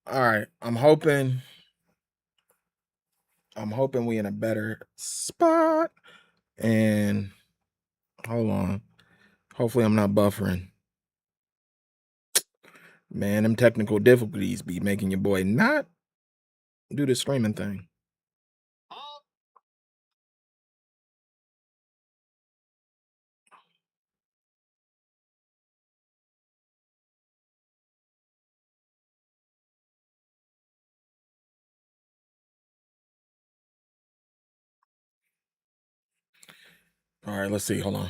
All right. I'm hoping we in a better spot. And hold on. Hopefully I'm not buffering. Man, them technical difficulties be making your boy not do the streaming thing. All right, let's see. Hold on.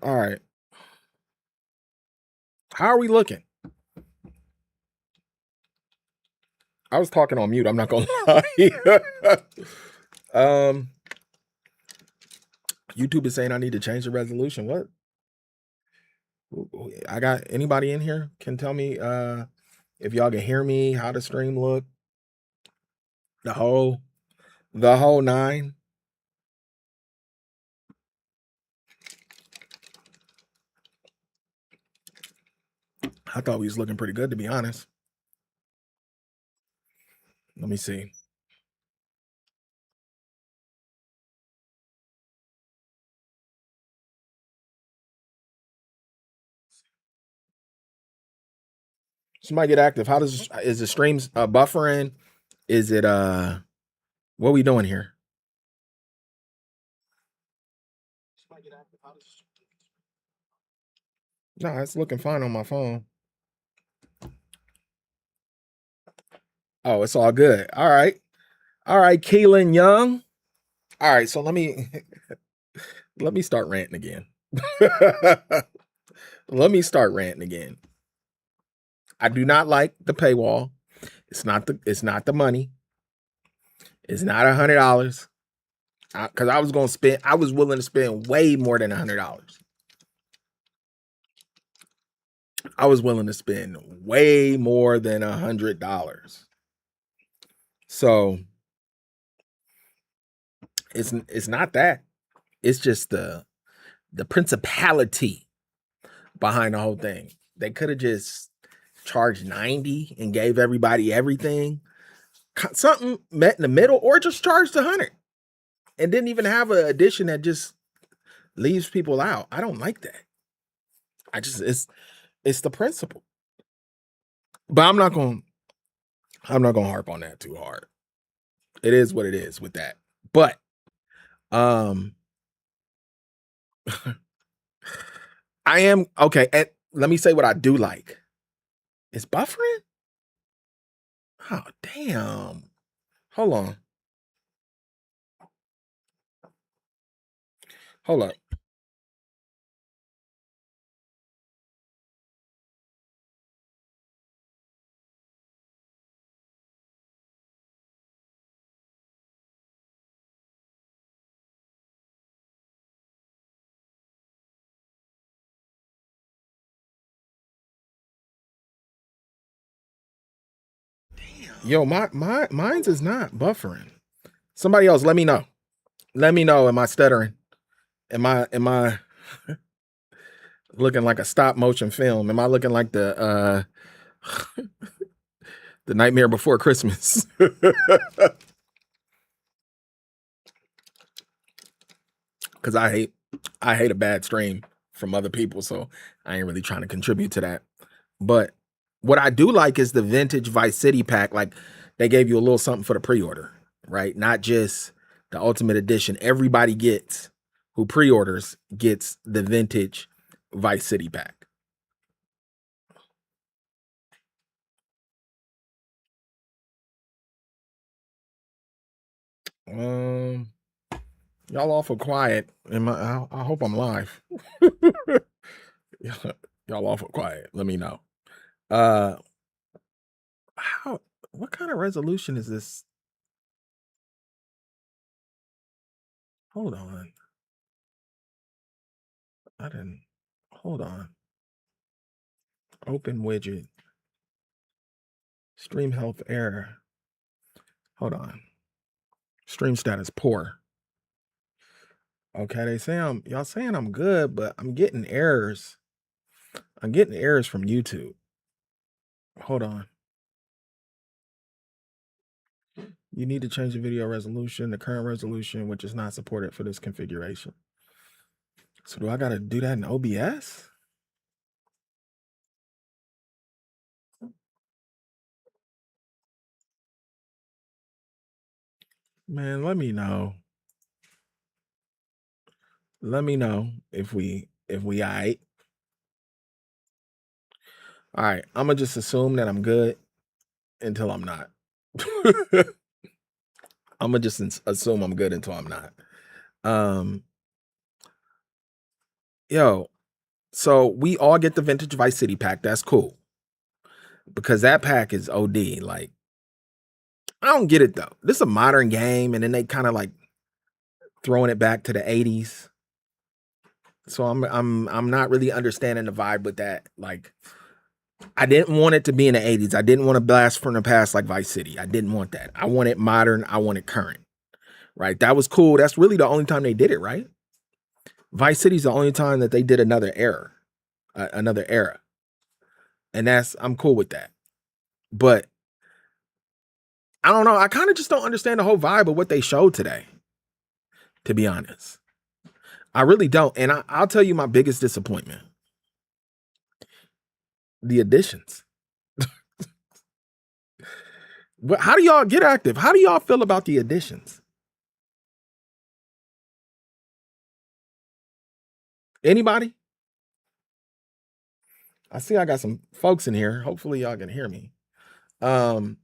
All right. How are we looking? I was talking on mute. I'm not gonna lie. um, YouTube is saying I need to change the resolution. What? I got anybody in here can tell me if y'all can hear me, how the stream look, the whole nine. I thought we was looking pretty good, to be honest. Let me see. Somebody get active. How does is the streams buffering? Is it what are we doing here? No, it's looking fine on my phone. Oh, it's all good. All right. All right, Keelan Young. All right, so let me let me start ranting again. Let me start ranting again. I do not like the paywall. It's not the money. It's not $100. Because I was willing to spend way more than $100. I was willing to spend way more than $100. So it's not that. It's just the principality behind the whole thing. They could have just charged 90 and gave everybody everything. Something met in the middle, or just charged 100 and didn't even have an addition that just leaves people out. I don't like that. It's the principle. But I'm not going I'm not gonna harp on that too hard. It is what it is with that. But um I am okay. And let me say what I do like. It's buffering? Oh damn. Hold on. Hold up. Yo, mine's is not buffering. Somebody else, let me know. Let me know. Am I stuttering? Am I looking like a stop motion film? Am I looking like the Nightmare Before Christmas? Because I hate a bad stream from other people, so I ain't really trying to contribute to that. But what I do like is the vintage Vice City pack. Like they gave you a little something for the pre-order, right? Not just the Ultimate Edition. Everybody gets who pre-orders gets the vintage Vice City pack. Um, y'all awful quiet. I hope I'm live. Y'all awful quiet. Let me know. Uh, how? What kind of resolution is this? Hold on. I didn't. Hold on. Open widget. Stream health error. Hold on. Stream status poor. Okay, they say y'all saying I'm good, but I'm getting errors. I'm getting errors from YouTube. Hold on. You need to change the video resolution, the current resolution, which is not supported for this configuration. So do I gotta do that in OBS? Man, let me know. Let me know if we all right. All right, I'm gonna just assume that I'm good until I'm not. I'm gonna just assume I'm good until I'm not. Um, yo, so we all get the vintage Vice City pack. That's cool because that pack is OD. Like, I don't get it though. This is a modern game, and then they kind of like throwing it back to the '80s. So I'm not really understanding the vibe with that. Like, I didn't want it to be in the '80s. I didn't want to blast from the past like Vice City. I didn't want that. I want it modern. I want it current. Right? That was cool. That's really the only time they did it. Right? Vice City's the only time that they did another era, and I'm cool with that. But I don't know. I kind of just don't understand the whole vibe of what they showed today. To be honest, I really don't. And I'll tell you my biggest disappointment: the additions. How do y'all get active? How do y'all feel about the additions? Anybody? I see I got some folks in here. Hopefully y'all can hear me. Um,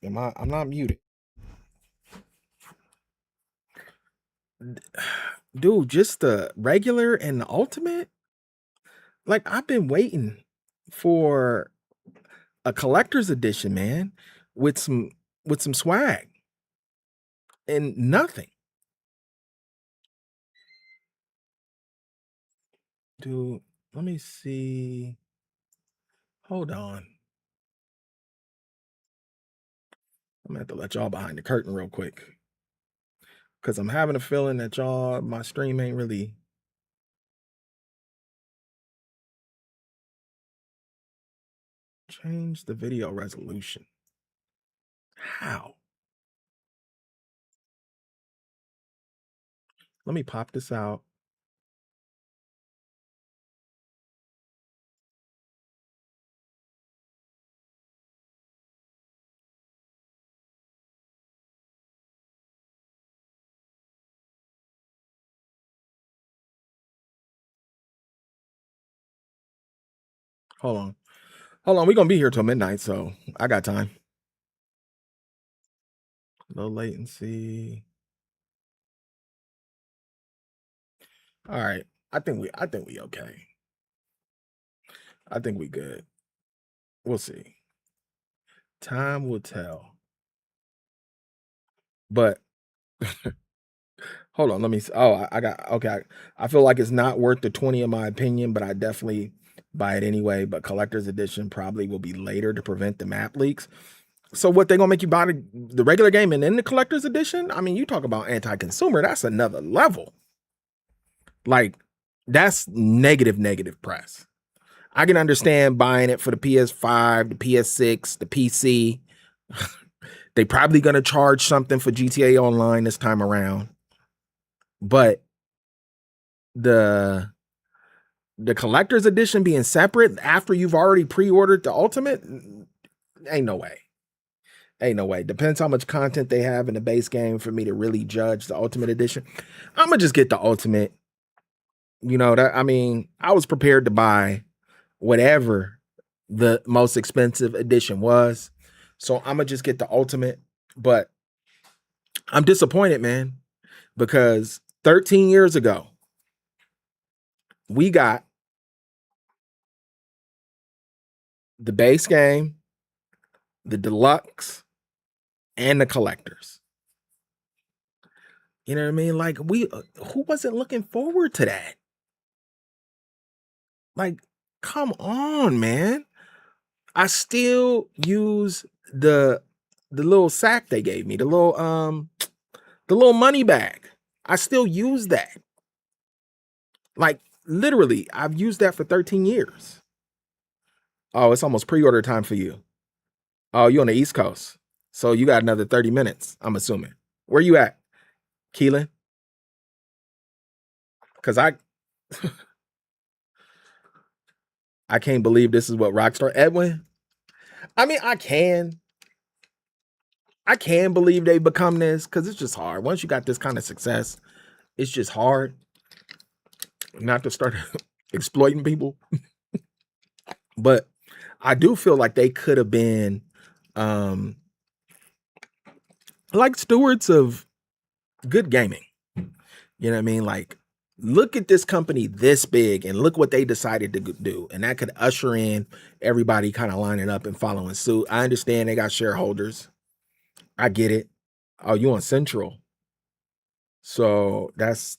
I'm not muted. Dude, just the regular and the ultimate? Like I've been waiting for a collector's edition, man, with some swag and nothing. Dude, let me see. Hold on. I'm gonna have to let y'all behind the curtain real quick. Cause I'm having a feeling that my stream ain't really changed the video resolution. How? Let me pop this out. Hold on. Hold on. We're gonna be here till midnight, so I got time. Low latency. All right. I think we okay. I think we good. We'll see. Time will tell. But hold on, let me oh, I got okay. I feel like it's not worth the 20 in my opinion, but I definitely buy it anyway. But collector's edition probably will be later to prevent the map leaks. So what they gonna make you buy the regular game and then the collector's edition? I mean, you talk about anti-consumer, that's another level. Like, that's negative press. I can understand buying it for the PS5, the PS6, the PC. They probably gonna charge something for GTA Online this time around. But the collector's edition being separate after you've already pre-ordered the ultimate, ain't no way. Ain't no way. Depends how much content they have in the base game for me to really judge the ultimate edition. I'm gonna just get the ultimate. You know, that I mean, I was prepared to buy whatever the most expensive edition was. So I'm gonna just get the ultimate. But I'm disappointed, man, because 13 years ago, we got the base game, the deluxe, and the collectors. You know what I mean? Like, who wasn't looking forward to that? Like, come on, man. I still use the little sack they gave me, the little money bag. I still use that. Like, literally, I've used that for 13 years. Oh, it's almost pre-order time for you. Oh, you on the East Coast. So you got another 30 minutes, I'm assuming. Where you at, Keelan? Because I can't believe this is what Rockstar Edwin. I mean, I can believe they become this because it's just hard. Once you got this kind of success, it's just hard not to start exploiting people. But I do feel like they could have been like stewards of good gaming. You know what I mean? Like, look at this company this big and look what they decided to do. And that could usher in everybody kind of lining up and following suit. I understand they got shareholders. I get it. Oh, you on Central. So that's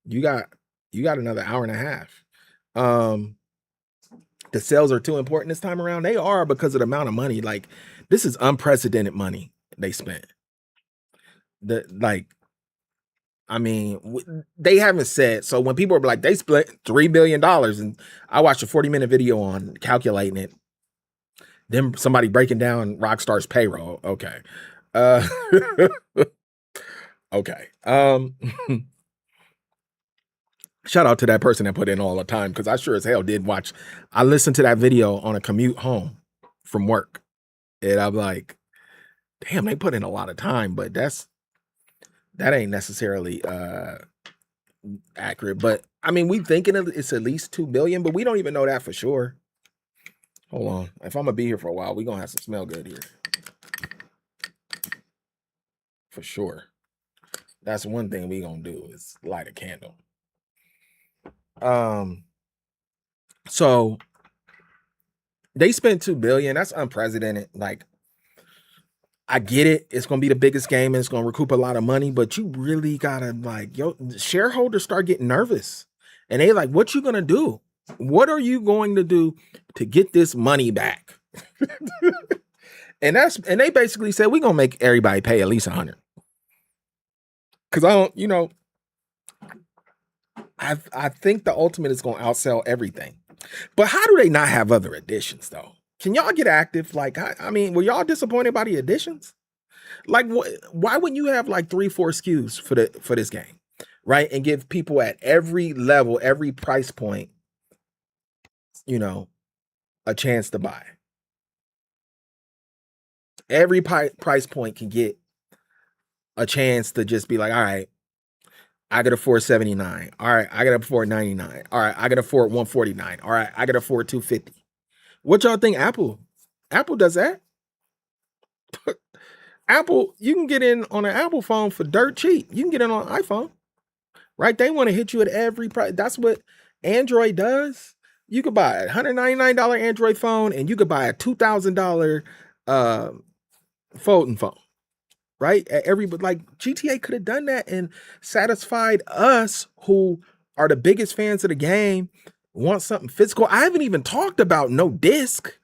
you got another hour and a half. The sales are too important this time around. They are because of the amount of money. Like, this is unprecedented money they spent. I mean, they haven't said. So when people are like, they split $3 billion, and I watched a 40-minute video on calculating it. Then somebody breaking down Rockstar's payroll. Okay. Okay. Shout out to that person that put in all the time, because I sure as hell did watch. I listened to that video on a commute home from work. And I'm like, damn, they put in a lot of time, but that ain't necessarily accurate. But I mean, we thinking it's at least 2 billion, but we don't even know that for sure. Hold on. If I'm gonna be here for a while, we're gonna have some smell good here. For sure. That's one thing we gonna do is light a candle. So they spent 2 billion. That's unprecedented. Like, I get it. It's gonna be the biggest game and it's gonna recoup a lot of money, but you really gotta, like, shareholders start getting nervous. And they like, what you gonna do? What are you going to do to get this money back? And they basically said we're gonna make everybody pay at least 100. Cause I think the ultimate is gonna outsell everything. But how do they not have other editions though? Can y'all get active? Like, I mean, were y'all disappointed by the editions? Like, why wouldn't you have like 3-4 SKUs for this game, right? And give people at every level, every price point, a chance to buy. Every price point can get a chance to just be like, all right, I could afford $79. All right, I could afford $99. All right, I could afford $149. All right, I could afford $250. What y'all think Apple does that? Apple, you can get in on an Apple phone for dirt cheap. You can get in on an iPhone, right? They want to hit you at every price. That's what Android does. You could buy a $199 Android phone and you could buy a $2,000 uh, folding phone, right? Like GTA could have done that and satisfied us who are the biggest fans of the game, want something physical. I haven't even talked about no disc.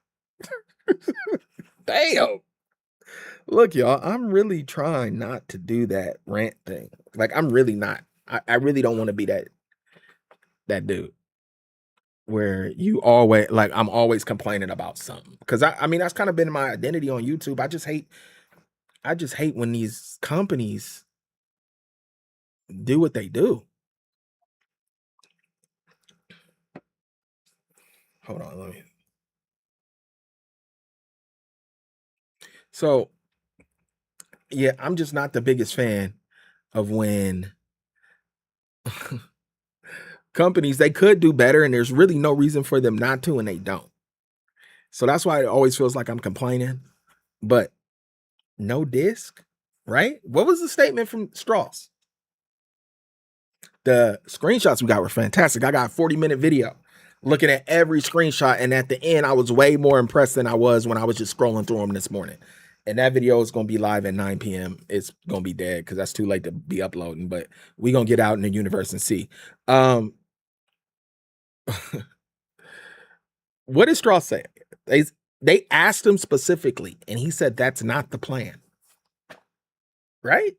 Damn. Look, y'all, I'm really trying not to do that rant thing. Like, I'm really not. I really don't want to be that dude where you always like I'm always complaining about something. Cause I mean that's kind of been my identity on YouTube. I just hate when these companies do what they do. Hold on, let me. So yeah, I'm just not the biggest fan of when companies they could do better and there's really no reason for them not to and they don't. So that's why it always feels like I'm complaining. But no disc, right? What was the statement from Strauss? The screenshots we got were fantastic. I got a 40-minute video looking at every screenshot. And at the end, I was way more impressed than I was when I was just scrolling through them this morning. And that video is going to be live at 9 p.m. It's going to be dead because that's too late to be uploading. But we're going to get out in the universe and see. What did Strauss say? They asked him specifically, and he said that's not the plan. Right?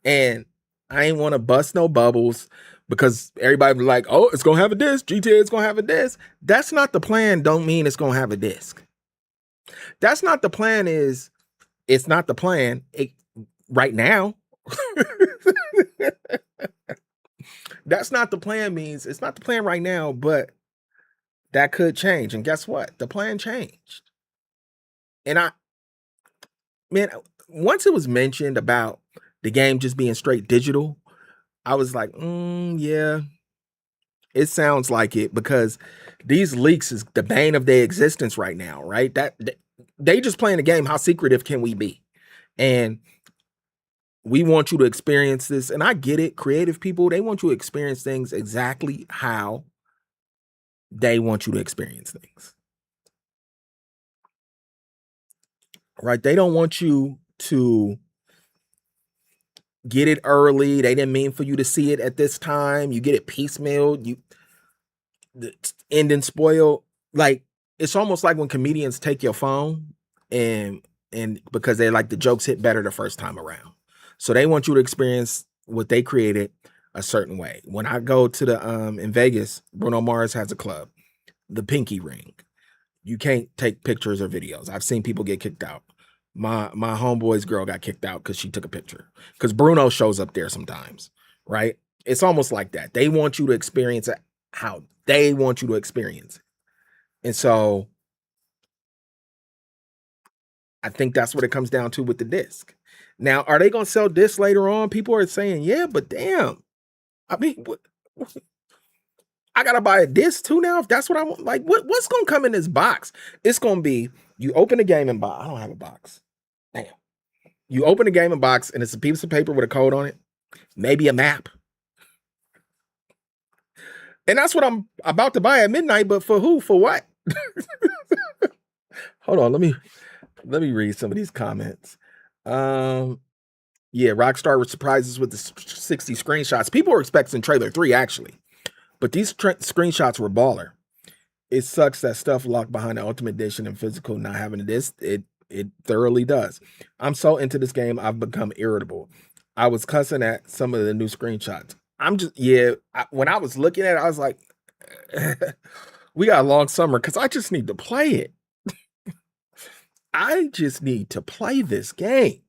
And I ain't want to bust no bubbles because everybody was like, oh, it's going to have a disc. GTA is going to have a disc. That's not the plan. Don't mean it's going to have a disc. That's not the plan it's not the plan right now. That's not the plan means it's not the plan right now, but that could change. And guess what? The plan changed. And man, once it was mentioned about the game just being straight digital, I was like, yeah, it sounds like it because these leaks is the bane of their existence right now, right? That they just playing the game. How secretive can we be? And we want you to experience this. And I get it. Creative people, they want you to experience things exactly how they want you to experience things. Right? They don't want you to get it early. They didn't mean for you to see it at this time. You get it piecemeal. The ending spoiled. Like it's almost like when comedians take your phone and because they like the jokes hit better the first time around. So they want you to experience what they created a certain way. When I go to the in Vegas, Bruno Mars has a club, the Pinky Ring. You can't take pictures or videos. I've seen people get kicked out. My homeboy's girl got kicked out because she took a picture. Because Bruno shows up there sometimes, right? It's almost like that. They want you to experience it how they want you to experience it. And so I think that's what it comes down to with the disc. Now, are they going to sell discs later on? People are saying, yeah, but damn. I mean, I got to buy a disc too now if that's what I want. Like, what's going to come in this box? It's going to be, you open the game and box. I don't have a box. Damn. You open the game and box and it's a piece of paper with a code on it. Maybe a map. And that's what I'm about to buy at midnight, but for who? For what? Hold on, let me read some of these comments. Yeah, Rockstar was surprises with the 60 screenshots. People were expecting trailer 3 actually, but these screenshots were baller. It sucks that stuff locked behind the Ultimate Edition and physical not having this. It thoroughly does. I'm so into this game, I've become irritable. I was cussing at some of the new screenshots. I'm just when I was looking at it, I was like, we got a long summer because I just need to play it. I just need to play this game.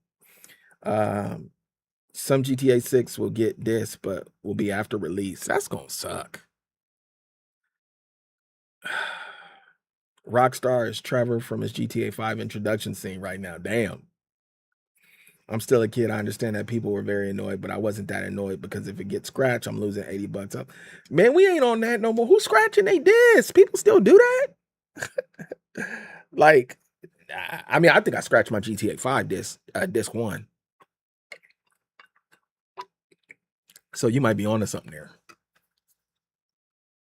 Some GTA 6 will get this, but will be after release. That's gonna suck. Rockstar is Trevor from his GTA 5 introduction scene right now. Damn. I'm still a kid. I understand that people were very annoyed, but I wasn't that annoyed because if it gets scratched, I'm losing $80 up. Man, we ain't on that no more. Who's scratching they disc? People still do that? Like, I mean, I think I scratched my GTA 5 disc one. So you might be onto something there.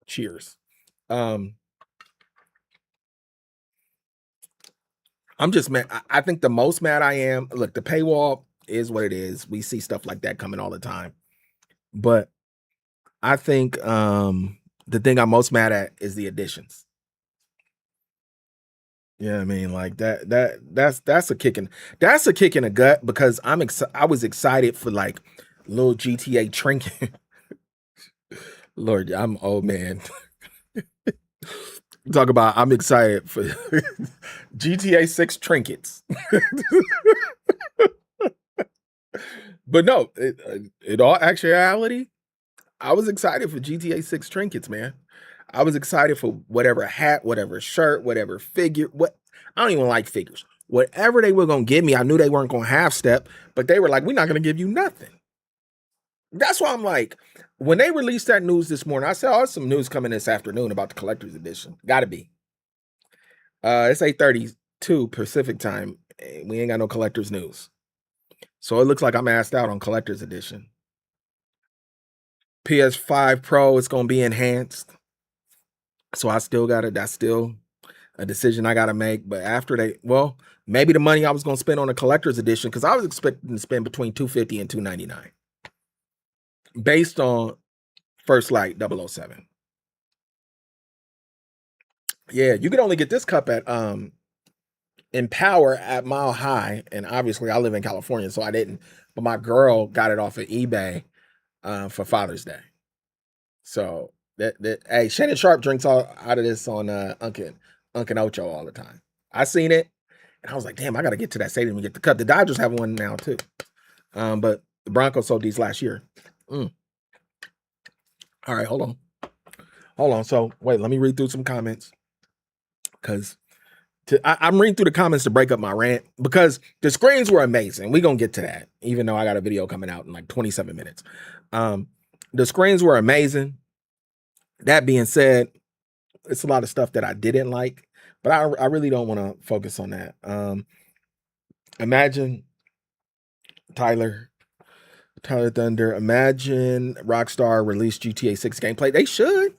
Cheers. Um, I'm just mad. I think the most mad I am, look, the paywall is what it is. We see stuff like that coming all the time. But I think the thing I'm most mad at is the additions. Yeah, I mean, like that's a kick in the gut because I was excited for like little GTA trinket. Lord, I'm old man. Talk about I'm excited for GTA 6 trinkets. But no, in all actuality, I was excited for GTA 6 trinkets, man. I was excited for whatever hat, whatever shirt, whatever figure. What I don't even like figures. Whatever they were gonna give me, I knew they weren't gonna half step, but they were like, "We're not gonna give you nothing." That's why I'm like, when they released that news this morning, I said, "Oh, there's some news coming this afternoon about the collector's edition." Got to be. It's 8:32 Pacific time. We ain't got no collector's news, so it looks like I'm asked out on collector's edition. PS5 Pro is gonna be enhanced. So I still got it. That's still a decision I got to make. But maybe the money I was going to spend on a collector's edition, because I was expecting to spend between 250 and 299 based on First Light 007. Yeah, you could only get this cup at Empower at Mile High, and obviously I live in California, so I didn't. But my girl got it off of eBay for Father's Day. So that hey, Shannon Sharp drinks all out of this on Unkin Ocho all the time. I seen it. And I was like, damn, I got to get to that stadium and get the cup. The Dodgers have one now too. But the Broncos sold these last year. All right, hold on. Hold on. So wait, let me read through some comments. Because I'm reading through the comments to break up my rant because the screens were amazing. We're going to get to that, even though I got a video coming out in like 27 minutes. The screens were amazing. That being said, it's a lot of stuff that I didn't like, but I really don't want to focus on that. Imagine Tyler Thunder. Imagine Rockstar released GTA 6 gameplay. They should.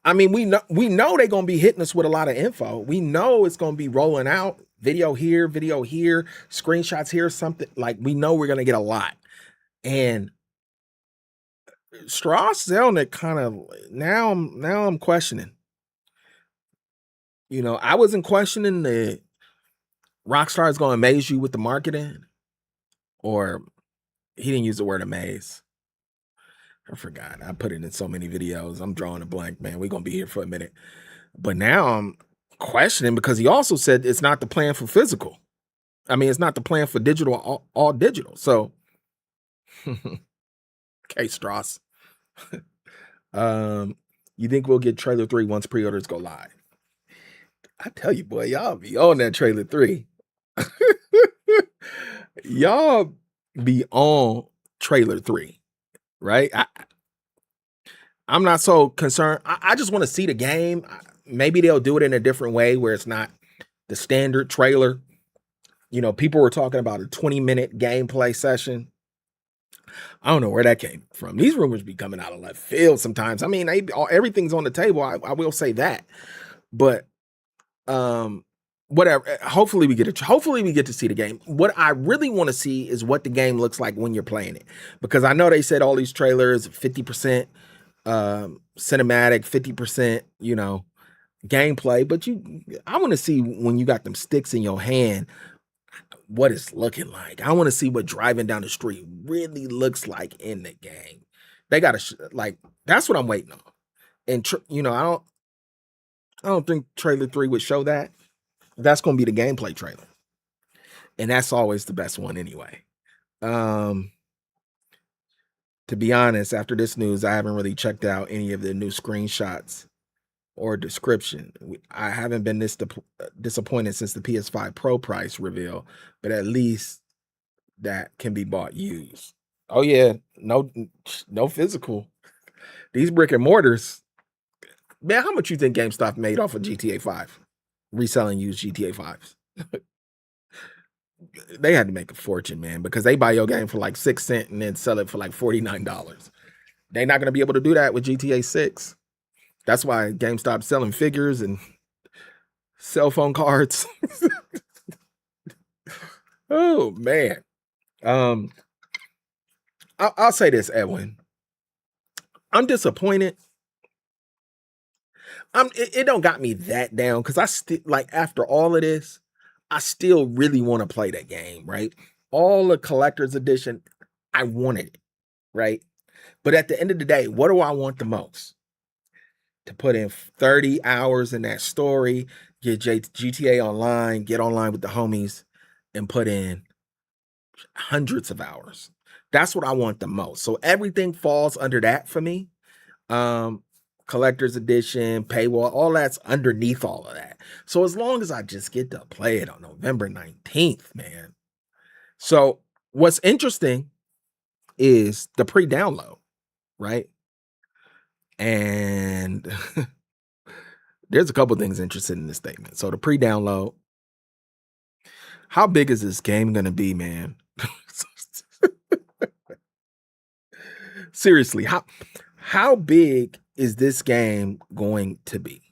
I mean, we know they're gonna be hitting us with a lot of info. We know it's gonna be rolling out video here, screenshots here, something like we know we're gonna get a lot. And Strauss Zelnick kind of now I'm questioning. You know, I wasn't questioning the Rockstar is gonna amaze you with the marketing, or he didn't use the word amaze. I forgot. I put it in so many videos. I'm drawing a blank, man. We're gonna be here for a minute. But now I'm questioning because he also said it's not the plan for physical. I mean, it's not the plan for digital, all digital. So, okay, Strauss. You think we'll get trailer 3 once pre-orders go live? I tell you, boy, y'all be on that trailer 3. Y'all be on trailer 3, right? I'm not so concerned. I just want to see the game. Maybe they'll do it in a different way where it's not the standard trailer. You know, people were talking about a 20-minute gameplay session. I don't know where that came from. These rumors be coming out of left field sometimes. I mean, everything's on the table. I will say that, but whatever. Hopefully we get to see the game. What I really want to see is what the game looks like when you're playing it, because I know they said all these trailers 50% cinematic, 50% gameplay, but I want to see when you got them sticks in your hand what it's looking like. I want to see what driving down the street really looks like in the game. They got to like that's what I'm waiting on. And I don't think trailer 3 would show that. That's going to be the gameplay trailer. And that's always the best one anyway. To be honest, after this news, I haven't really checked out any of the new screenshots or description. I haven't been this disappointed since the PS5 Pro price reveal, but at least that can be bought used. Oh yeah, no physical. These brick and mortars, Man, how much you think GameStop made off of GTA 5? Reselling used GTA 5s. They had to make a fortune, man, because they buy your game for like 6 cents and then sell it for like $49. They're not going to be able to do that with GTA 6. That's why GameStop selling figures and cell phone cards. Oh man. Um, I'll say this, Edwin. I'm disappointed. It don't got me that down because I still like after all of this, I still really want to play that game, right? All the collector's edition, I wanted it, right? But at the end of the day, what do I want the most? To put in 30 hours in that story, get GTA Online, get online with the homies, and put in hundreds of hours. That's what I want the most. So everything falls under that for me. Um, collector's edition, paywall, all that's underneath all of that. So as long as I just get to play it on November 19th, man. So what's interesting is the pre-download, right? And there's a couple things interested in this statement. So the pre-download, how big is this game going to be, man? Seriously, how big is this game going to be?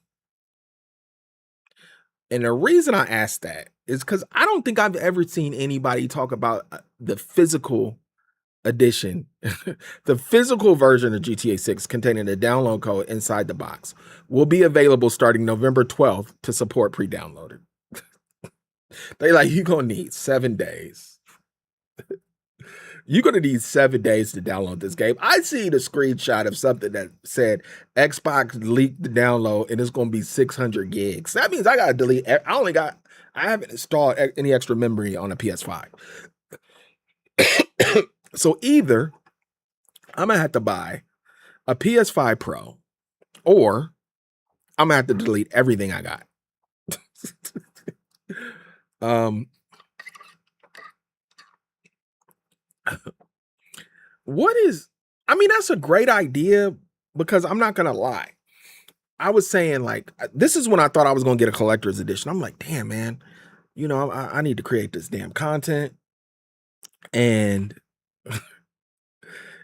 And the reason I ask that is because I don't think I've ever seen anybody talk about the physical edition, the physical version of GTA 6 containing the download code inside the box will be available starting November 12th to support pre-downloaded. They like, you're going to need 7 days. You're going to need 7 days to download this game. I seen a screenshot of something that said Xbox leaked the download and it's going to be 600 gigs. That means I got to delete. I haven't installed any extra memory on a PS5. So either I'm going to have to buy a PS5 Pro or I'm going to have to delete everything I got. That's a great idea because I'm not going to lie. I was saying like, this is when I thought I was going to get a collector's edition. I'm like, damn, man, I need to create this damn content. And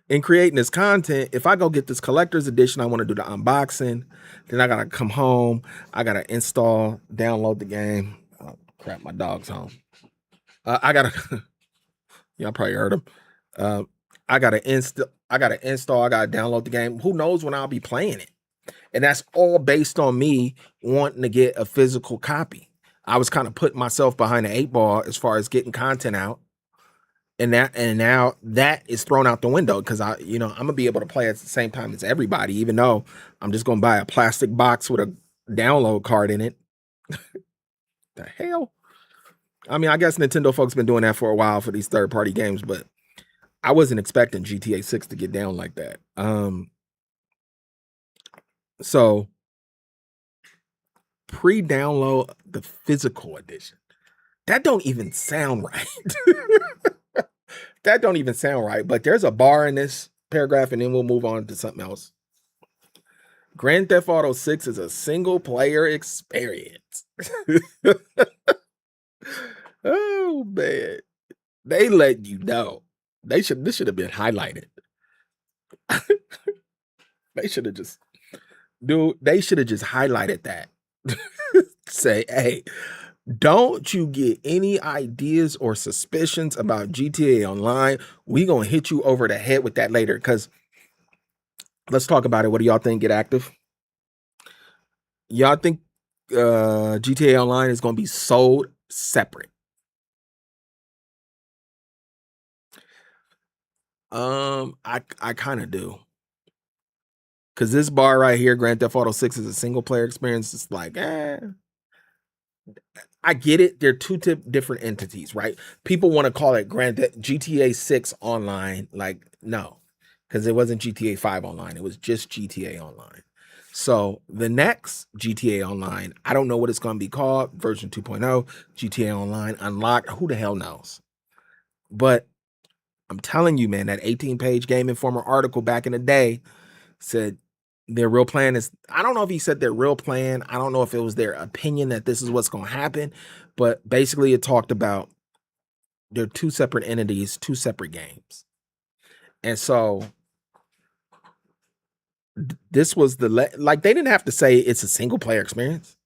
in creating this content, if I go get this collector's edition, I want to do the unboxing. Then I got to come home. I got to install, download the game. Oh, crap, my dog's home. I got to, y'all probably heard him. I got to install, I got to download the game. Who knows when I'll be playing it? And that's all based on me wanting to get a physical copy. I was kind of putting myself behind the 8 ball as far as getting content out. And now that is thrown out the window because I'm gonna be able to play at the same time as everybody, even though I'm just gonna buy a plastic box with a download card in it. The hell? I mean, I guess Nintendo folks been doing that for a while for these third-party games, but I wasn't expecting GTA 6 to get down like that. So pre-download the physical edition. That don't even sound right. That don't even sound right, but there's a bar in this paragraph and then we'll move on to something else. Grand Theft Auto 6 is a single player experience. Oh man. They let you know. This should have been highlighted. They should have just highlighted that. Say, hey, don't you get any ideas or suspicions about GTA Online? We gonna hit you over the head with that later. Cause let's talk about it. What do y'all think? Get active. Y'all think GTA Online is gonna be sold separate? I kind of do. Cause this bar right here, Grand Theft Auto 6 is a single player experience. It's like, I get it. They're two different entities, right? People want to call it GTA 6 Online. Like, no, because it wasn't GTA 5 Online. It was just GTA Online. So the next GTA Online, I don't know what it's going to be called, version 2.0, GTA Online Unlocked. Who the hell knows? But I'm telling you, man, that 18-page Game Informer article back in the day said their real plan is, I don't know if he said their real plan. I don't know if it was their opinion that this is what's going to happen, but basically it talked about they're two separate entities, two separate games. And so this was like they didn't have to say it's a single player experience.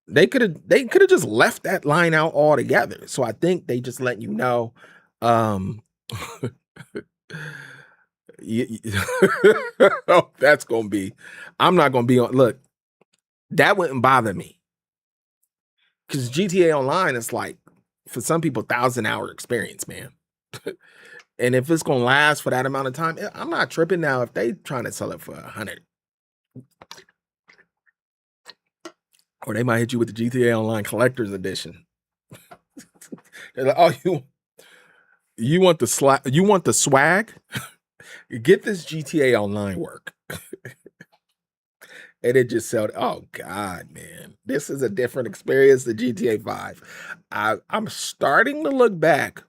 They could have just left that line out altogether. So I think they just let you know, um oh, that's gonna be, I'm not gonna be on, look, that wouldn't bother me. Because GTA Online is like, for some people, 1,000-hour experience, man. And if it's gonna last for that amount of time, I'm not tripping now if they trying to sell it for 100. Or they might hit you with the GTA Online Collector's Edition. They're like, oh, you want the swag? Get this GTA Online work. And it just sold. Oh God, man, this is a different experience than GTA 5. I'm starting to look back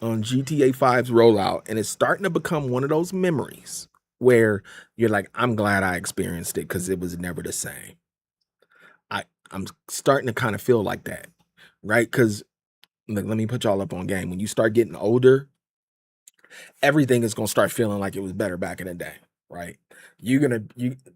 on GTA 5's rollout, and it's starting to become one of those memories where you're like, I'm glad I experienced it because it was never the same. I'm starting to kind of feel like that, right? Because let me put y'all up on game. When you start getting older, everything is gonna start feeling like it was better back in the day, right? You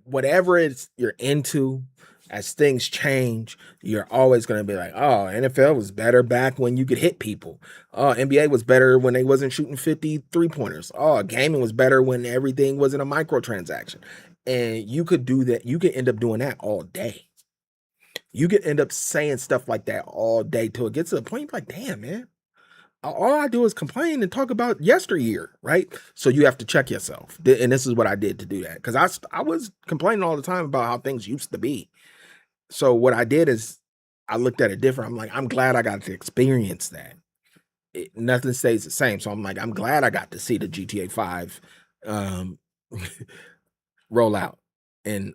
whatever it's you're into, as things change, you're always gonna be like, oh, NFL was better back when you could hit people. Oh, NBA was better when they wasn't shooting 50 3-pointers. Oh, gaming was better when everything wasn't a microtransaction. And you could do that, you could end up doing that all day. You could end up saying stuff like that all day till it gets to the point like, damn, man, all I do is complain and talk about yesteryear, right? So you have to check yourself. And this is what I did to do that. Because I was complaining all the time about how things used to be. So what I did is I looked at it different. I'm like, I'm glad I got to experience that. Nothing stays the same. So I'm like, I'm glad I got to see the GTA 5 roll out and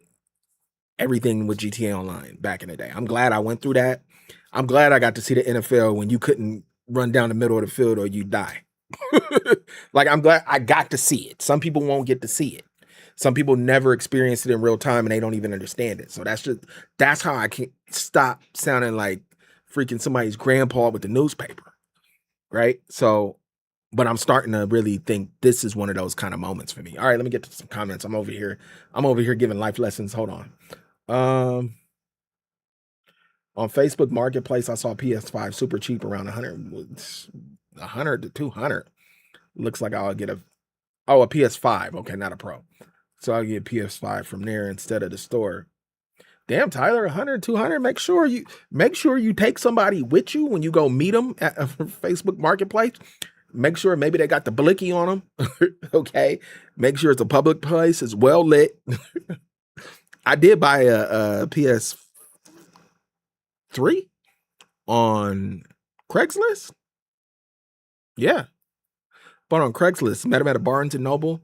everything with GTA Online back in the day. I'm glad I went through that. I'm glad I got to see the NFL when you couldn't run down the middle of the field or you die. Like, I'm glad I got to see it. Some people won't get to see it. Some people never experience it in real time and they don't even understand it. So that's how I can stop sounding like freaking somebody's grandpa with the newspaper. Right. So, but I'm starting to really think this is one of those kind of moments for me. All right, let me get to some comments. I'm over here giving life lessons. Hold on. On Facebook Marketplace, I saw PS5 super cheap around 100 to 200. Looks like I'll get a PS5. Okay, not a Pro. So I'll get PS5 from there instead of the store. Damn, Tyler, 100, 200. Make sure you take somebody with you when you go meet them at Facebook Marketplace. Make sure maybe they got the blicky on them. Okay. Make sure it's a public place. It's well lit. I did buy a PS3 on Craigslist. Yeah. Bought on Craigslist. Met him at a Barnes and Noble.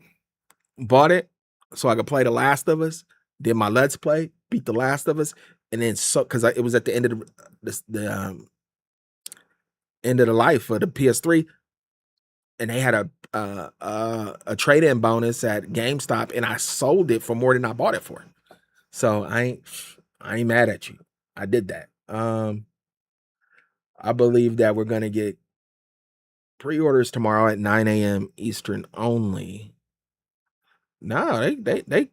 Bought it so I could play The Last of Us. Did my Let's Play. Beat The Last of Us. And then because it was at the end of the end of the life of the PS3. And they had a trade-in bonus at GameStop, and I sold it for more than I bought it for. So I ain't mad at you. I did that. I believe that we're gonna get pre-orders tomorrow at 9 a.m. Eastern only. No, they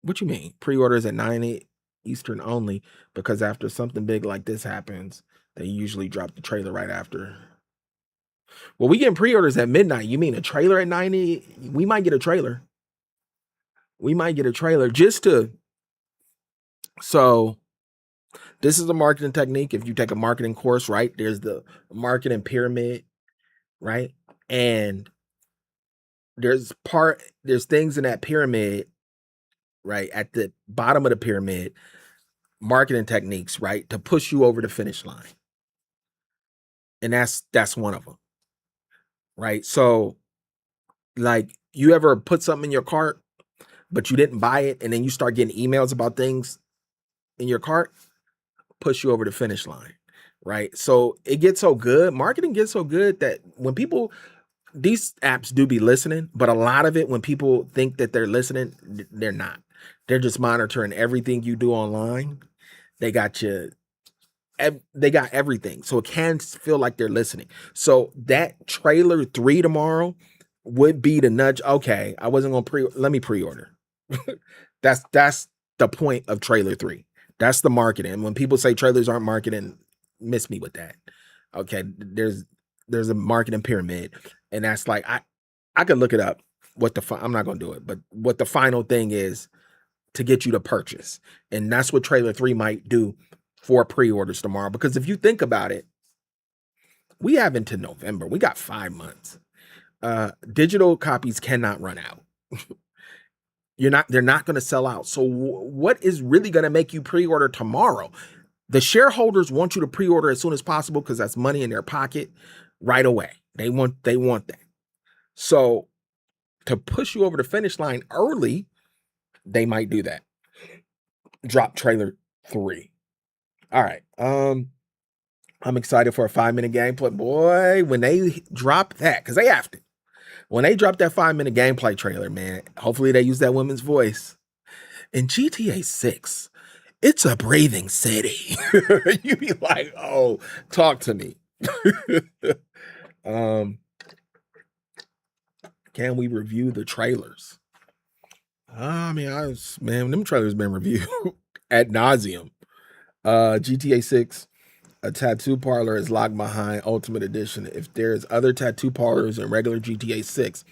what you mean? Pre-orders at 9 a.m. Eastern only, because after something big like this happens, they usually drop the trailer right after. Well, we getting pre-orders at midnight. You mean a trailer at 9 a.m.? We might get a trailer. Just to. So this is a marketing technique. If you take a marketing course, right, there's the marketing pyramid, right? And there's things in that pyramid, right? At the bottom of the pyramid, marketing techniques, right, to push you over the finish line. And that's one of them. Right? So, like, you ever put something in your cart, but you didn't buy it, and then you start getting emails about things in your cart, push you over the finish line, right? So it gets so good, marketing gets so good that when people these apps do be listening, but a lot of it, when people think that they're listening, they're not. They're just monitoring everything you do online. They got you. They got everything, so it can feel like they're listening. So that trailer 3 tomorrow would be the nudge. Okay, I wasn't gonna let me pre-order. That's the point of trailer 3. That's the marketing. When people say trailers aren't marketing, miss me with that. Okay, there's a marketing pyramid, and that's like I could look it up. I'm not gonna do it, but what the final thing is to get you to purchase, and that's what trailer 3 might do for pre-orders tomorrow. Because if you think about it, we have into November. We got 5 months. Digital copies cannot run out. They're not going to sell out. So what is really going to make you pre-order tomorrow? The shareholders want you to pre-order as soon as possible because that's money in their pocket right away. They want that. So to push you over the finish line early, they might do that. Drop trailer 3. All right. I'm excited for a 5-minute gameplay. Boy, when they drop that, because they have to. When they drop that 5-minute gameplay trailer, man, hopefully they use that woman's voice. In GTA 6, it's a breathing city. You be like, oh, talk to me. Can we review the trailers? I mean, them trailers been reviewed ad nauseum. GTA 6, a tattoo parlor is locked behind Ultimate Edition. If there's other tattoo parlors in regular GTA 6,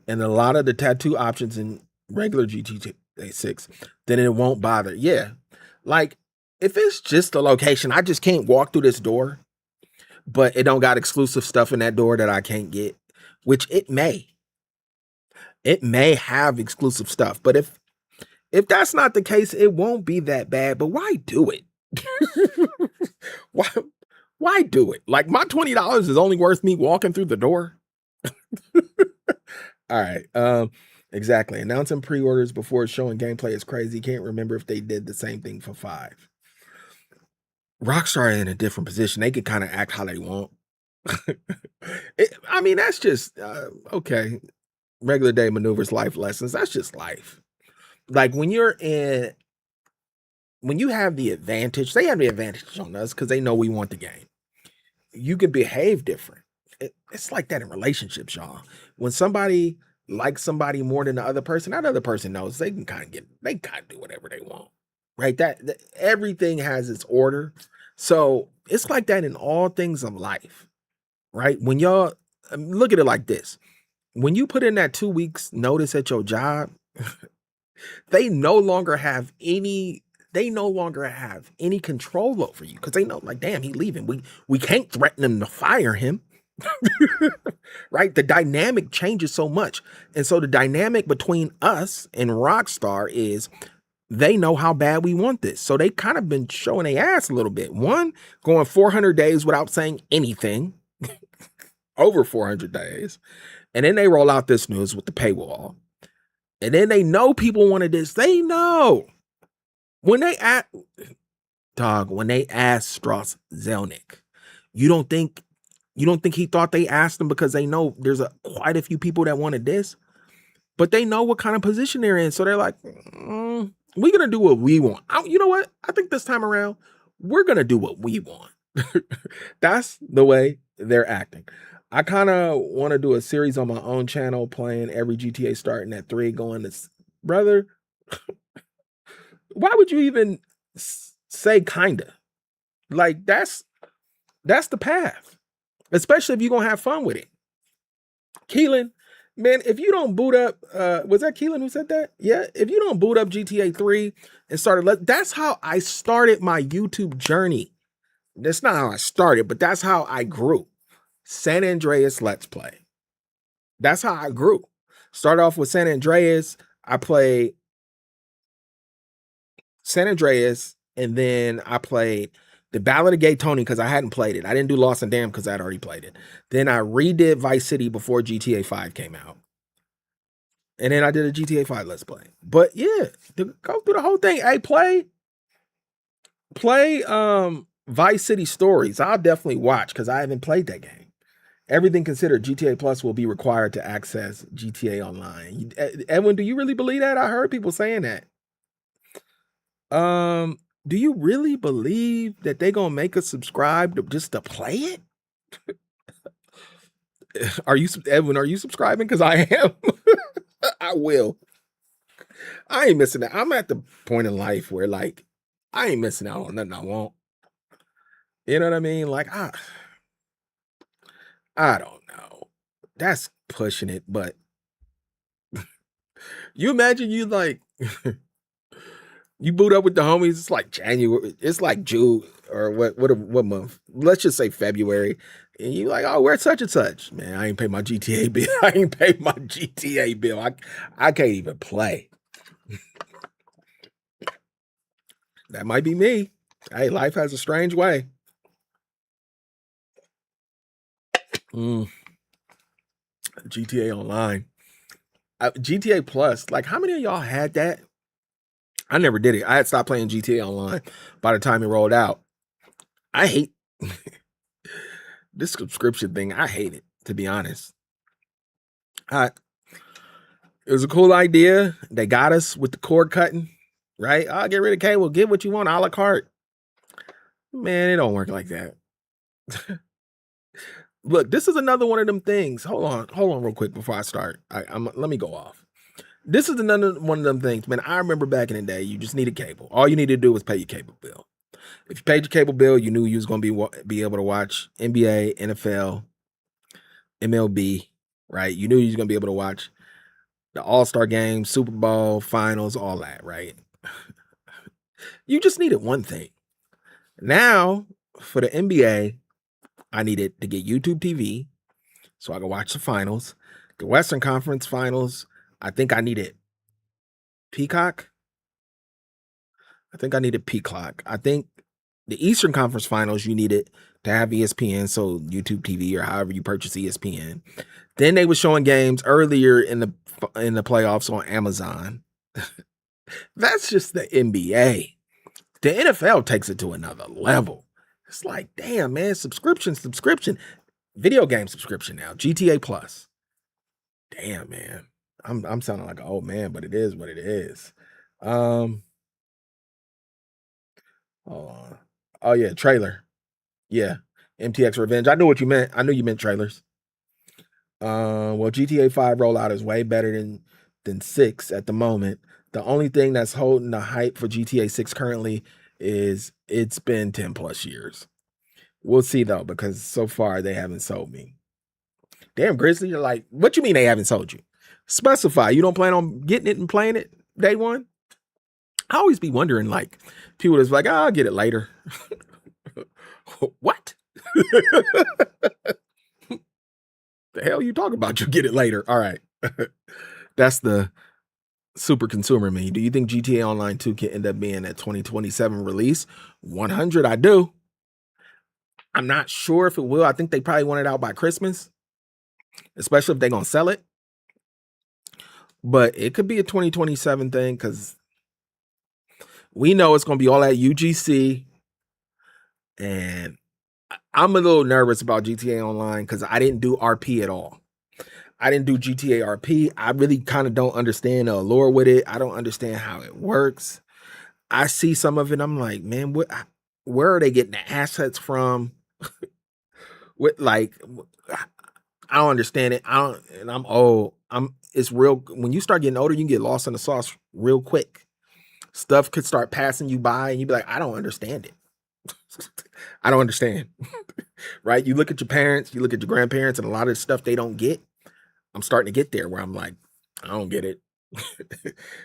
and a lot of the tattoo options in regular GTA 6, then it won't bother. Yeah. Like, if it's just a location, I just can't walk through this door, but it don't got exclusive stuff in that door that I can't get, which it may. It may have exclusive stuff, but if that's not the case, it won't be that bad. But why do it? why do it? Like, my $20 is only worth me walking through the door. All right. Exactly. Announcing pre-orders before showing gameplay is crazy. Can't remember if they did the same thing for 5. Rockstar in a different position. They could kind of act how they want. I mean, that's just okay. Regular day maneuvers, life lessons. That's just life. Like when you have the advantage, they have the advantage on us because they know we want the game. You can behave different. It's like that in relationships, y'all. When somebody likes somebody more than the other person, that other person knows they can kind of do whatever they want, right? That everything has its order. So it's like that in all things of life, right? When y'all look at it like this, when you put in that 2 weeks notice at your job, they no longer have any control over you because they know, like, damn, he leaving. We can't threaten him to fire him. Right? The dynamic changes so much. And so the dynamic between us and Rockstar is they know how bad we want this. So they kind of been showing their ass a little bit. One, going 400 days without saying anything, over 400 days. And then they roll out this news with the paywall. And then they know people wanted this. They know. When they asked Strauss Zelnick, you don't think he thought they asked him because they know there's quite a few people that wanted this, but they know what kind of position they're in. So they're like, we're going to do what we want. You know what? I think this time around, we're going to do what we want. That's the way they're acting. I kind of want to do a series on my own channel, playing every GTA starting at 3, going this, brother. Why would you even say kinda? Like, that's the path, especially if you're going to have fun with it. Keelan, man, if you don't boot up, was that Keelan who said that? Yeah. If you don't boot up GTA 3 and that's how I started my YouTube journey. That's not how I started, but that's how I grew. San Andreas Let's Play. That's how I grew. Started off with San Andreas. I played San Andreas, and then I played the Ballad of Gay Tony because I hadn't played it. I didn't do Lost and Damned because I'd already played it. Then I redid Vice City before GTA 5 came out. And then I did a GTA 5 Let's Play. But yeah, to go through the whole thing. Hey, play Vice City Stories. I'll definitely watch because I haven't played that game. Everything considered, GTA Plus will be required to access GTA Online. Edwin, do you really believe that? I heard people saying that. Do you really believe that they gonna make us subscribe just to play it? Are you, Edwin? Are you subscribing? Because I am. I will. I ain't missing out. I'm at the point in life where like I ain't missing out on nothing I want. You know what I mean? Like I don't know. That's pushing it, but you imagine you like you boot up with the homies. It's like January. It's like June or what month? Let's just say February. And you like, oh, where's such and such? Man, I ain't pay my GTA bill. I ain't pay my GTA bill. I can't even play. That might be me. Hey, life has a strange way. GTA Online. GTA Plus. Like, how many of y'all had that? I never did it. I had stopped playing GTA Online by the time it rolled out. I hate this subscription thing. I hate it, to be honest. It was a cool idea. They got us with the cord cutting, right? I'll get rid of cable. Get what you want, a la carte. Man, it don't work like that. Look, this is another one of them things. Hold on real quick before I start. Let me go off. This is another one of them things, man. I remember back in the day, you just needed cable. All you needed to do was pay your cable bill. If you paid your cable bill, you knew you was going to be able to watch NBA, NFL, MLB, right? You knew you was going to be able to watch the All-Star games, Super Bowl, finals, all that, right? You just needed one thing. Now, for the NBA, I needed to get YouTube TV so I could watch the finals. The Western Conference finals, I think I needed Peacock. I think the Eastern Conference finals, you needed to have ESPN, so YouTube TV or however you purchase ESPN. Then they were showing games earlier in the playoffs on Amazon. That's just the NBA. The NFL takes it to another level. It's like, damn, man, subscription, video game subscription now, GTA Plus. Damn, man, I'm sounding like an old man, but it is what it is. Hold on. Oh yeah, trailer. Yeah, MTX Revenge. I knew what you meant. I knew you meant trailers. Well, GTA 5 rollout is way better than 6 at the moment. The only thing that's holding the hype for GTA 6 currently is it's been 10 plus years. We'll see though, because so far they haven't sold me. Damn, Grizzly, you're like, what you mean they haven't sold you? Specify. You don't plan on getting it and playing it day one? I always be wondering, like, people that's like, I'll get it later. What? The hell you talking about? You get it later. All right. That's the super consumer me. Do you think GTA Online 2 can end up being a 2027 release? 100, I do. I'm not sure if it will. I think they probably want it out by Christmas, especially if they're going to sell it. But it could be a 2027 thing because we know it's going to be all at UGC. And I'm a little nervous about GTA Online because I didn't do RP at all. I didn't do GTA RP. I really kind of don't understand the allure with it. I don't understand how it works. I see some of it. I'm like, man, where are they getting the assets from? I don't understand it. And I'm old. It's real. When you start getting older, you can get lost in the sauce real quick. Stuff could start passing you by and you'd be like, I don't understand it. I don't understand. Right? You look at your parents, you look at your grandparents, and a lot of the stuff they don't get. I'm starting to get there where I'm like, I don't get it.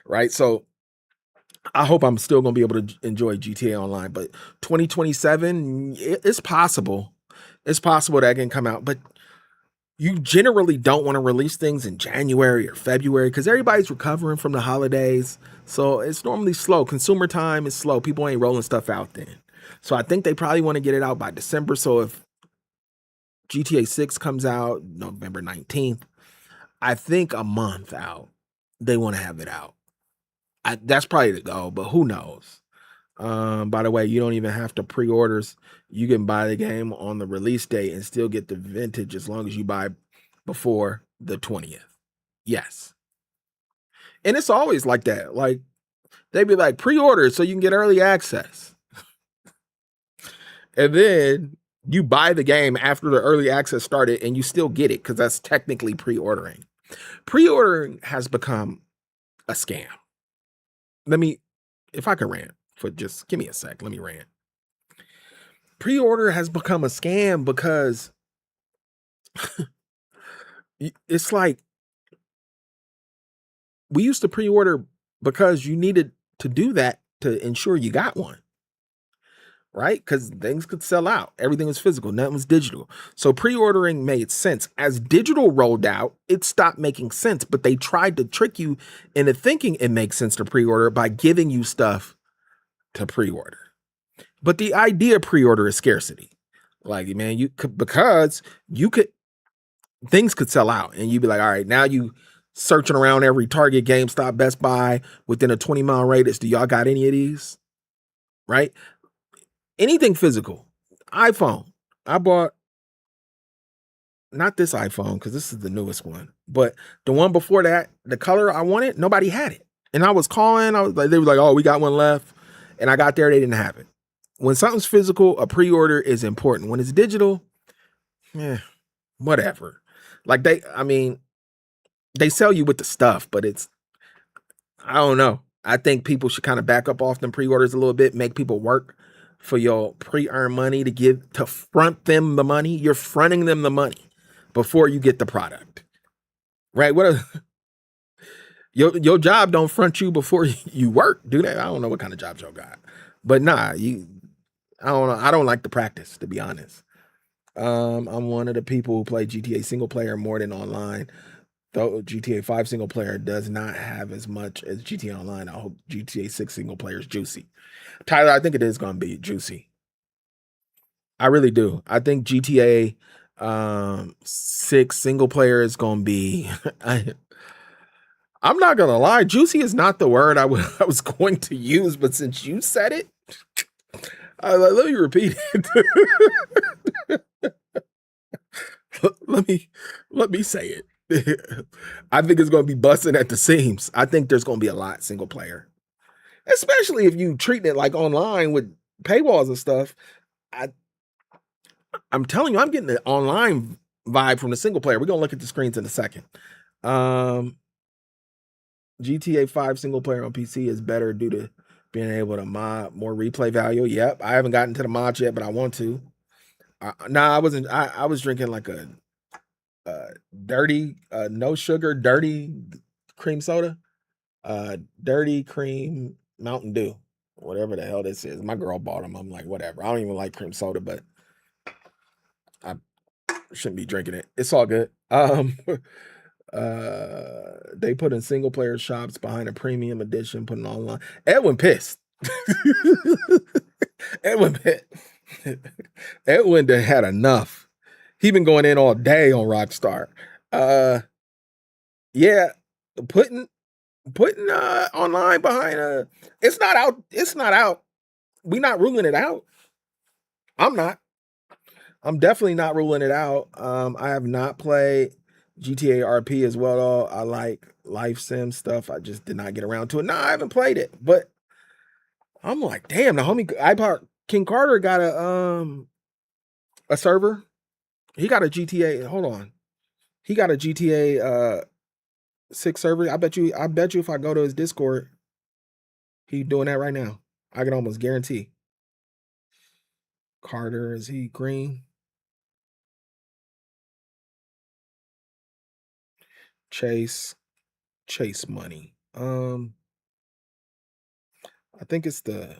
Right? So I hope I'm still going to be able to enjoy GTA Online, but 2027, it's possible. It's possible that it can come out, but you generally don't want to release things in January or February because everybody's recovering from the holidays. So it's normally slow. Consumer time is slow. People ain't rolling stuff out then. So I think they probably want to get it out by December. So if GTA 6 comes out November 19th, I think a month out, they want to have it out. That's probably the goal, but who knows? By the way, you don't even have to pre-orders. You can buy the game on the release date and still get the vintage as long as you buy before the 20th. Yes. And it's always like that. Like they'd be like pre-order so you can get early access. And then you buy the game after the early access started and you still get it because that's technically pre-ordering. Pre-ordering has become a scam. If I could rant for just give me a sec, let me rant. Pre-order has become a scam because it's like we used to pre-order because you needed to do that to ensure you got one. Right? Because things could sell out. Everything was physical, nothing was digital. So pre-ordering made sense. As digital rolled out, it stopped making sense, but they tried to trick you into thinking it makes sense to pre-order by giving you stuff to pre-order. But the idea of pre-order is scarcity. Like, man, things could sell out and you'd be like, all right, now you searching around every Target, GameStop, Best Buy within a 20-mile radius. Do y'all got any of these? Right? Anything physical. iPhone. I bought not this iPhone because this is the newest one, but the one before that, the color I wanted, nobody had it. And I was calling, they were like, oh, we got one left. And I got there, they didn't have it. When something's physical, a pre-order is important. When it's digital, whatever. Like they sell you with the stuff, but I don't know. I think people should kind of back up off them pre-orders a little bit, make people work for your pre-earned money to front them the money. You're fronting them the money before you get the product. Right? Your job don't front you before you work, do they? I don't know what kind of jobs y'all got. But I don't know. I don't like the practice, to be honest. I'm one of the people who play GTA single player more than online. Though GTA 5 single player does not have as much as GTA Online. I hope GTA 6 single player is juicy. Tyler, I think it is going to be juicy. I really do. I think GTA 6 single player is going to be... I'm not going to lie. Juicy is not the word I was going to use, but since you said it, let me repeat it. let me say it. I think it's going to be busting at the seams. I think there's going to be a lot single player, especially if you treat it like online with paywalls and stuff. I'm telling you, I'm getting the online vibe from the single player. We're going to look at the screens in a second. GTA 5 single player on PC is better due to being able to mod more replay value. Yep. I haven't gotten to the mods yet, but I want to. I wasn't. I was drinking like a dirty, no sugar, dirty cream soda, dirty cream Mountain Dew, whatever the hell this is. My girl bought them. I'm like, whatever. I don't even like cream soda, but I shouldn't be drinking it. It's all good. They put in single player shops behind a premium edition, putting online. Edwin pissed. Edwin had enough. He been going in all day on Rockstar. Yeah, putting online behind it's not out. It's not out. We not ruling it out. I'm not. I'm definitely not ruling it out. I have not played GTA RP as well, though. I like life sim stuff. I just did not get around to it. No, I haven't played it, but I'm like, damn, the homie King Carter got a server. He got a GTA. Hold on. He got a GTA 6 server. I bet you if I go to his Discord, he's doing that right now. I can almost guarantee. Carter, is he green? Chase money. I think it's the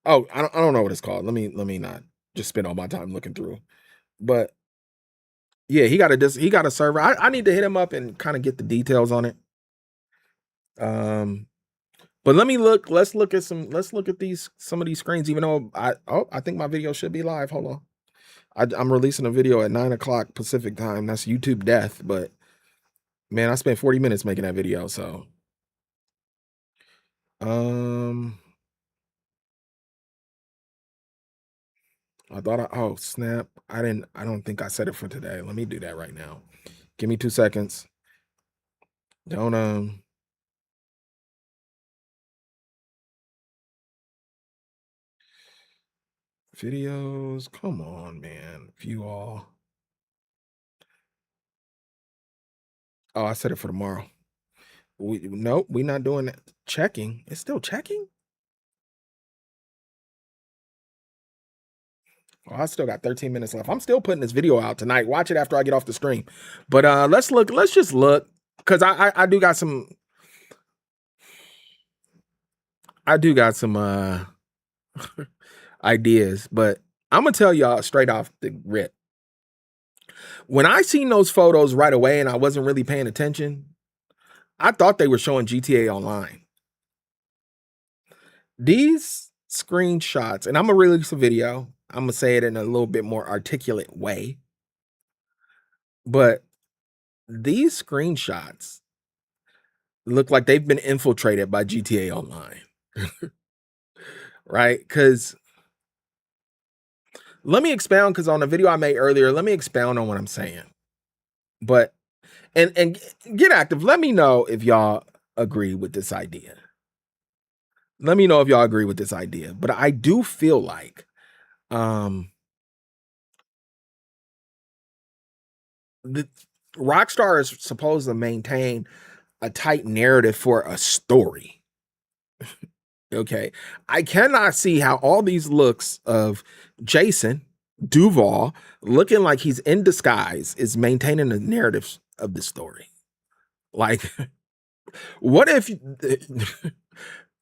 I don't know what it's called. Let me not just spend all my time looking through. But yeah, he got a server. I need to hit him up and kind of get the details on it. But let's look at some of these screens, even though I think my video should be live. Hold on. I'm releasing a video at 9:00 Pacific time. That's YouTube death, but man, I spent 40 minutes making that video, so Um, I thought oh snap. I don't think I set it for today. Let me do that right now. Give me 2 seconds. Don't videos. Come on, man. View all. Oh, I set it for tomorrow. Nope, we not doing that. Checking. It's still checking? Oh, I still got 13 minutes left. I'm still putting this video out tonight. Watch it after I get off the stream. But let's just look. Cause I do got some ideas, but I'm gonna tell y'all straight off the rip. When I seen those photos right away and I wasn't really paying attention, I thought they were showing GTA Online. These screenshots, and I'm gonna release a video. I'm gonna say it in a little bit more articulate way, but these screenshots look like they've been infiltrated by GTA Online, right? Because let me expound. Because on the video I made earlier, let me expound on what I'm saying. But and get active. Let me know if y'all agree with this idea. Let me know if y'all agree with this idea. But I do feel like the Rockstar is supposed to maintain a tight narrative for a story. Okay. I cannot see how all these looks of Jason Duval looking like he's in disguise is maintaining the narrative of the story. Like, what if,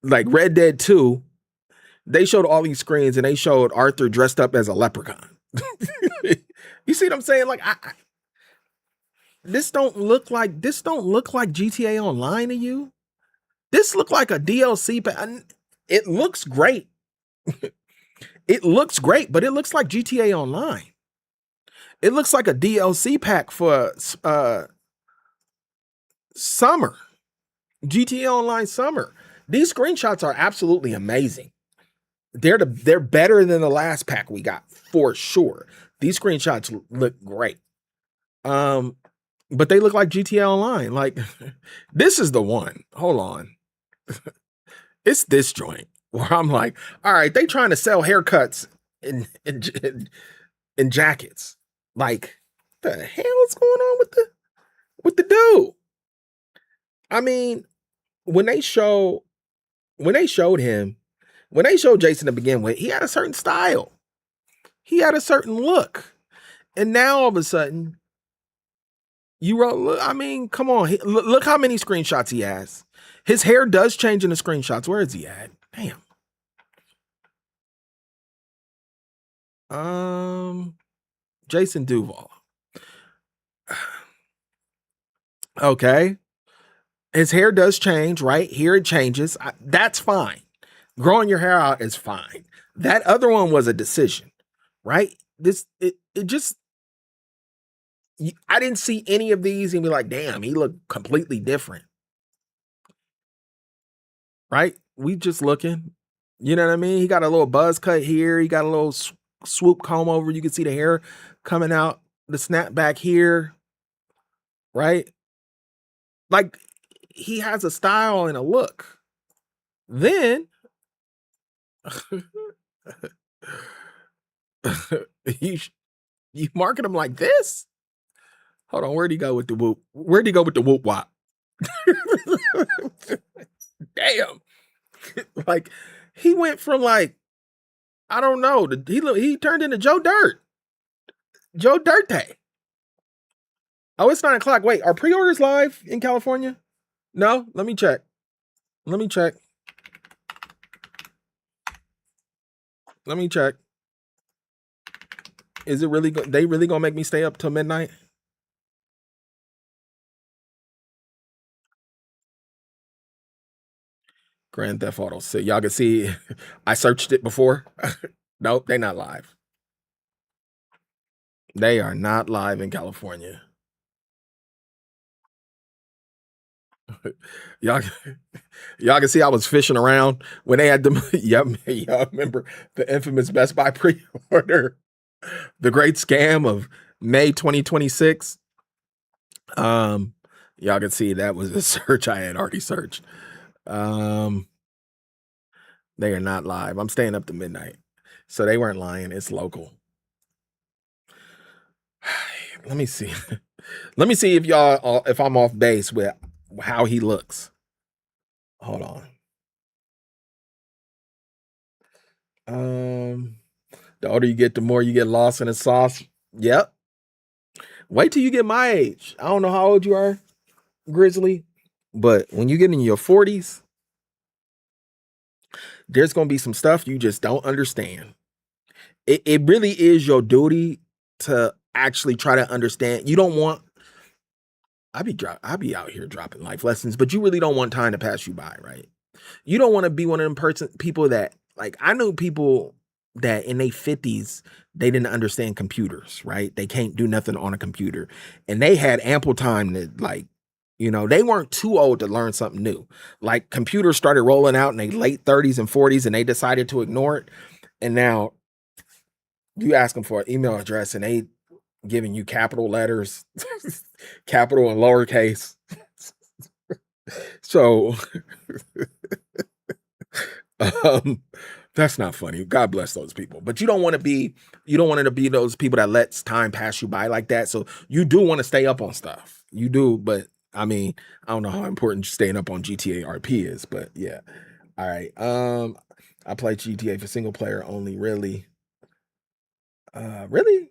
like Red Dead 2, they showed all these screens and they showed Arthur dressed up as a leprechaun? You see what I'm saying? Like, this don't look like GTA Online to you. This look like a DLC. It looks great. It looks great, but it looks like GTA Online. It looks like a DLC pack for summer. GTA Online summer. These screenshots are absolutely amazing. They're better than the last pack we got for sure. These screenshots look great. But they look like GTA Online. Like, this is the one. Hold on. It's this joint where I'm like, all right, they trying to sell haircuts in jackets. Like, the hell is going on with the dude? I mean, when they showed him, when they showed Jason to begin with, he had a certain style. He had a certain look. And now all of a sudden, I mean, come on. Look how many screenshots he has. His hair does change in the screenshots. Where is he at? Damn. Jason Duval. Okay. His hair does change, right? Here it changes. That's fine. Growing your hair out is fine. That other one was a decision, right? It just I didn't see any of these and be like, damn, he looked completely different, right? We just looking, you know what I mean? He got a little buzz cut here. He got a little swoop comb over. You can see the hair coming out, the snap back here, right? Like, he has a style and a look. Then you you market him like this? Hold on, where'd he go with the whoop? Where'd he go with the whoop wop? Damn. Like, he went from like, I don't know, he turned into Joe Dirt. Joe Dirte. Oh, it's 9 o'clock. Wait, are pre-orders live in California? No? Let me check. Let me check. Let me check. Is it really they really gonna make me stay up till midnight? Grand Theft Auto 6. Y'all can see I searched it before. Nope, they not live. They are not live in California. Y'all, y'all can see I was fishing around when they had them. Yep, y'all remember the infamous Best Buy pre-order, the great scam of May 2026. Um, y'all can see that was a search I had already searched. Um, they are not live. I'm staying up to midnight, so they weren't lying. It's local. Let me see. Let me see if I'm off base with how he looks. Hold on. The older you get, the more you get lost in the sauce. Yep. Wait till you get my age. I don't know how old you are, Grizzly, but when you get in your 40s, there's gonna be some stuff you just don't understand. It really is your duty to actually try to understand. You don't want I be out here dropping life lessons, but you really don't want time to pass you by, right? You don't want to be one of them people that like I know people that in their 50s they didn't understand computers, right? They can't do nothing on a computer. And they had ample time to like, they weren't too old to learn something new. Like computers started rolling out in their late 30s and 40s and they decided to ignore it. And now you ask them for an email address and they giving you capital letters, capital and lowercase. So that's not funny. God bless those people. But you don't want to be those people that lets time pass you by like that. So you do want to stay up on stuff. You do, but I mean, I don't know how important staying up on GTA RP is, but yeah. All right. I play GTA for single player only, really. Really?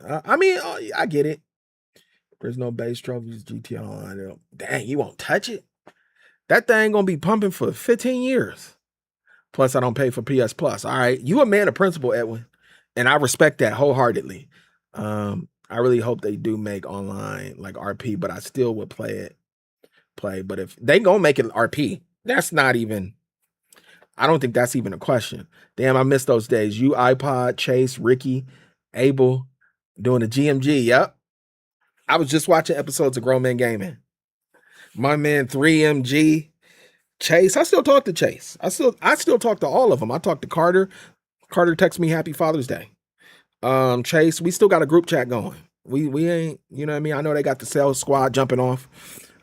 I mean, I get it. There's no base trophies, GTA Online. Dang, you won't touch it? That thing gonna be pumping for 15 years. Plus, I don't pay for PS Plus. All right, you a man of principle, Edwin, and I respect that wholeheartedly. I really hope they do make online like RP, but I still would play. But if they gonna make it RP, that's not even. I don't think that's even a question. Damn, I miss those days. You, iPod, Chase, Ricky, Abel, doing the GMG. Yep, I was just watching episodes of Grown Men Gaming. My man 3MG. Chase, I still talk to Chase. I still talk to all of them. I talk to Carter. Carter texts me Happy Father's Day. Chase, we still got a group chat going. We ain't, you know what I mean? I know they got the sales squad jumping off.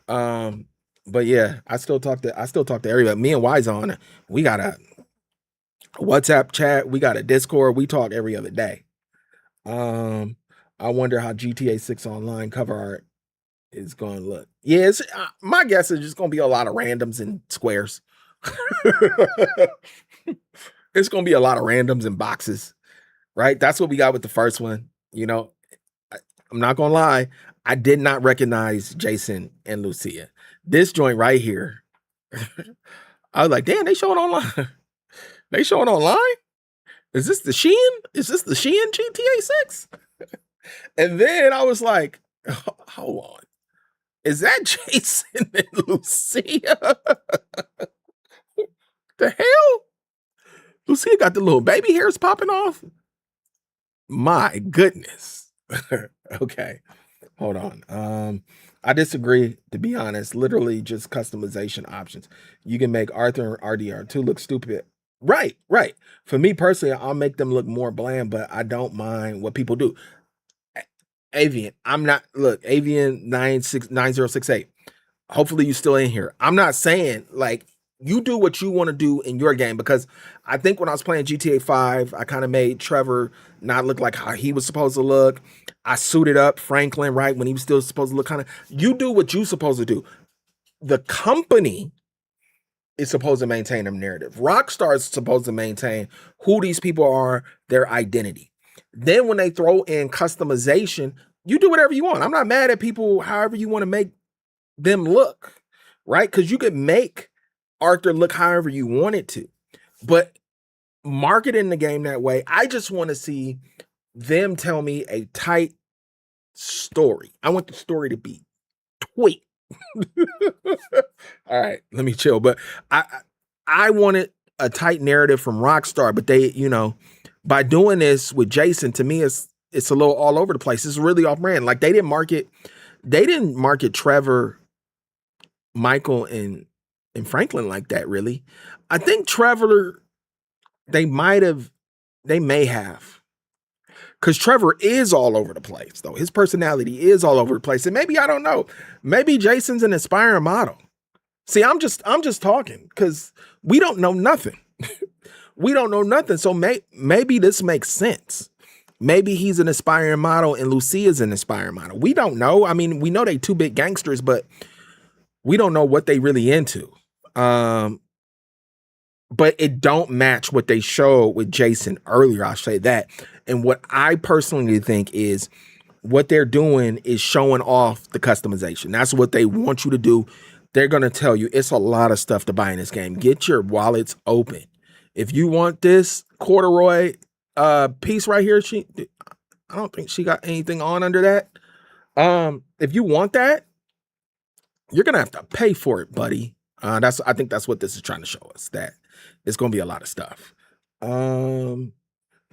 But yeah, I still talk to everybody. Me and Wise on, we got a WhatsApp chat, we got a Discord, we talk every other day. I wonder how GTA 6 online cover art is going to look. Yeah, my guess is just going to be a lot of randoms and squares. It's going to be a lot of randoms and boxes, right? That's what we got with the first one. I'm not going to lie. I did not recognize Jason and Lucia. This joint right here, I was like, damn, they showing online. They showing online? Is this the Shein? Is this the Shein GTA 6? And then I was like, hold on. Is that Jason and Lucia? The hell? Lucia got the little baby hairs popping off? My goodness. Okay. Hold on. I disagree, to be honest. Literally just customization options. You can make Arthur and RDR2 look stupid. Right. For me personally, I'll make them look more bland, but I don't mind what people do. Avian, Avian 9068. Hopefully you still in here. I'm not saying like you do what you want to do in your game, because I think when I was playing GTA 5, I kind of made Trevor not look like how he was supposed to look. I suited up Franklin, right, when he was still supposed to look kind of. You do what you're supposed to do. The company is supposed to maintain a narrative. Rockstar is supposed to maintain who these people are, their identity. Then when they throw in customization, you do whatever you want. I'm not mad at people however you want to make them look, right? Because you could make Arthur look however you want it to, but marketing the game that way, I just want to see them tell me a tight story. I want the story to be tweet. All right, let me chill. But I wanted a tight narrative from Rockstar, but they, by doing this with Jason, to me, it's a little all over the place. It's really off brand. Like they didn't market Trevor Michael and Franklin like that, really. I think Trevor, they may have. Because Trevor is all over the place, though. His personality is all over the place. And maybe, I don't know, maybe Jason's an aspiring model. See, I'm just talking because we don't know nothing. We don't know nothing. So maybe this makes sense. Maybe he's an aspiring model and Lucia's an aspiring model. We don't know. I mean, we know they two big gangsters, but we don't know what they really into. But it don't match what they showed with Jason earlier. I'll say that. And what I personally think is what they're doing is showing off the customization. That's what they want you to do. They're going to tell you it's a lot of stuff to buy in this game. Get your wallets open. If you want this corduroy piece right here, I don't think she got anything on under that. If you want that, you're going to have to pay for it, buddy. I think that's what this is trying to show us, that it's going to be a lot of stuff. The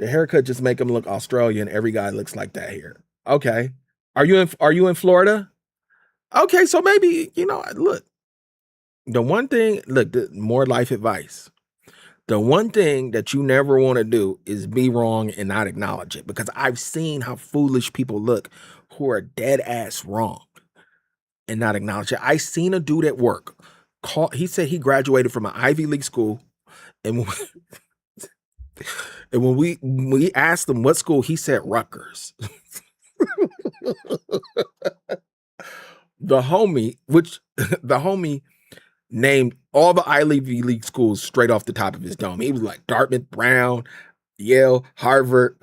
haircut just make him look Australian. Every guy looks like that here. Okay. Are you in Florida? Okay, so maybe, look. The one thing, more life advice. The one thing that you never want to do is be wrong and not acknowledge it, because I've seen how foolish people look who are dead ass wrong and not acknowledge it. I seen a dude at work. He said he graduated from an Ivy League school, and when we asked him what school, he said Rutgers. The homie named all the Ivy League schools straight off the top of his dome. He was like Dartmouth, Brown, Yale, Harvard,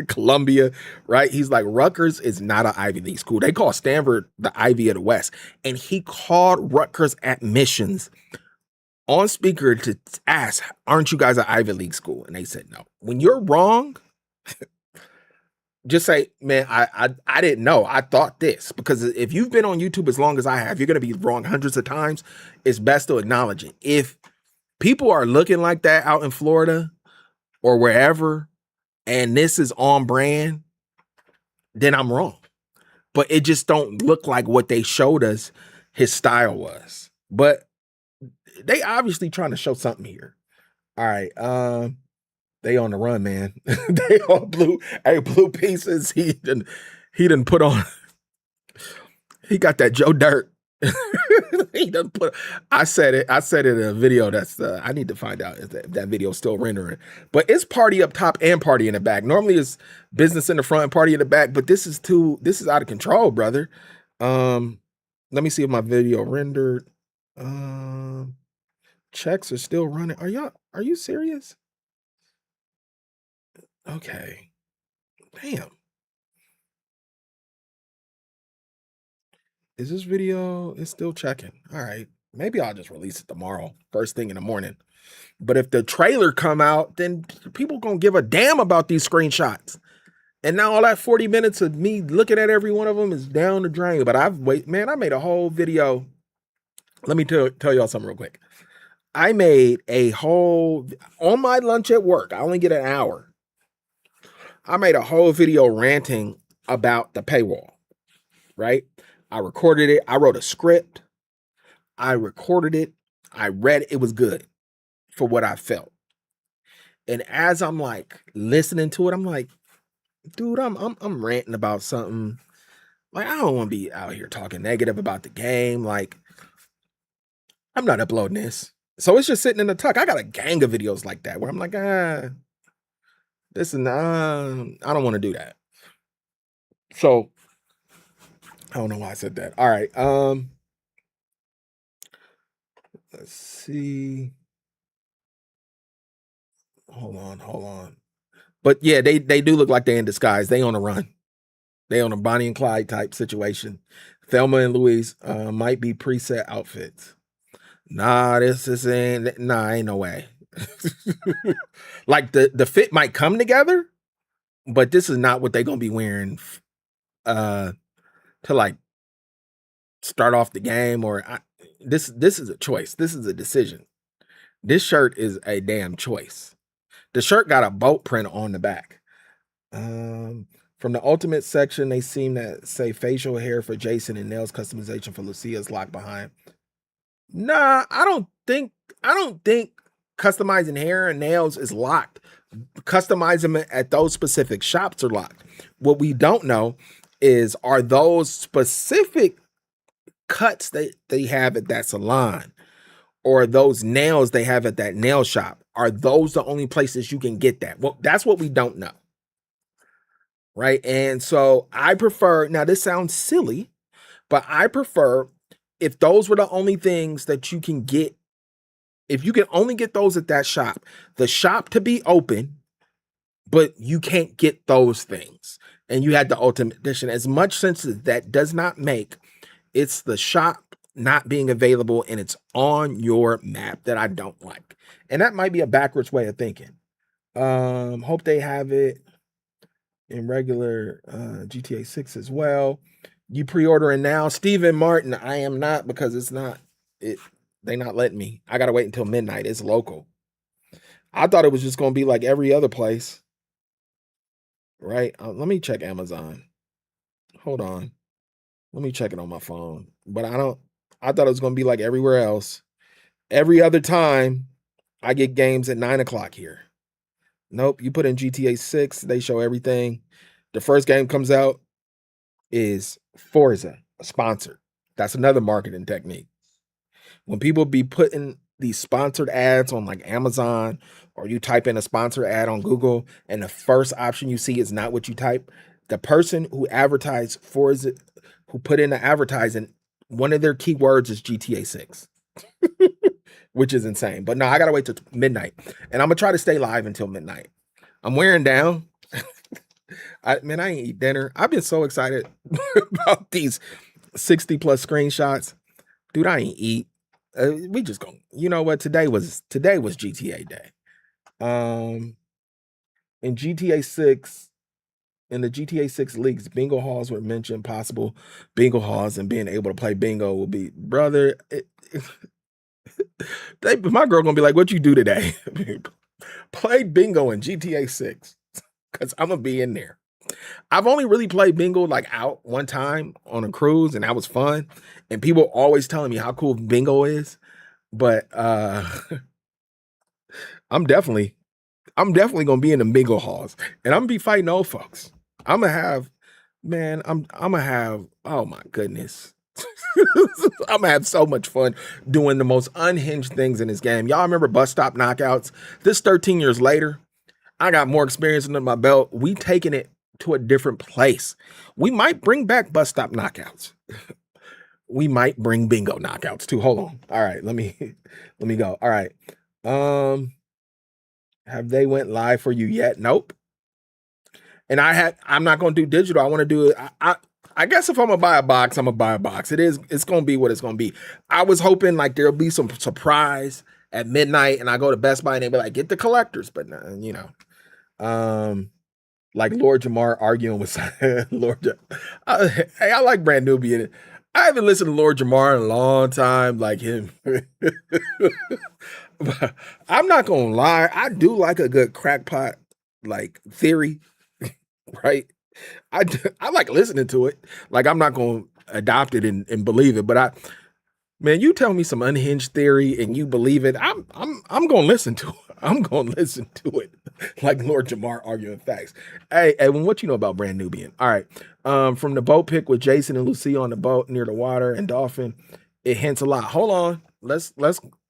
Columbia, right? He's like, Rutgers is not an Ivy League school. They call Stanford the Ivy of the West. And he called Rutgers admissions on speaker to ask, aren't you guys an Ivy League school? And they said no. When you're wrong, just say, man, I didn't know. I thought this. Because if you've been on YouTube as long as I have, you're going to be wrong hundreds of times. It's best to acknowledge it. If people are looking like that out in Florida or wherever, and this is on brand, then I'm wrong. But it just don't look like what they showed us his style was. But they obviously trying to show something here. All right. They on the run, man. They all blue pieces. He didn't put on. He got that Joe Dirt. He done put. I said it in a video. That's I need to find out if that video is still rendering. But it's party up top and party in the back. Normally it's business in the front and party in the back. But this is out of control, brother. Let me see if my video rendered. Checks are still running. Are you serious? Okay. Damn. Is this video is still checking? All right. Maybe I'll just release it tomorrow, first thing in the morning. But if the trailer come out, then people gonna give a damn about these screenshots. And now all that 40 minutes of me looking at every one of them is down the drain. But I made a whole video. Let me tell y'all something real quick. I made a whole, on my lunch at work, I only get an hour. I made a whole video ranting about the paywall, right? I recorded it. I wrote a script. I recorded it. I read it. It was good for what I felt. And as I'm like listening to it, I'm like, dude, I'm ranting about something. Like, I don't want to be out here talking negative about the game. Like, I'm not uploading this. So it's just sitting in the tuck. I got a gang of videos like that where I'm like, this is I don't want to do that. So I don't know why I said that. All right. Let's see. Hold on. But yeah, they do look like they're in disguise. They on a run. They on a Bonnie and Clyde type situation. Thelma and Louise might be preset outfits. Nah, ain't no way. Like the fit might come together, but this is not what they're gonna be wearing to like start off the game. This is a choice. This is a decision. This shirt is a damn choice. The shirt got a boat print on the back. From the ultimate section, they seem to say facial hair for Jason and nails customization for Lucia's locked behind. Nah, I don't think customizing hair and nails is locked. Customizing them at those specific shops are locked. What we don't know is, are those specific cuts that they have at that salon, or those nails they have at that nail shop, are those the only places you can get that? Well, that's what we don't know, right? And so I prefer, now this sounds silly, but I prefer, if those were the only things that you can get, if you can only get those at that shop, the shop to be open, but you can't get those things. And you had the ultimate edition. As much sense as that does not make, it's the shop not being available and it's on your map that I don't like. And that might be a backwards way of thinking. Hope they have it in regular GTA 6 as well. You pre-ordering now? Steven Martin, I am not, because it's not it they not letting me. I gotta wait until midnight. It's local. I thought it was just gonna be like every other place, right? Let me check Amazon. Hold on. Let me check it on my phone. But I thought it was gonna be like everywhere else. Every other time I get games at 9 o'clock here. Nope, you put in GTA 6, they show everything. The first game comes out is Forza, sponsored. That's another marketing technique. When people be putting these sponsored ads on like Amazon, or you type in a sponsored ad on Google and the first option you see is not what you type, the person who advertised Forza, who put in the advertising, one of their keywords is GTA 6. Which is insane. But no, I gotta wait till midnight. And I'm gonna try to stay live until midnight. I'm wearing down. I ain't eat dinner. I've been so excited about these 60 plus screenshots. Dude, I ain't eat. We just going, you know what? Today was GTA day. In GTA 6, in the GTA 6 leaks, bingo halls were mentioned, possible bingo halls, and being able to play bingo will be, brother. My girl gonna be like, "What you do today?" Play bingo in GTA 6, because I'm gonna be in there. I've only really played bingo like out one time on a cruise, and that was fun. And people always telling me how cool bingo is. But I'm definitely gonna be in the bingo halls, and I'm gonna be fighting old folks. I'm gonna have, man, I'm gonna have, oh my goodness. I'm gonna have so much fun doing the most unhinged things in this game. Y'all remember bus stop knockouts? This 13 years later, I got more experience under my belt. We taking it to a different place. We might bring back bus stop knockouts. We might bring bingo knockouts too. Hold on. All right, let me go. All right. Um, have they went live for you yet? Nope. And I'm not gonna do digital. I want to do it. I guess if I'm gonna buy a box, I'm gonna buy a box. It's gonna be what it's gonna be. I was hoping like there'll be some surprise at midnight, and I go to Best Buy and they be like, get the collectors, but you know, like Lord Jamar arguing with Lord. Hey, I like Brand Nubian. I haven't listened to Lord Jamar in a long time, like him. But I'm not gonna lie, I do like a good crackpot like theory, right? I like listening to it. Like I'm not gonna adopt it and believe it, but man, you tell me some unhinged theory and you believe it, I'm gonna listen to it. I'm gonna listen to it. Like Lord Jamar arguing facts. Hey, what you know about Brand Nubian? All right. From the boat pic with Jason and Lucia on the boat near the water and dolphin, it hints a lot. Hold on. Let's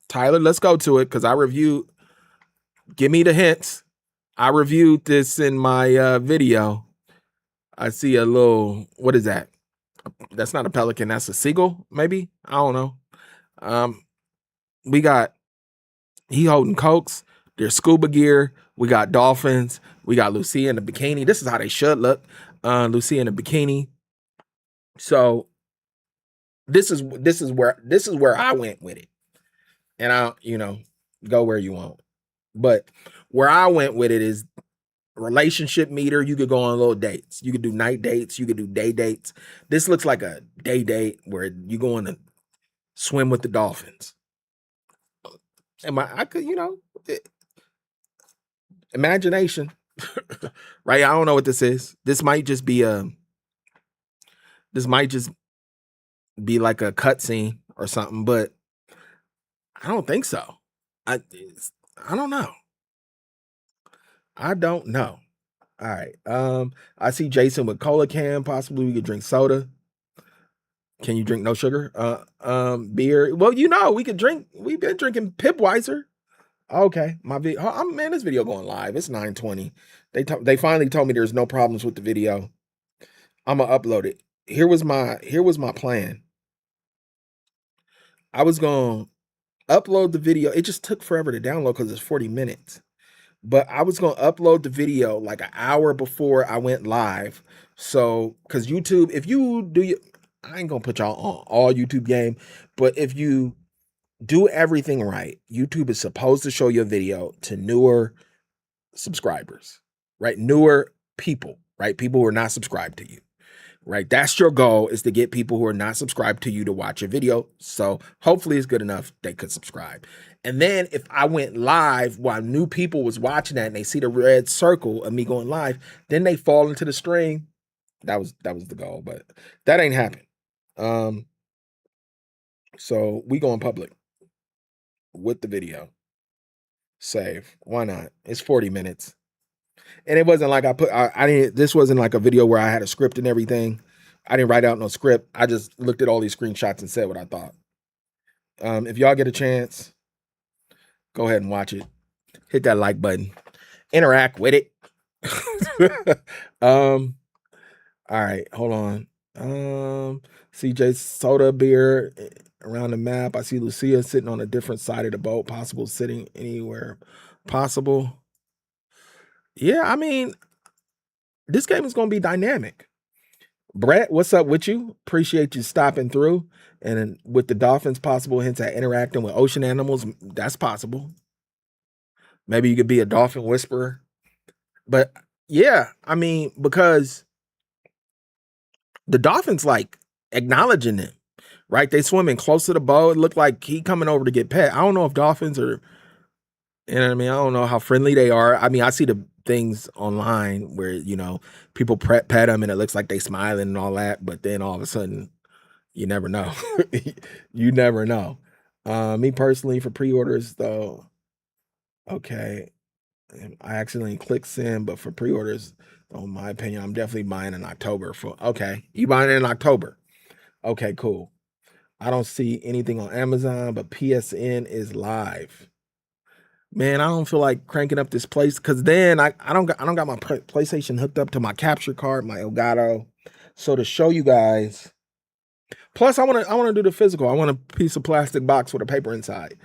Tyler, let's go to it, because I reviewed. Give me the hints. I reviewed this in my video. I see a little, what is that? That's not a pelican, that's a seagull, maybe? I don't know. We got, he holding cokes, there's scuba gear, we got dolphins, we got Lucia in the bikini. This is how they should look. Lucia in the bikini. So this is where I went with it. And go where you want. But where I went with it is relationship meter. You could go on little dates. You could do night dates. You could do day dates. This looks like a day date where you go on to swim with the dolphins. And I could, imagination, right? I don't know what this is. This might just be like a cutscene or something, but I don't think so. I don't know. I don't know. All right. I see Jason with cola can. Possibly we could drink soda. Can you drink no sugar? Beer. Well, we could drink. We've been drinking Pipweiser. Okay, my video. Oh, man, this video going live. It's 9:20. They finally told me there's no problems with the video. I'm gonna upload it. Here was my plan. I was gonna upload the video. It just took forever to download because it's 40 minutes. But I was gonna upload the video like an hour before I went live. So, because YouTube, if you do your, I ain't gonna put y'all on all YouTube game, but if you do everything right, YouTube is supposed to show your video to newer subscribers, right? Newer people, right? People who are not subscribed to you, right? That's your goal, is to get people who are not subscribed to you to watch your video. So hopefully it's good enough they could subscribe. And then if I went live while new people was watching that and they see the red circle of me going live, then they fall into the stream. That was the goal, but that ain't happened. So we going public with the video. Save. Why not? It's 40 minutes. And it wasn't like I didn't, this wasn't like a video where I had a script and everything. I didn't write out no script. I just looked at all these screenshots and said what I thought. If y'all get a chance, go ahead and watch it. Hit that like button. Interact with it. All right, hold on. CJ soda beer around the map. I see Lucia sitting on a different side of the boat. Possible sitting anywhere possible. Yeah, I mean, this game is going to be dynamic. Brett, what's up with you? Appreciate you stopping through. And with the dolphins, possible hints at interacting with ocean animals. That's possible. Maybe you could be a dolphin whisperer. But yeah, I mean, because the dolphins like acknowledging them, right? They swimming close to the boat. It looked like he coming over to get pet. I don't know if dolphins are, you know what I mean? I don't know how friendly they are. I mean, I see the things online where, people pet them and it looks like they smiling and all that. But then all of a sudden, you never know. You never know. Me personally, for pre-orders though, okay. I accidentally clicked send, but for pre-orders, in my opinion, I'm definitely buying in October. Okay, you buying it in October? Okay, cool. I don't see anything on Amazon, but PSN is live. Man, I don't feel like cranking up this place because then I don't got my PlayStation hooked up to my capture card, my Elgato. So to show you guys, plus I want to do the physical. I want a piece of plastic box with a paper inside.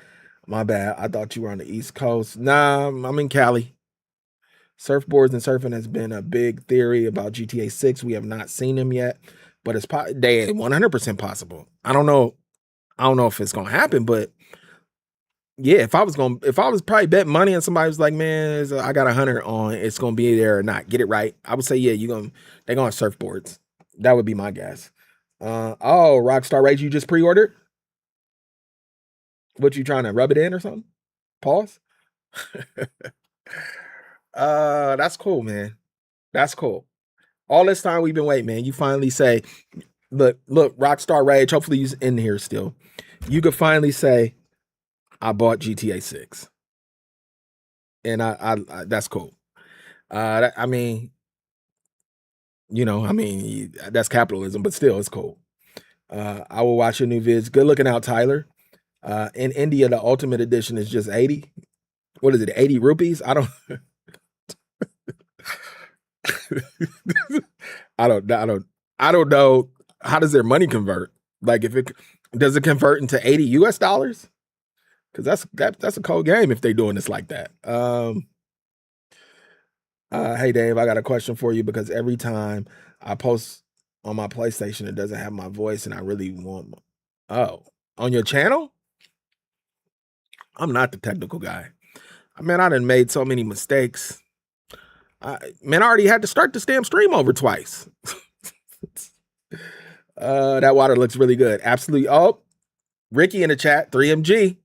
My bad. I thought you were on the East Coast. Nah, I'm in Cali. Surfboards and surfing has been a big theory about GTA 6. We have not seen them yet, but it's they 100% possible. I don't know if it's gonna happen, but yeah, if I was probably bet money and somebody was like, man, I got 100 on it's gonna be there or not, get it right, I would say, yeah, they're gonna have surfboards. That would be my guess. Oh, Rockstar Rage, you just pre-ordered? What, you trying to rub it in or something? Pause. That's cool, man. That's cool. All this time we've been waiting, man. You finally say, look, Rockstar Rage, hopefully he's in here still. You could finally say, I bought GTA 6. And I that's cool. I mean, that's capitalism, but still it's cool. I will watch your new vids. Good looking out, Tyler. In India, the ultimate edition is just 80. What is it, 80 rupees? I don't I don't know. How does their money convert? Like, does it convert into 80 US dollars? Because that's a cold game if they're doing this like that. Hey Dave, I got a question for you because every time I post on my PlayStation, it doesn't have my voice, and I really want. On your channel? I'm not the technical guy. Man, I done made so many mistakes. I already had to start this damn stream over twice. That water looks really good. Absolutely. Oh, Ricky in the chat, 3MG.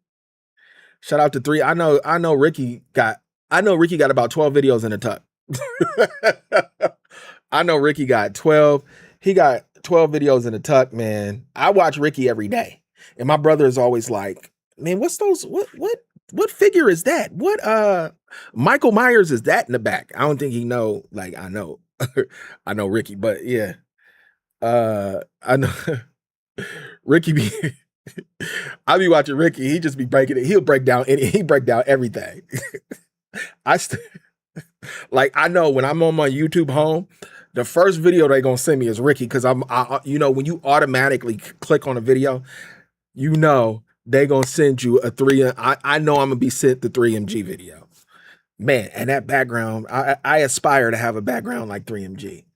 Shout out to 3. I know Ricky got about 12 videos in the tuck. I know Ricky got 12. He got 12 videos in the tuck, man. I watch Ricky every day. And my brother is always like, Man, what's those? What figure is that? What Michael Myers is that in the back? I don't think he know. Like I know, I know Ricky, but yeah, I know Ricky be. I be watching Ricky. He just be breaking it. He'll break down any. He break down everything. I st- like I know when I'm on my YouTube home, the first video they gonna send me is Ricky because you know when you automatically click on a video, you know they gonna send you a I know I'm gonna be sent the 3MG video. Man, and that background, I aspire to have a background like 3MG.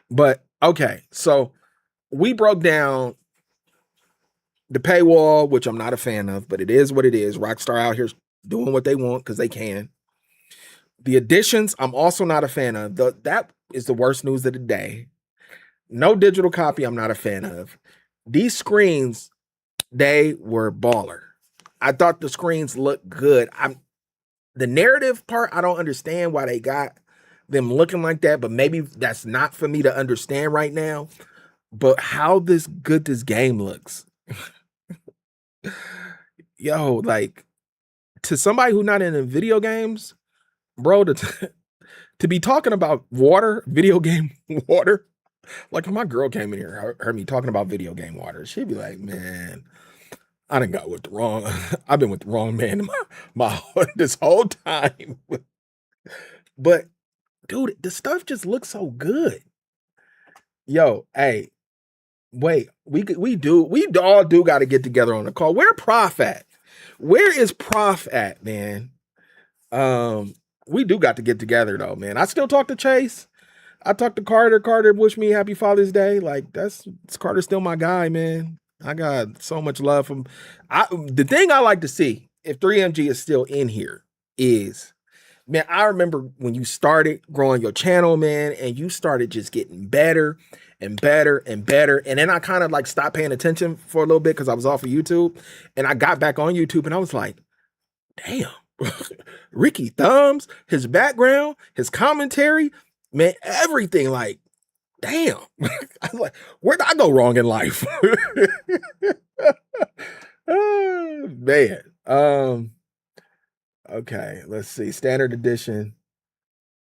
But okay, so we broke down the paywall, which I'm not a fan of, but it is what it is. Rockstar out here doing what they want because they can. The additions, I'm also not a fan of. That is the worst news of the day. No digital copy, I'm not a fan of. These screens, they were baller. I thought the screens looked good. The narrative part, I don't understand why they got them looking like that, but maybe that's not for me to understand right now. But how this game looks. Yo, like to somebody who's not in video games, bro, to be talking about water, video game water. Like if my girl came in here, heard me talking about video game water, she'd be like, man, I done got with the wrong, I've been with the wrong man my this whole time. But dude, the stuff just looks so good. Yo, hey, wait, we all do got to get together on the call. Where Prof at? Where is Prof at, man? We do got to get together though, man. I still talk to Chase. I talked to Carter. Carter wished me happy Father's Day. Like Carter's still my guy, man. I got so much love from. The thing I like to see if 3MG is still in here is, man, I remember when you started growing your channel, man, and you started just getting better and better and better. And then I kind of like stopped paying attention for a little bit because I was off of YouTube, and I got back on YouTube, and I was like, damn, Ricky Thumbs, his background, his commentary. Man, everything like, damn. I was like, where did I go wrong in life? Man. Okay, let's see. Standard edition.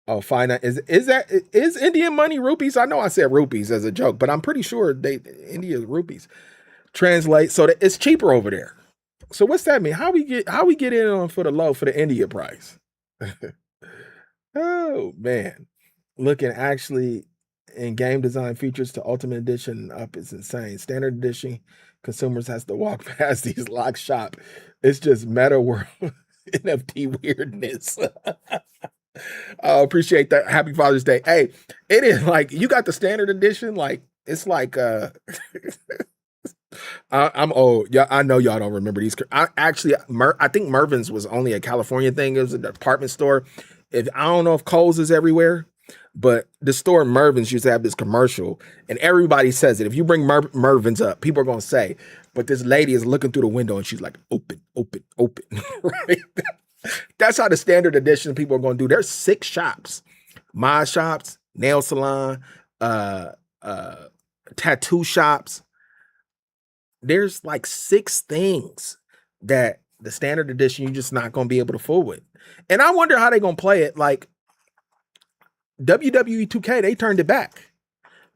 Oh, fine. Is Indian money rupees? I know I said rupees as a joke, but I'm pretty sure India rupees. Translate so that it's cheaper over there. So what's that mean? How we get in on for the India price? Oh man. Looking actually in game design features to Ultimate Edition up is insane. Standard Edition consumers has to walk past these lock shop. It's just meta world NFT weirdness. Appreciate that. Happy Father's Day. Hey, it is like you got the Standard Edition. Like it's like I'm old. Yeah, I know y'all don't remember these. I think Mervin's was only a California thing. It was a department store. I don't know if Kohl's is everywhere, but the store Mervin's used to have this commercial, and everybody says it. If you bring Mervin's up, people are gonna say, but this lady is looking through the window and she's like, open, open, open. Right? That's how the Standard Edition people are gonna do. There's 6 shops, my shops, nail salon, tattoo shops. There's like 6 things that the Standard Edition you're just not gonna be able to fool with. And I wonder how they're gonna play it. Like WWE 2K, they turned it back.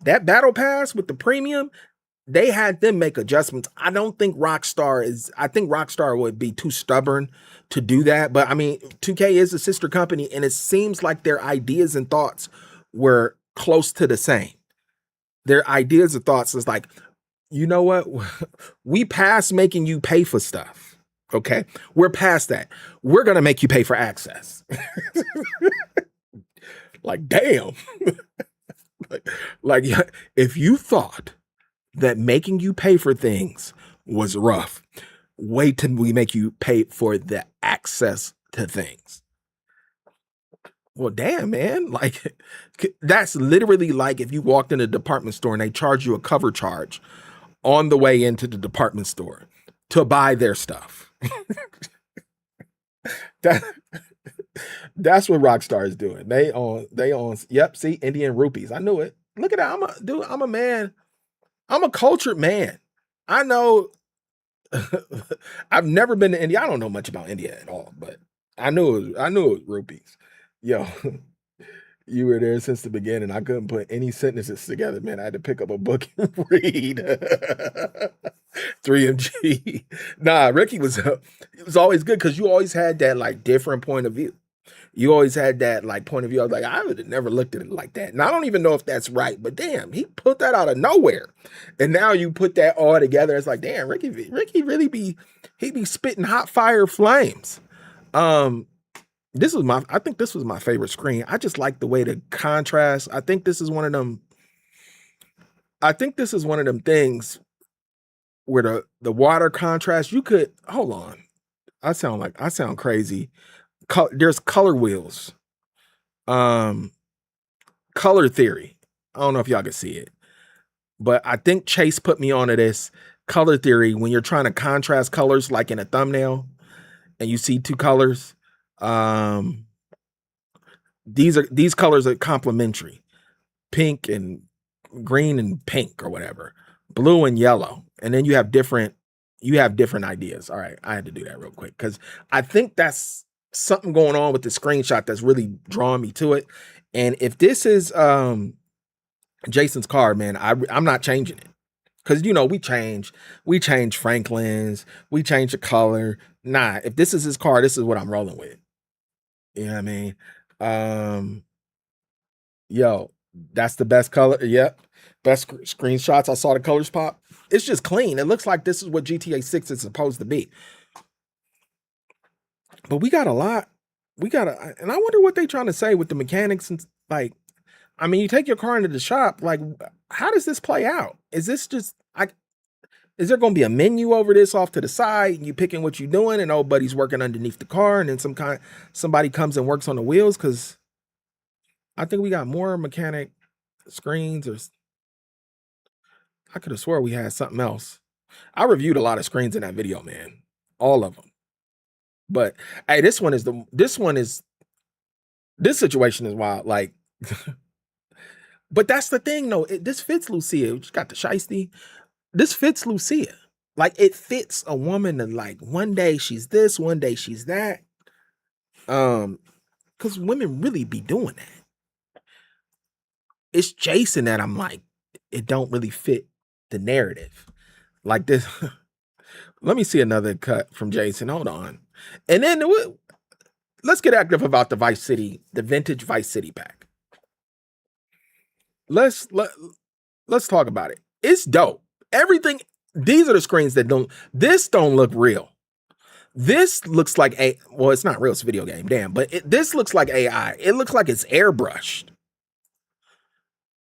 That battle pass with the premium, they had them make adjustments. I think Rockstar would be too stubborn to do that. But I mean, 2K is a sister company, and it seems like their ideas and thoughts were close to the same. Their ideas and thoughts is like, you know what? We past making you pay for stuff. Okay. We're past that. We're going to make you pay for access. Like, damn. like, if you thought that making you pay for things was rough, wait till we make you pay for the access to things. Well, damn, man. Like, that's literally like if you walked in a department store and they charge you a cover charge on the way into the department store to buy their stuff. That's what Rockstar is doing. They own. Yep. See, Indian rupees. I knew it. Look at that. I'm a man. I'm a cultured man. I know I've never been to India. I don't know much about India at all, but I knew it was rupees. Yo, you were there since the beginning. I couldn't put any sentences together, man. I had to pick up a book and read. 3MG. Nah, Ricky was it was always good because you always had that like different point of view. You always had that like point of view. I was like, I would have never looked at it like that. And I don't even know if that's right, but damn, he put that out of nowhere. And now you put that all together. It's like, damn, Ricky really he be spitting hot fire flames. Um, I think this was my favorite screen. I just like the way the contrast. I think this is one of them things where the water contrast, you could hold on. I sound crazy. There's color wheels. Um, color theory. I don't know if y'all can see it, but I think Chase put me onto this color theory when you're trying to contrast colors like in a thumbnail and you see two colors. Um, these colors are complementary. Pink and green and pink or whatever. Blue and yellow. And then you have different ideas. All right, I had to do that real quick cuz I think that's something going on with the screenshot that's really drawing me to it. And if this is Jason's car, man, I'm not changing it. Cuz you know, we change Franklin's, we change the color. Nah, if this is his car, this is what I'm rolling with. You know what I mean? Um Yo, that's the best color. Yep. Best screenshots. I saw the colors pop. It's just clean. It looks like this is what GTA 6 is supposed to be. But we got a lot. And I wonder what they trying to say with the mechanics and like, I mean, you take your car into the shop, like, how does this play out? Is this just is there gonna be a menu over this off to the side and you picking what you're doing and old buddy's working underneath the car and then somebody comes and works on the wheels? Cause I think we got more mechanic screens or I could have swore we had something else. I reviewed a lot of screens in that video, man. All of them. But hey, this situation is wild. Like, but that's the thing, though. This fits Lucia. We just got the shiesty. This fits Lucia. Like, it fits a woman that, like, one day she's this, one day she's that. Because women really be doing that. It's Jason that I'm like, it don't really fit the narrative. Like this. Let me see another cut from Jason. Hold on. And then let's get active about the the vintage Vice City pack. Let's talk about it. It's dope. Everything. These are the screens that don't look real. This looks like it's not real. It's a video game. Damn. But this looks like AI. It looks like it's airbrushed.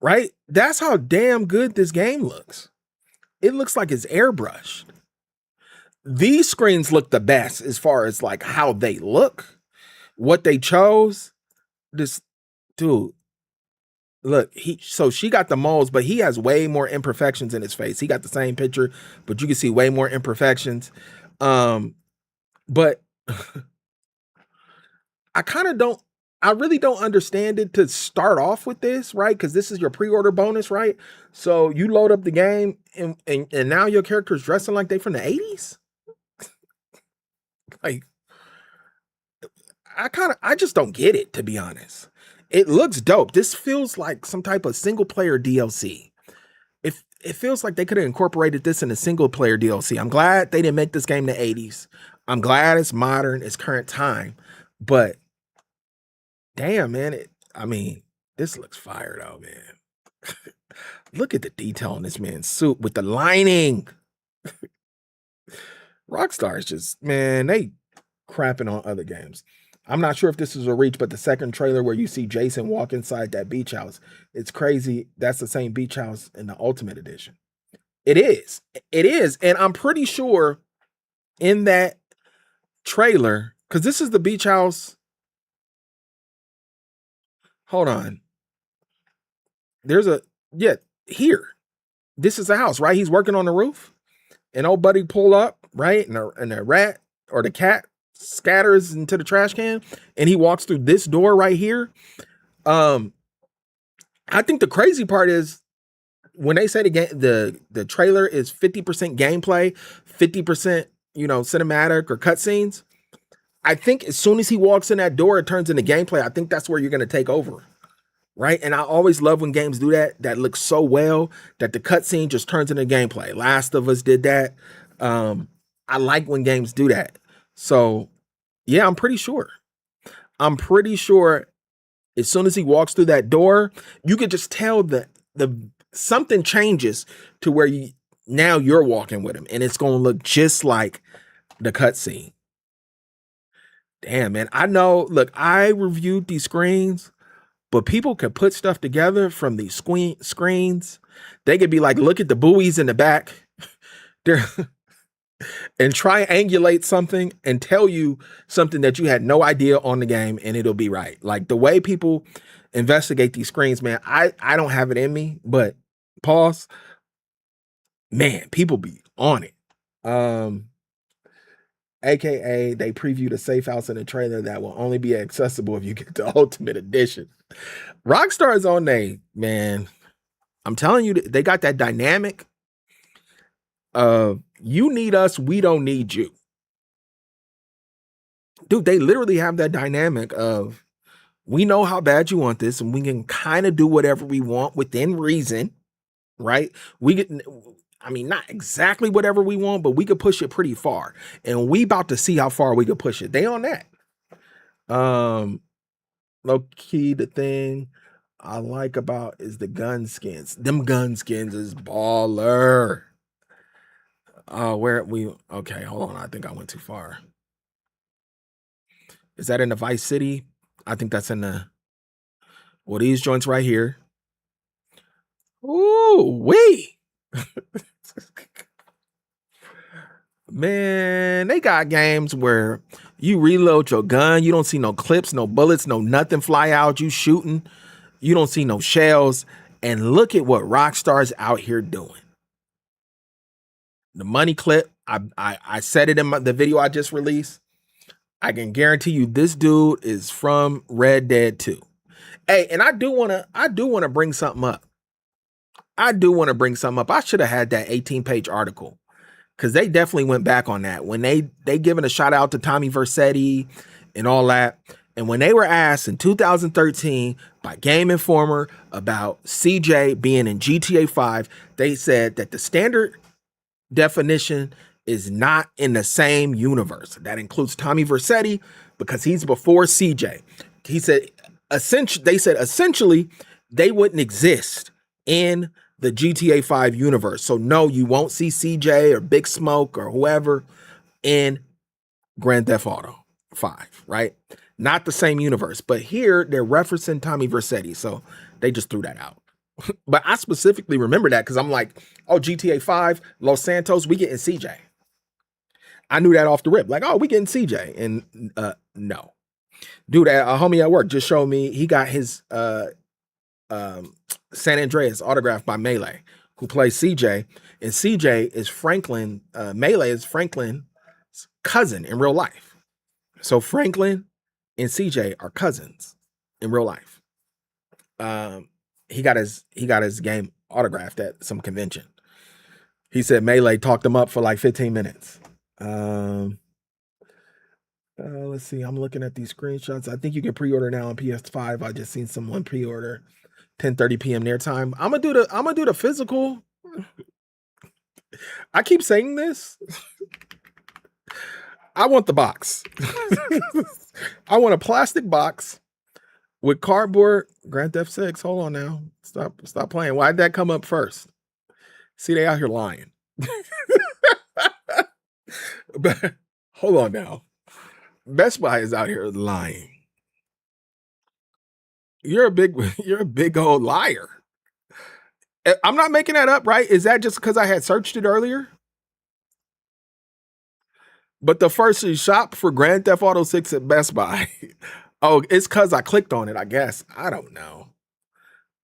Right? That's how damn good this game looks. It looks like it's airbrushed. These screens look the best as far as like how they look, what they chose. This dude, look, she got the moles, but he has way more imperfections in his face. He got the same picture, but you can see way more imperfections. But I really don't understand it to start off with this, right? Because this is your pre-order bonus, right? So you load up the game and now your character's dressing like they from the 80s. Like, I just don't get it, to be honest. It looks dope. This feels like some type of single player DLC. It feels like they could have incorporated this in a single player DLC. I'm glad they didn't make this game in the 80s. I'm glad it's modern, it's current time. But damn, man, this looks fire though, man. Look at the detail on this man's suit with the lining. Rockstar is just, man, they crapping on other games. I'm not sure if this is a reach, but the second trailer where you see Jason walk inside that beach house, it's crazy. That's the same beach house in the Ultimate Edition. It is. It is. And I'm pretty sure in that trailer, because this is the beach house. Hold on. Here. This is the house, right? He's working on the roof. And old buddy pull up, right? And the rat or the cat scatters into the trash can. And he walks through this door right here. I think the crazy part is when they say the trailer is 50% gameplay, 50%, cinematic or cutscenes, I think as soon as he walks in that door, it turns into gameplay. I think that's where you're gonna take over. Right. And I always love when games do that. That looks so well that the cutscene just turns into gameplay. Last of Us did that. Um, I like when games do that. So yeah, I'm pretty sure. I'm pretty sure as soon as he walks through that door, you could just tell the something changes to where now you're walking with him and it's gonna look just like the cutscene. Damn, man. I know, look, I reviewed these screens, but people could put stuff together from these screens. They could be like, look at the buoys in the back there and triangulate something and tell you something that you had no idea on the game and it'll be right. Like the way people investigate these screens, man, I don't have it in me, but pause, man, people be on it. AKA they previewed a safe house in a trailer that will only be accessible if you get the ultimate edition. Rockstar is on they, man. I'm telling you, they got that dynamic of you need us, we don't need you. Dude, they literally have that dynamic of we know how bad you want this and we can kind of do whatever we want within reason, right? We get, I mean, not exactly whatever we want, but we could push it pretty far. And we about to see how far we could push it. They on that. Low key, the thing I like about is the gun skins. Them gun skins is baller. Okay, hold on. I think I went too far. Is that in the Vice City? I think that's in these joints right here. Ooh, wee. Man, they got games where you reload your gun, you don't see no clips, no bullets, no nothing fly out, you shooting, you don't see no shells. And look at what Rockstar's out here doing. The money clip, I said it in the video I just released. I can guarantee you this dude is from Red Dead 2. Hey, and I do want to bring something up. I should have had that 18-page article because they definitely went back on that when they given a shout out to Tommy Vercetti and all that. And when they were asked in 2013 by Game Informer about CJ being in GTA 5, they said that the standard definition is not in the same universe. That includes Tommy Vercetti because he's before CJ. He said essentially they wouldn't exist in the GTA 5 universe. So no, you won't see CJ or Big Smoke or whoever in Grand Theft Auto 5, right? Not the same universe. But here they're referencing Tommy Vercetti. So they just threw that out. But I specifically remember that because I'm like, oh, GTA 5, Los Santos, we getting CJ. I knew that off the rip. Like, oh, we getting CJ. And no. Dude, a homie at work just showed me he got his San Andreas autographed by Melee, who plays CJ. And CJ is Franklin, Melee is Franklin's cousin in real life. So Franklin and CJ are cousins in real life. He got his game autographed at some convention. He said Melee talked him up for like 15 minutes. Let's see. I'm looking at these screenshots. I think you can pre-order now on PS5. I just seen someone pre-order 10:30 p.m. near time. I'm gonna do the physical. I keep saying this. I want the box. I want a plastic box with cardboard. Grand Theft 6. Hold on now. Stop playing. Why'd that come up first? See, they out here lying. But hold on now. Best Buy is out here lying. You're a big old liar. I'm not making that up, right? Is that just because I had searched it earlier? But the first shop for Grand Theft Auto 6 at Best Buy. Oh, it's because I clicked on it, I guess. I don't know.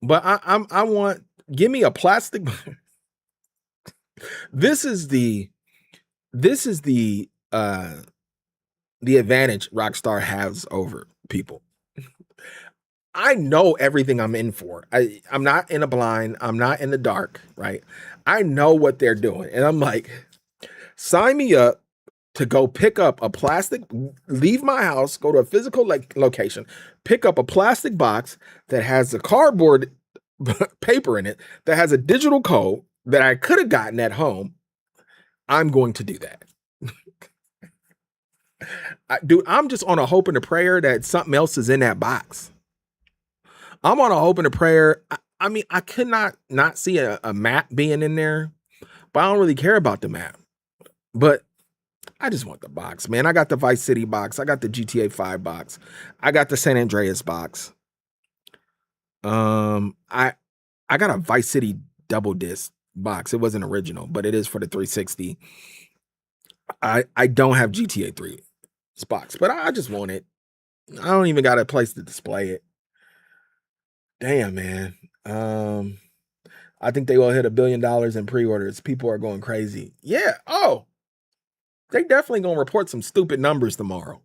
But I want, give me a plastic. This is the advantage Rockstar has over people. I know everything I'm in for. I'm not in a blind. I'm not in the dark, right? I know what they're doing. And I'm like, sign me up to go pick up a plastic, leave my house, go to a physical location, pick up a plastic box that has a cardboard paper in it, that has a digital code that I could have gotten at home. I'm going to do that. Dude, I'm just on a hope and a prayer that something else is in that box. I'm on a hope and a prayer. I mean, I could not see a map being in there, but I don't really care about the map. But I just want the box, man. I got the Vice City box. I got the GTA 5 box. I got the San Andreas box. I got a Vice City double disc box. It wasn't original, but it is for the 360. I don't have GTA 3 box, but I just want it. I don't even got a place to display it. Damn, man. I think they will hit $1 billion in pre-orders. People are going crazy. Yeah. Oh, they definitely gonna report some stupid numbers tomorrow.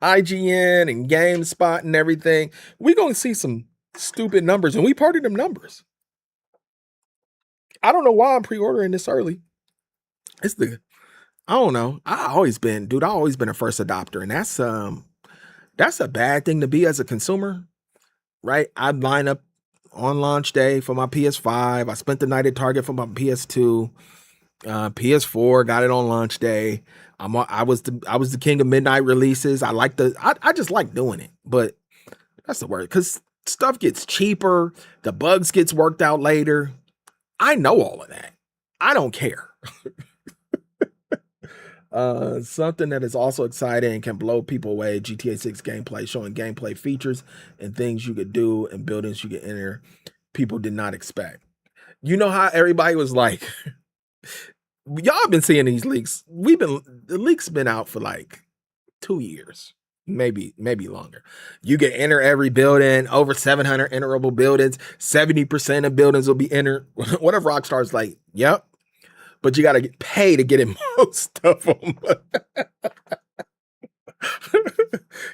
IGN and GameSpot and everything. We gonna see some stupid numbers, and we part of them numbers. I don't know why I'm pre-ordering this early. I don't know. I always been a first adopter, and that's a bad thing to be as a consumer, right? I'd line up on launch day for my PS5. I spent the night at Target for my PS2. PS4 got it on launch day. I was the king of midnight releases. I just like doing it, but that's the word, because stuff gets cheaper, the bugs gets worked out later. I know all of that. I don't care. Something that is also exciting and can blow people away: GTA 6 gameplay, showing gameplay features and things you could do and buildings you could enter people did not expect. You know how everybody was like, y'all been seeing these leaks. The leaks been out for like 2 years, maybe longer. You can enter every building, over 700 enterable buildings. 70% of buildings will be entered. What if Rockstar's like, yep, but you got to get paid to get in most of them.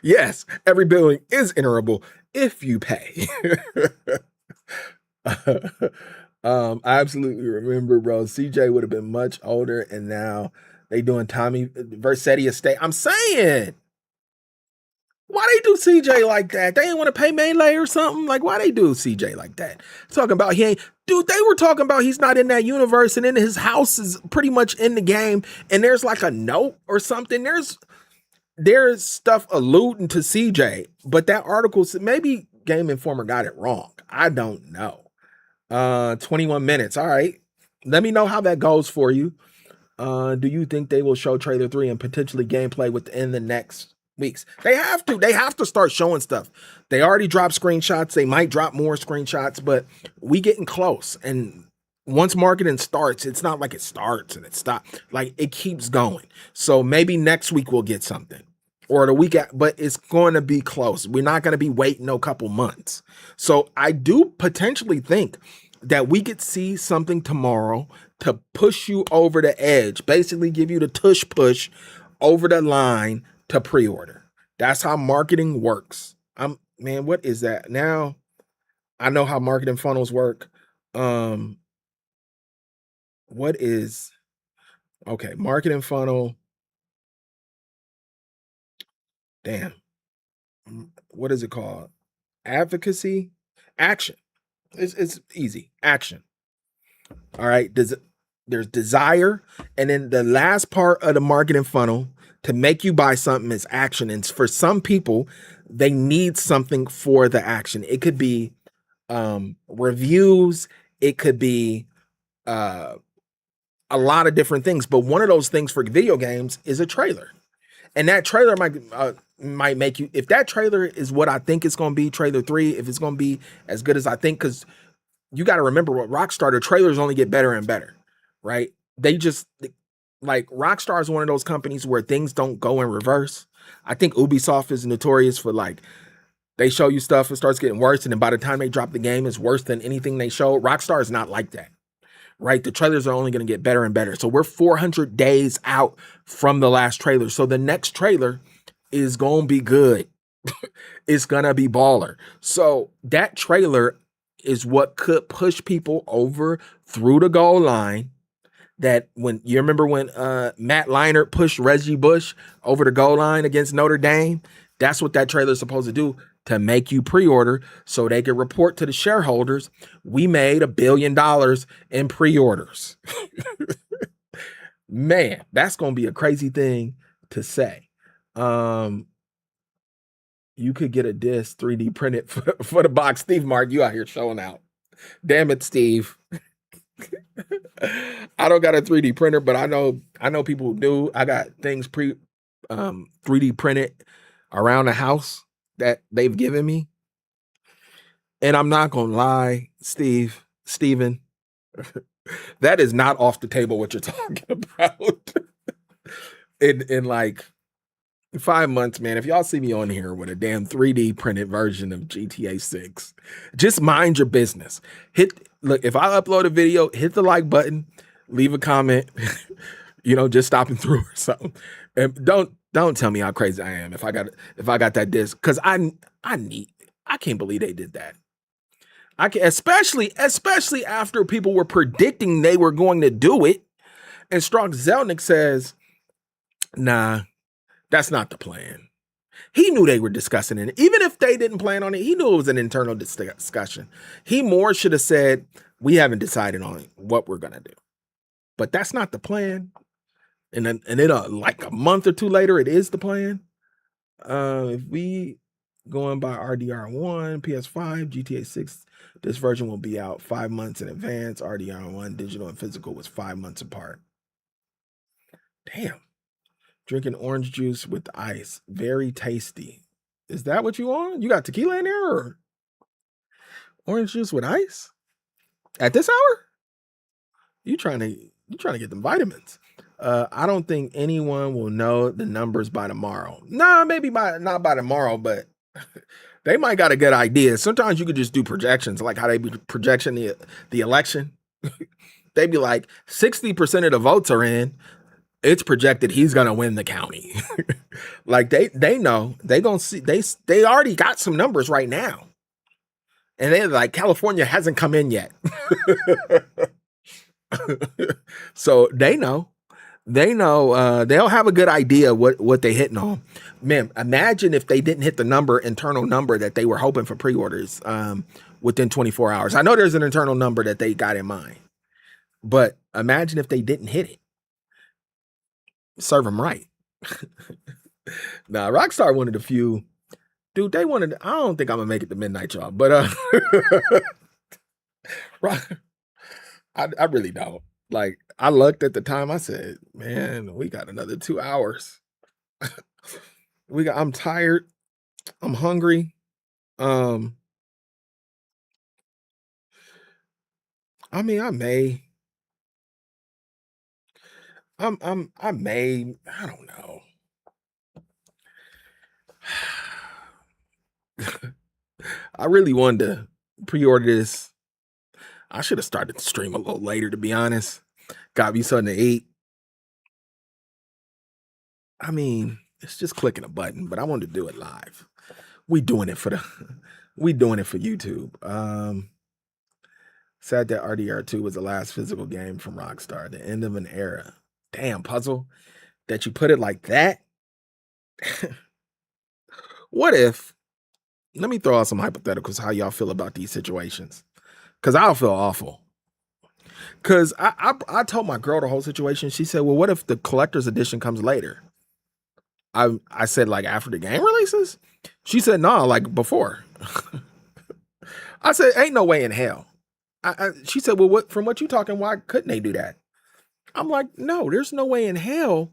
Yes, every building is enterable if you pay. I absolutely remember, bro. CJ would have been much older, and now they doing Tommy Vercetti estate. I'm saying, why they do CJ like that? They ain't want to pay Melee or something? Like, why they do CJ like that? Talking about he ain't, dude, they were talking about he's not in that universe, and then his house is pretty much in the game, and there's like a note or something. There's stuff alluding to CJ, but that article, maybe Game Informer got it wrong. I don't know. 21 minutes. All right. Let me know how that goes for you. Do you think they will show trailer 3 and potentially gameplay within the next weeks? They have to start showing stuff. They already dropped screenshots. They might drop more screenshots, but we getting close. And once marketing starts, it's not like it starts and it stops. Like, it keeps going. So maybe next week we'll get something, or the week after, but it's going to be close. We're not going to be waiting a couple months. So I do potentially think that we could see something tomorrow to push you over the edge, basically give you the tush push over the line to pre-order. That's how marketing works. Man, what is that? Now I know how marketing funnels work. What is, okay, marketing funnel. Damn. What is it called? Advocacy? Action. It's easy. Action. All right. There's desire, and then the last part of the marketing funnel to make you buy something is action. And for some people, they need something for the action. It could be reviews. It could be a lot of different things. But one of those things for video games is a trailer, and that trailer might make you. If that trailer is what I think it's going to be, trailer 3, if it's going to be as good as I think, because you got to remember what Rockstar, the trailers only get better and better, right? They just, like, Rockstar is one of those companies where things don't go in reverse. I think Ubisoft is notorious for, like, they show you stuff, it starts getting worse, and then by the time they drop the game, it's worse than anything they show. Rockstar is not like that, right? The trailers are only going to get better and better. So we're 400 days out from the last trailer. So the next trailer is going to be good. It's gonna be baller. So that trailer is what could push people over through the goal line. That when you remember when Matt Leinart pushed Reggie Bush over the goal line against Notre Dame, that's what that trailer is supposed to do, to make you pre-order so they can report to the shareholders, we made $1 billion in pre-orders. Man, that's gonna be a crazy thing to say. You could get a disc 3D printed for the box. Steve Mark, you out here showing out. Damn it, Steve. I don't got a 3D printer, but I know people who do. I got things 3D printed around the house that they've given me. And I'm not gonna lie, Steven, that is not off the table what you're talking about. in like 5 months, man, if y'all see me on here with a damn 3D printed version of GTA 6, just mind your business. Look, if I upload a video, hit the like button, leave a comment, just stopping through or something. And don't tell me how crazy I am if I got that disc, because I can't believe they did that. I can, especially after people were predicting they were going to do it, and Strong Zelnick says, nah, that's not the plan. He knew they were discussing it. Even if they didn't plan on it, he knew it was an internal discussion. He more should have said, we haven't decided on what we're going to do. But that's not the plan. And then like a month or two later, it is the plan. If we going by RDR1, PS5, GTA 6, this version will be out 5 months in advance. RDR1, digital and physical, was 5 months apart. Damn. Drinking orange juice with ice. Very tasty. Is that what you want? You got tequila in there, or orange juice with ice? At this hour? You trying to get them vitamins. I don't think anyone will know the numbers by tomorrow. Nah, maybe not by tomorrow, but they might got a good idea. Sometimes you could just do projections, like how they be projection the election. They be like, 60% of the votes are in. It's projected he's gonna win the county. Like they know they gonna see, they already got some numbers right now, and they're like, California hasn't come in yet. So they know they'll have a good idea what they hitting on. Man, imagine if they didn't hit the internal number that they were hoping for pre-orders within 24 hours. I know there's an internal number that they got in mind, but imagine if they didn't hit it. Serve them right. Now, Rockstar wanted a few. Dude, they wanted. I don't think I'm gonna make it to midnight, y'all. But I really don't. Like, I looked at the time. I said, "Man, we got another 2 hours. I'm tired. I'm hungry. I mean, I may. I may. I don't know. I really wanted to pre-order this. I should have started the stream a little later, to be honest. Got me something to eat. I mean, it's just clicking a button, but I wanted to do it live. We doing it for YouTube. Sad that RDR2 was the last physical game from Rockstar, the end of an era. Damn, Puzzle, that you put it like that. What if, let me throw out some hypotheticals, how y'all feel about these situations. Because I'll feel awful. Because I told my girl the whole situation. She said, well, what if the collector's edition comes later? I said, like, after the game releases? She said, no, like before. I said, ain't no way in hell. She said, well, from what you talking, why couldn't they do that? I'm like, no, there's no way in hell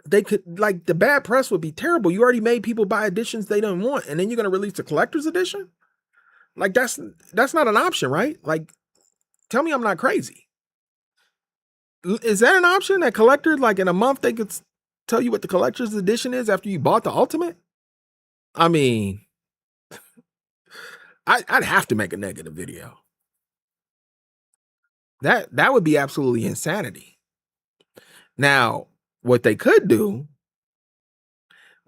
they could. Like, the bad press would be terrible. You already made people buy editions they don't want, and then you're going to release the collector's edition? Like, that's not an option, right? Like, tell me I'm not crazy. Is that an option? That collector, like, in a month, they could tell you what the collector's edition is after you bought the ultimate? I mean, I'd have to make a negative video. That would be absolutely insanity. Now, what they could do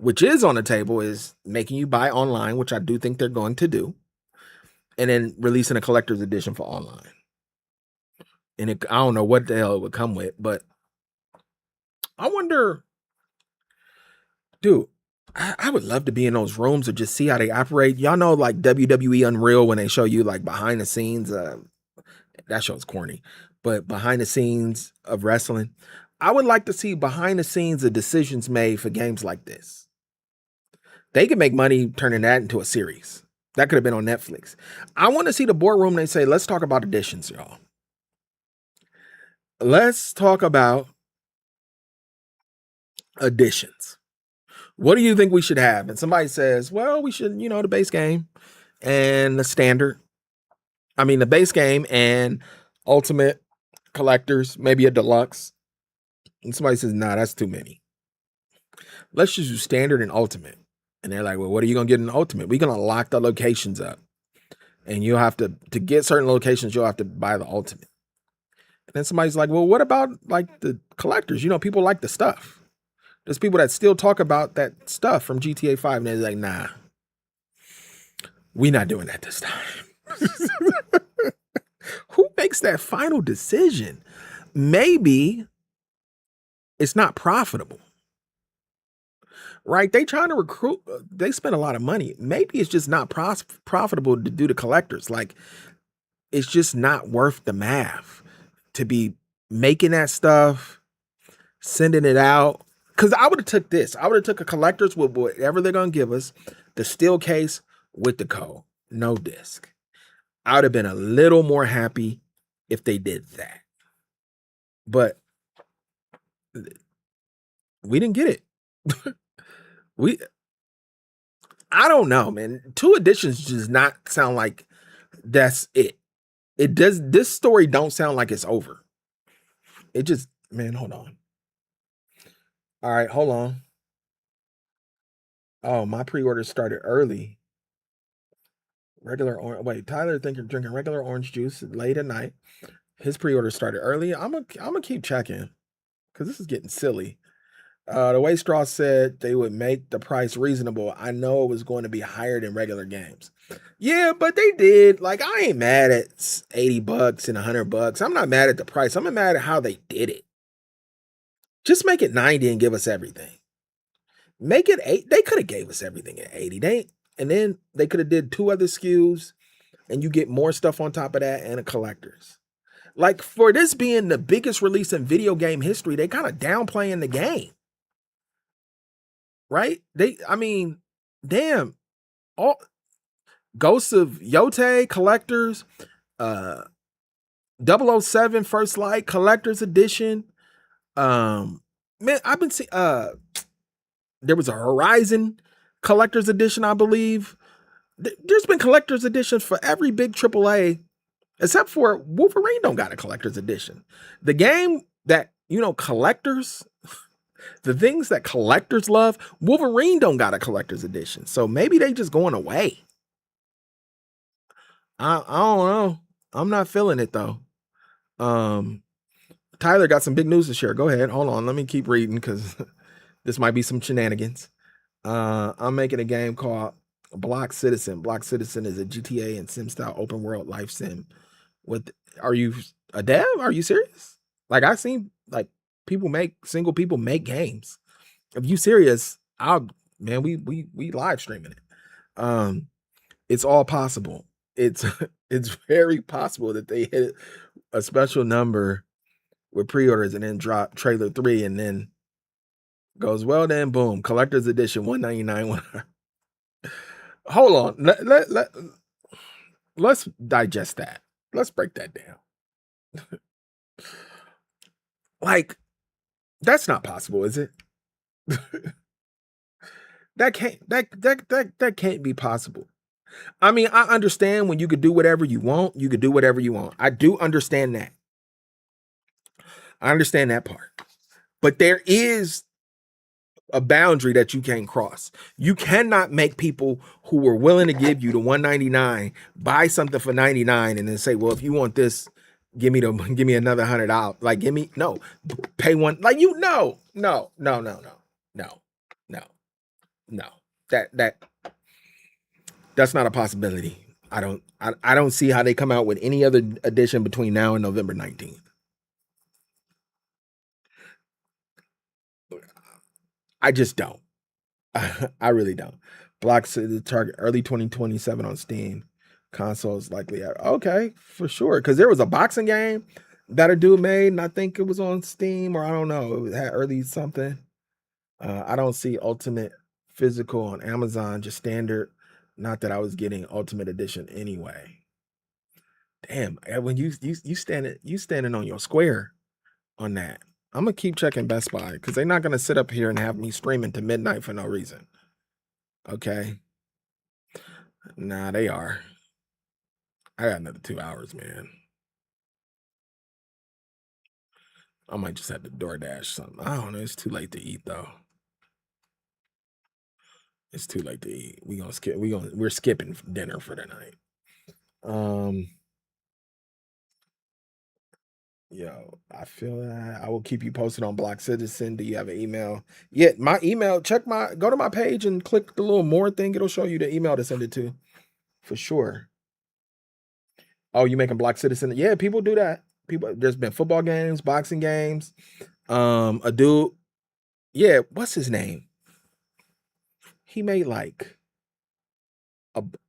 which is on the table, is making you buy online, which I do think they're going to do, and then releasing a collector's edition for online. And I don't know what the hell it would come with, but I wonder, dude, I would love to be in those rooms or just see how they operate. Y'all know, like WWE Unreal, when they show you like behind the scenes, that show's corny, but behind the scenes of wrestling, I would like to see behind the scenes of decisions made for games like this. They could make money turning that into a series. That could have been on Netflix. I want to see the boardroom. They say, let's talk about additions, y'all. Let's talk about additions. What do you think we should have? And somebody says, well, we should, the base game and the standard. I mean, the base game and ultimate collectors, maybe a deluxe. And somebody says, nah, that's too many. Let's just do standard and ultimate. And they're like, well, what are you going to get in the ultimate? We're going to lock the locations up. And you'll have to get certain locations, you'll have to buy the ultimate. And then somebody's like, well, what about like the collectors? People like the stuff. There's people that still talk about that stuff from GTA 5. And they're like, nah, we're not doing that this time. Who makes that final decision? Maybe it's not profitable. Right? They trying to recruit. They spend a lot of money. Maybe it's just not profitable to do the collectors. Like, it's just not worth the math to be making that stuff, sending it out. Because I would have took this. I would have took a collector's with whatever they're going to give us, the steel case with the code, no disc. I would have been a little more happy if they did that. But we didn't get it. I don't know, man. 2 editions does not sound like that's it. It does. This story don't sound like it's over. It just, man, hold on. All right, hold on. Oh, my pre-order started early. Regular orange. Wait, Tyler thinking drinking regular orange juice late at night. His pre-order started early. I'm gonna keep checking because this is getting silly. The way Straw said they would make the price reasonable, I know it was going to be higher than regular games. Yeah, but they did. Like, I ain't mad at $80 and $100. I'm not mad at the price. I'm mad at how they did it. Just make it 90 and give us everything. Make it 8. They could have gave us everything at 80. And then they could have did 2 other SKUs and you get more stuff on top of that and a collector's. Like, for this being the biggest release in video game history, they kind of downplaying the game. Right? Damn. All Ghosts of Yote collectors, 007 First Light collector's edition. Man, I've been seeing there was a Horizon collector's edition, I believe. There's been collector's editions for every big AAA, except for Wolverine don't got a collector's edition. The game that, collectors, the things that collectors love, Wolverine don't got a collector's edition. So maybe they just going away. I don't know. I'm not feeling it though. Tyler got some big news to share. Go ahead. Hold on. Let me keep reading because this might be some shenanigans. I'm making a game called Block Citizen. Block Citizen is a GTA and sim style open world life sim. Are you a dev? Are you serious? Like, I've seen like single people make games. If you serious, we live streaming it. It's all possible. It's very possible that they hit a special number with pre-orders and then drop trailer 3 and then goes, well, then boom, collector's edition 199. Hold on. Let's digest that. Let's break that down. Like, that's not possible, is it? That can't be possible. I mean, I understand when you could do whatever you want, you could do whatever you want. I do understand that. I understand that part. But there is a boundary that you can't cross. You cannot make people who were willing to give you the 199 buy something for 99 and then say, well, if you want this, give me another $100. Like, pay one. Like, no. no, that that's not a possibility. I don't see how they come out with any other edition between now and November 19th. I just don't. I really don't. Blocks the target early 2027 on Steam. Consoles likely out. Okay, for sure. Because there was a boxing game that a dude made, and I think it was on Steam, or I don't know. It had early something. I don't see Ultimate Physical on Amazon, just standard. Not that I was getting Ultimate Edition anyway. Damn, Edwin, you standing on your square on that. I'm gonna keep checking Best Buy because they're not gonna sit up here and have me streaming to midnight for no reason. Okay. Nah, they are. I got another 2 hours, man. I might just have to DoorDash something. I don't know. It's too late to eat though. It's too late to eat. We're skipping dinner for tonight. Um Yo, I feel that. I will keep you posted on Black Citizen. Do you have an email? Yeah, my email. Go to my page and click the little more thing. It'll show you the email to send it to for sure. Oh, you making Black Citizen? Yeah, people do that. People, there's been football games, boxing games. A dude, yeah, what's his name? He made like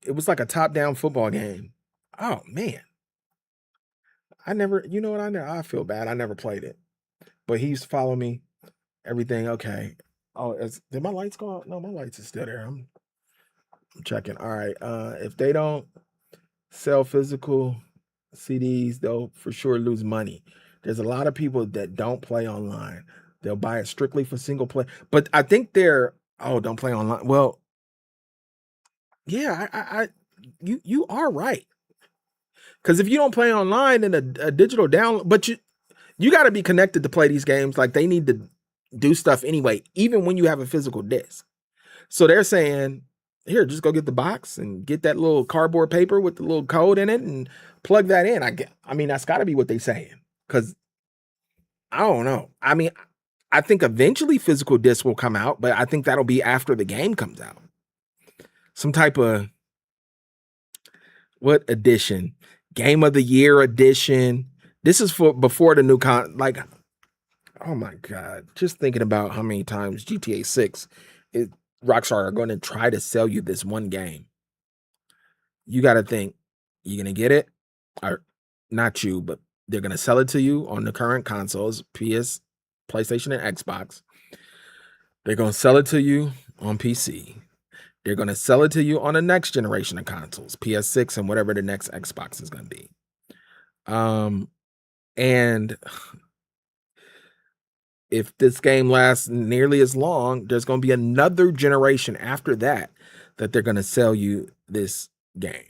it was like a top-down football game. Oh man, I never. You know what? I feel bad. I never played it, but he used to follow me. Everything okay? Oh, did my lights go out? No, my lights are still there. I'm checking. All right. If they don't sell physical CDs, they'll for sure lose money. There's a lot of people that don't play online. They'll buy it strictly for single play. But I think they're don't play online. Well, yeah, you are right. Because if you don't play online, then a digital download, but you got to be connected to play these games. Like they need to do stuff anyway, even when you have a physical disc. So they're saying, here, just go get the box and get that little cardboard paper with the little code in it and plug that in. I mean, that's got to be what they're saying. Because I don't know. I mean, I think eventually physical discs will come out, but I think that'll be after the game comes out. Some type of what edition? Game of the Year edition. This is for before the new oh my God. Just thinking about how many times GTA 6 Rockstar are going to try to sell you this one game. You got to think, you're going to get it? Or not you, but they're going to sell it to you on the current consoles, PS, PlayStation, and Xbox. They're going to sell it to you on PC. They're going to sell it to you on the next generation of consoles, PS6 and whatever the next Xbox is going to be. And if this game lasts nearly as long, there's going to be another generation after that they're going to sell you this game.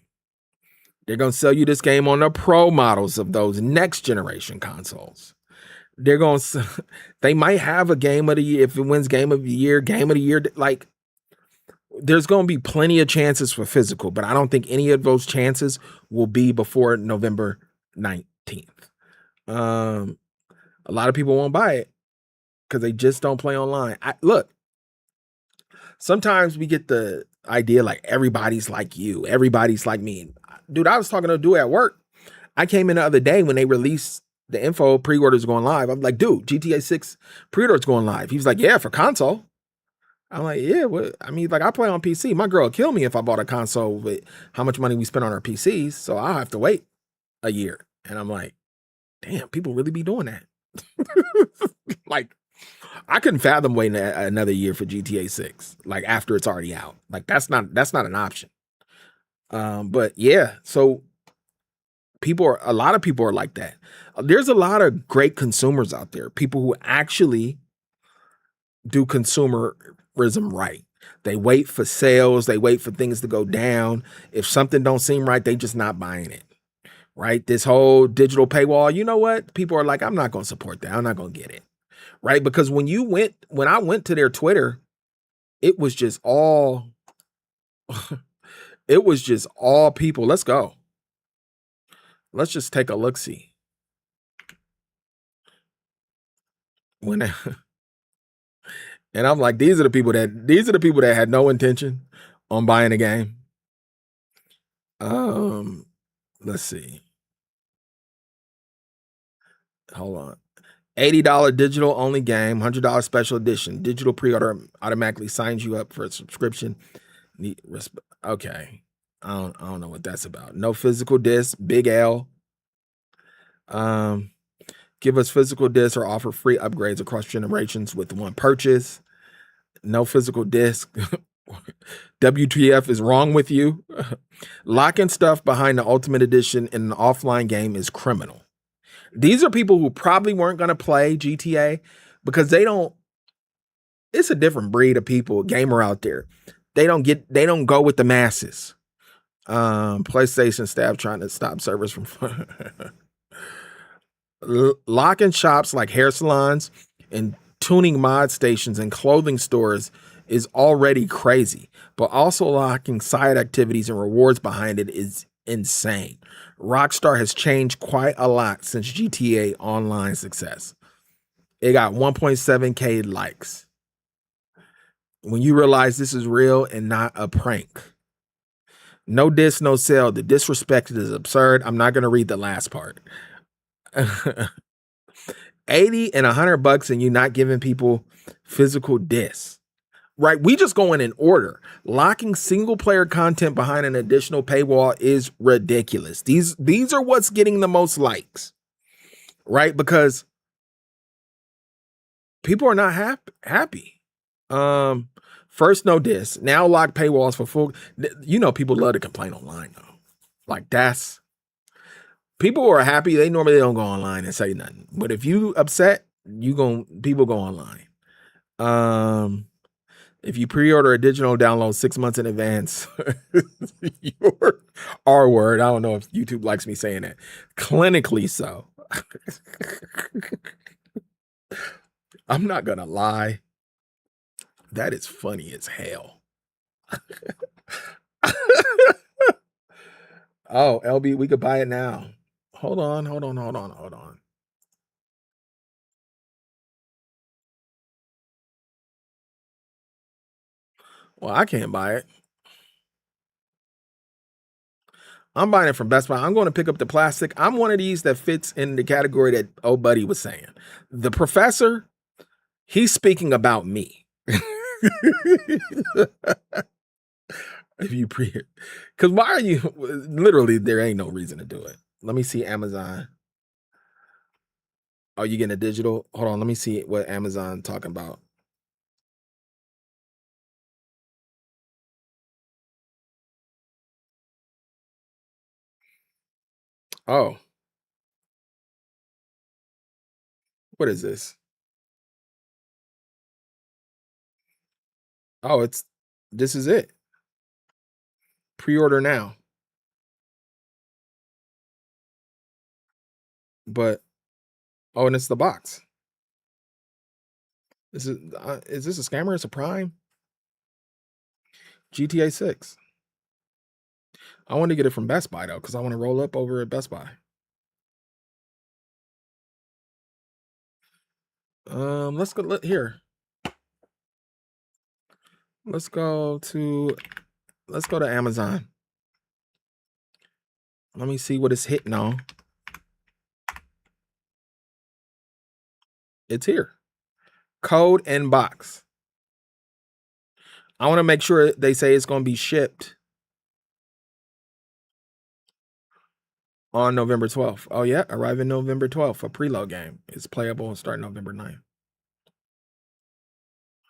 They're going to sell you this game on the pro models of those next generation consoles. They're going to, they might have a game of the year. If it wins game of the year, like there's going to be plenty of chances for physical, but I don't think any of those chances will be before November 19th. A lot of people won't buy it because they just don't play online. Look, sometimes we get the idea like everybody's like you, everybody's like me. Dude, I was talking to a dude at work. I came in the other day when they released the info, pre-orders going live. I'm like, dude, GTA 6 pre-orders going live. He was like, yeah, for console. I'm like, yeah, I mean, like I play on PC. My girl would kill me if I bought a console with how much money we spent on our PCs. So I'll have to wait a year. And I'm like, damn, people really be doing that. Like, I couldn't fathom waiting another year for GTA 6, like after it's already out. Like that's not an option. But yeah, so a lot of people are like that. There's a lot of great consumers out there, people who actually do consumerism right. They wait for sales, they wait for things to go down. If something don't seem right, they just not buying it. Right? This whole digital paywall, you know what? People are like, I'm not going to support that. I'm not going to get it. Right? Because when I went to their Twitter, it was just all people. Let's go. Let's just take a look see. When And I'm like, these are the people that had no intention on buying a game. Um, let's see. Hold on. $80 digital only game, $100 special edition. Digital pre-order automatically signs you up for a subscription. Okay. I don't know what that's about. No physical disc, big L. Um, give us physical disc or offer free upgrades across generations with one purchase. No physical disc. WTF is wrong with you? Locking stuff behind the Ultimate Edition in an offline game is criminal. These are people who probably weren't going to play GTA because it's a different breed of people, gamer out there. They don't go with the masses. PlayStation staff trying to stop servers from locking shops like hair salons and tuning mod stations and clothing stores is already crazy, but also locking side activities and rewards behind it is insane. Rockstar has changed quite a lot since GTA Online success. It got 1.7K likes. When you realize this is real and not a prank. No diss, no sell. The disrespect is absurd. I'm not going to read the last part. 80 and $100 and you not giving people physical discs. Right? We just going in order. Locking single player content behind an additional paywall is ridiculous. These are what's getting the most likes. Right? Because people are not happy. First no disc. Now lock paywalls for full. People love to complain online though. Like people who are happy, they normally don't go online and say nothing. But if you upset, people go online. If you pre-order a digital download 6 months in advance, your R word. I don't know if YouTube likes me saying that. Clinically so. I'm not gonna lie. That is funny as hell. Oh, LB, we could buy it now. Hold on. Well, I can't buy it. I'm buying it from Best Buy. I'm going to pick up the plastic. I'm one of these that fits in the category that old buddy was saying. The professor, he's speaking about me. If you because why are you literally? There ain't no reason to do it. Let me see Amazon. Oh, you getting a digital? Hold on, let me see what Amazon talking about. Oh, what is this? Oh, this is it. Pre-order now. But and it's the box. Is this a scammer? It's a Prime GTA 6. I want to get it from Best Buy though, because I want to roll up over at Best Buy. Let's go here. Let's go to Amazon. Let me see what it's hitting on. It's here. Code and box. I want to make sure they say it's going to be shipped on November 12th. Oh yeah, arriving November 12th. A preload game. It's playable and start November 9th.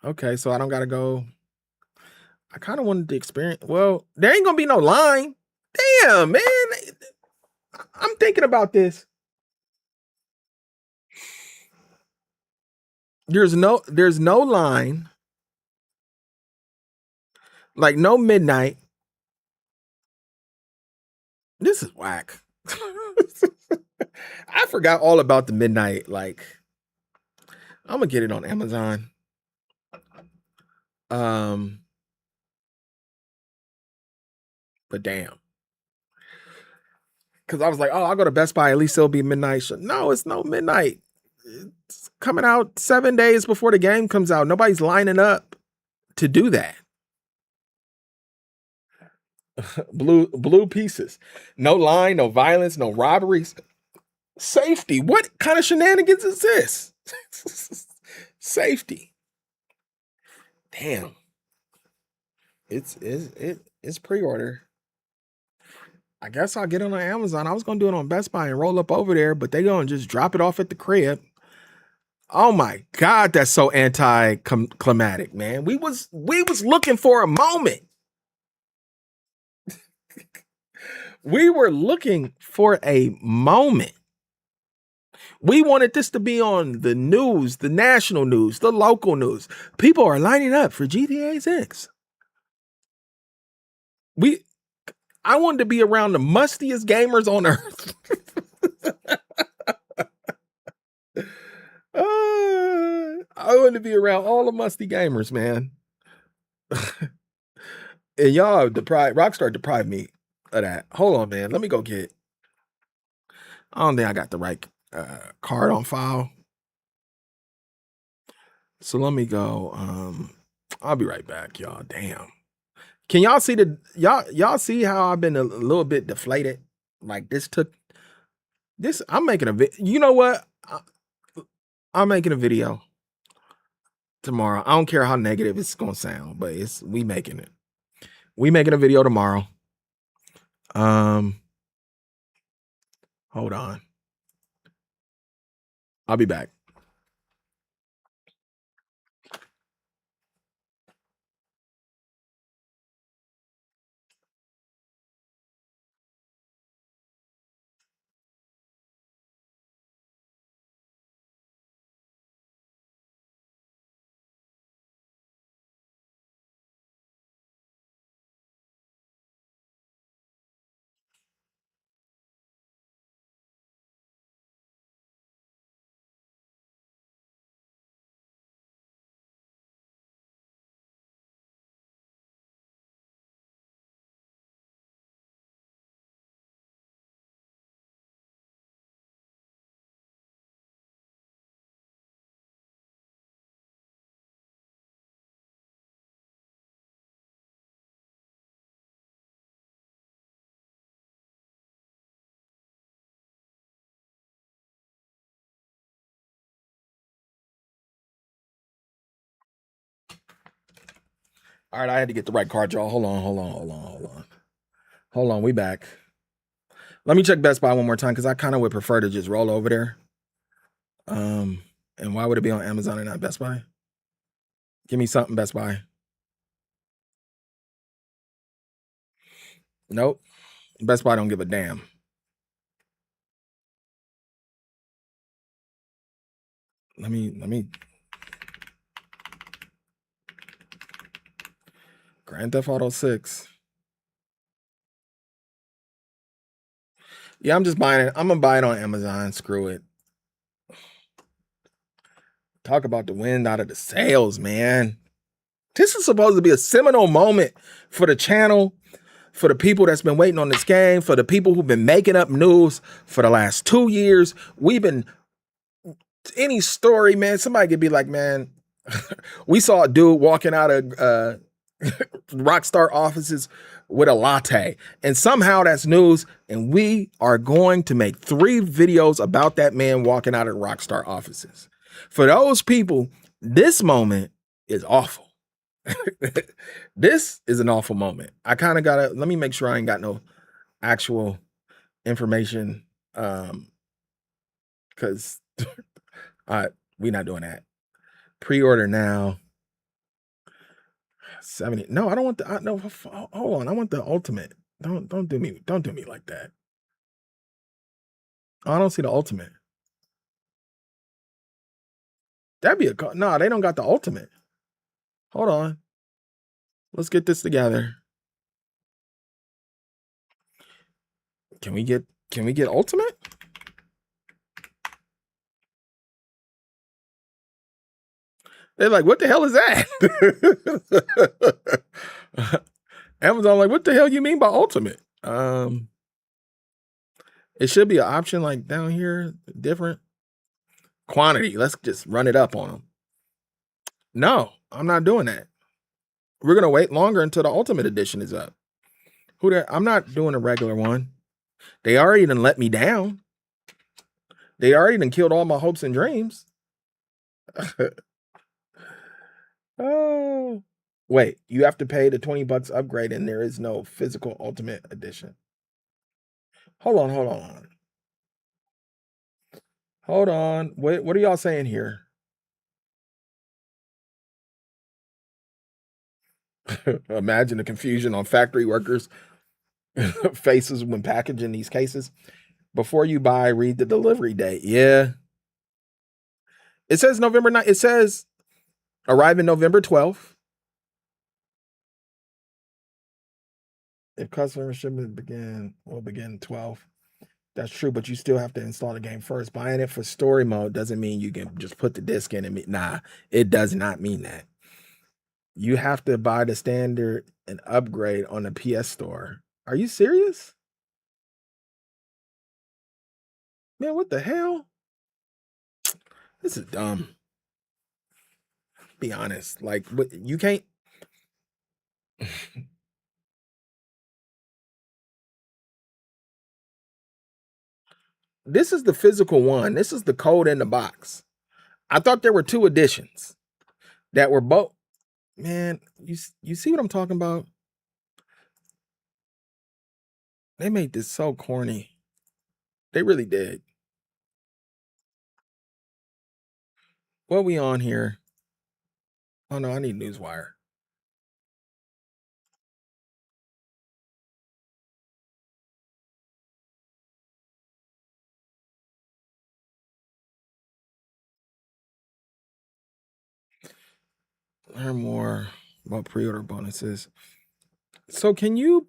Okay, so I don't got to go. I kind of wanted to experience. Well, there ain't going to be no line. Damn, man. I'm thinking about this. There's no line. Like no midnight. This is whack. I forgot all about the midnight. Like, I'm gonna get it on Amazon. But damn. Because I was like, oh, I'll go to Best Buy. At least it'll be midnight. No, it's no midnight. It's coming out 7 days before the game comes out. Nobody's lining up to do that. Blue pieces. No line, no violence, no robberies. Safety. What kind of shenanigans is this? Safety. Damn. It's pre-order. I guess I'll get it on Amazon. I was gonna do it on Best Buy and roll up over there, but they gonna just drop it off at the crib. Oh my God, that's so anti-climatic, man. We was looking for a moment. We were looking for a moment. We wanted this to be on the news, the national news, the local news. People are lining up for GTA 6. I wanted to be around the mustiest gamers on earth. I wanted to be around all the musty gamers, man. And y'all Rockstar deprived me of that. Hold on, man. Let me go get. I don't think I got the right card on file. So let me go. I'll be right back, y'all. Damn. Can y'all see y'all see how I've been a little bit deflated? Like this. I'm making a video. You know what? I'm making a video tomorrow. I don't care how negative it's gonna sound, but we making it. We making a video tomorrow. Hold on. I'll be back. All right, I had to get the right card, y'all. Hold on. We back. Let me check Best Buy one more time because I kind of would prefer to just roll over there. And why would it be on Amazon and not Best Buy? Give me something, Best Buy. Nope. Best Buy don't give a damn. Let me Grand Theft Auto 6. Yeah, I'm just buying it. I'm gonna buy it on Amazon. Screw it. Talk about the wind out of the sails, man. This is supposed to be a seminal moment for the channel, for the people that's been waiting on this game, for the people who've been making up news for the last 2 years. We've been any story, man. Somebody could be like, man, we saw a dude walking out of Rockstar offices with a latte, and somehow that's news. And we are going to make 3 videos about that man walking out of Rockstar offices. For those people, this moment is awful. This is an awful moment. I kind of gotta let me make sure I ain't got no actual information. Because we not doing that. Pre-order now. 70. No, I don't want the no, hold on. I want the ultimate. Don't do me like that. Oh, I don't see the ultimate. That'd be no, they don't got the ultimate. Hold on. Let's get this together. Can we get ultimate? They're like, what the hell is that? Amazon like, what the hell you mean by ultimate? It should be an option like down here, different quantity. Let's just run it up on them. No, I'm not doing that. We're gonna wait longer until the Ultimate Edition is up. I'm not doing a regular one. They already done let me down. They already done killed all my hopes and dreams. Oh, wait, you have to pay the $20 upgrade, and there is no physical Ultimate Edition. Hold on, hold on. Hold on. What are y'all saying here? Imagine the confusion on factory workers' faces when packaging these cases. Before you buy, read the delivery date. Yeah. It says November 9th. It says arrive in November 12th. If customer shipment will begin 12th. That's true, but you still have to install the game first. Buying it for story mode doesn't mean you can just put the disc in and nah, it does not mean that. You have to buy the standard and upgrade on the PS Store. Are you serious? Man, what the hell? This is dumb. Be honest. Like, you can't. This is the physical one. This is the code in the box. I thought there were 2 editions that were both. Man, you see what I'm talking about? They made this so corny. They really did. What we on here? Oh no, I need Newswire. Learn more about pre-order bonuses. So can you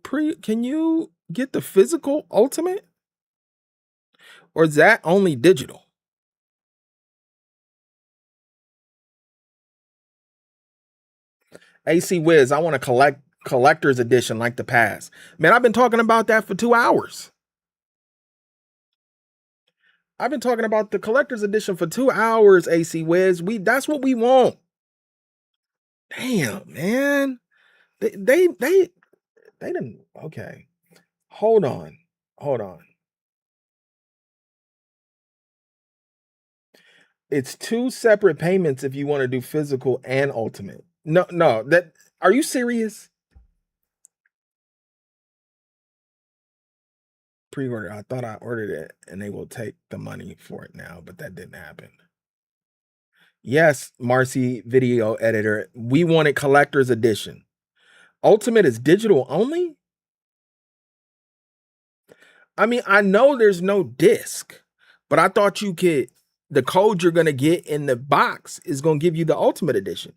get the physical Ultimate? Or is that only digital? AC Wiz, I want to collector's edition like the past. Man, I've been talking about that for 2 hours. I've been talking about the collector's edition for 2 hours, AC Wiz. That's what we want. Damn, man. They didn't. Okay. Hold on. Hold on. It's 2 separate payments if you want to do physical and ultimate. No, are you serious? Pre-order. I thought I ordered it and they will take the money for it now, but that didn't happen. Yes, Marcy video editor. We wanted collector's edition. Ultimate is digital only? I mean, I know there's no disc, but I thought the code you're going to get in the box is going to give you the ultimate edition.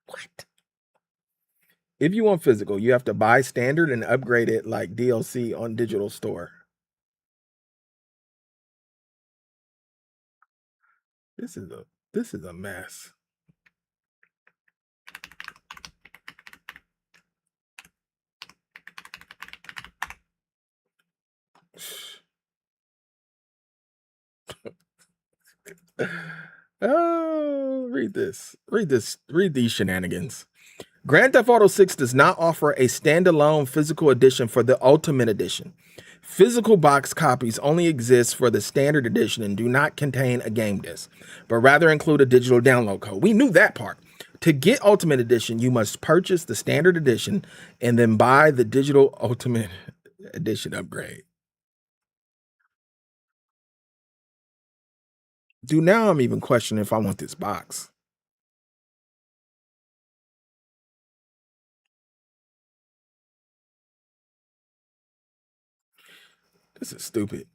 What? If you want physical, you have to buy standard and upgrade it like DLC on digital store. This is a mess. Oh, read this. Read these shenanigans. Grand Theft Auto 6 does not offer a standalone physical edition for the Ultimate Edition. Physical box copies only exist for the standard edition and do not contain a game disc, but rather include a digital download code. We knew that part. To get Ultimate Edition, you must purchase the standard edition and then buy the digital Ultimate Edition upgrade. Dude, now I'm even questioning if I want this box. This is stupid.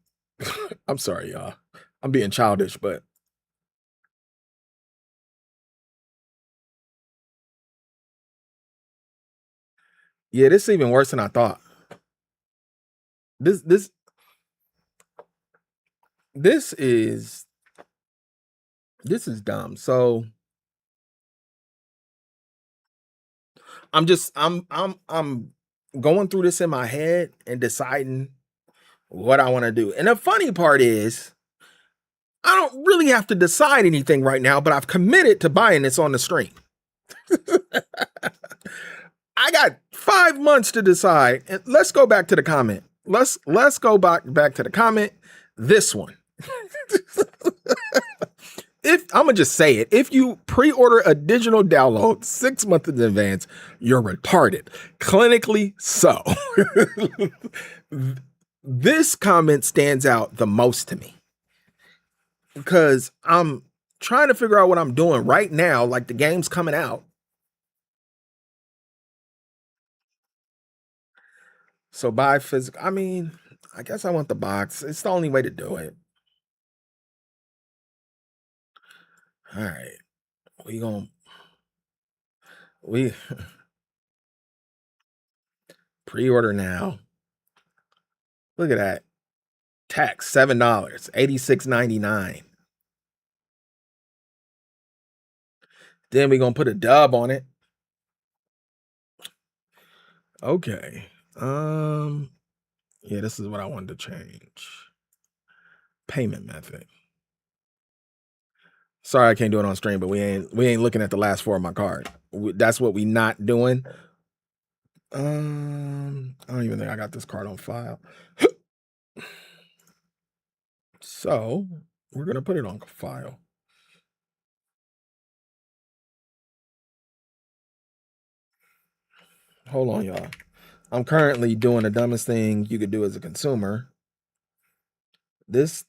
I'm sorry, y'all. I'm being childish, but yeah, this is even worse than I thought. This this this is dumb. So I'm going through this in my head and deciding what I want to do. And the funny part is, I don't really have to decide anything right now, but I've committed to buying this on the stream. I got 5 months to decide. And let's go back to the comment. Let's go back to the comment. This one. If I'm gonna just say it, if you pre-order a digital download 6 months in advance, you're retarded. Clinically so. This comment stands out the most to me because I'm trying to figure out what I'm doing right now. Like the game's coming out. So buy physical. I mean, I guess I want the box. It's the only way to do it. All right. We pre-order now. Look at that. Tax $7, $86.99. Then we're gonna put a dub on it. Okay. Yeah, this is what I wanted to change. Payment method. Sorry, I can't do it on stream, but we ain't looking at the last four of my card. That's what we not doing. I don't even think I got this card on file. So we're gonna put it on file. Hold on, y'all. I'm currently doing the dumbest thing you could do as a consumer. This,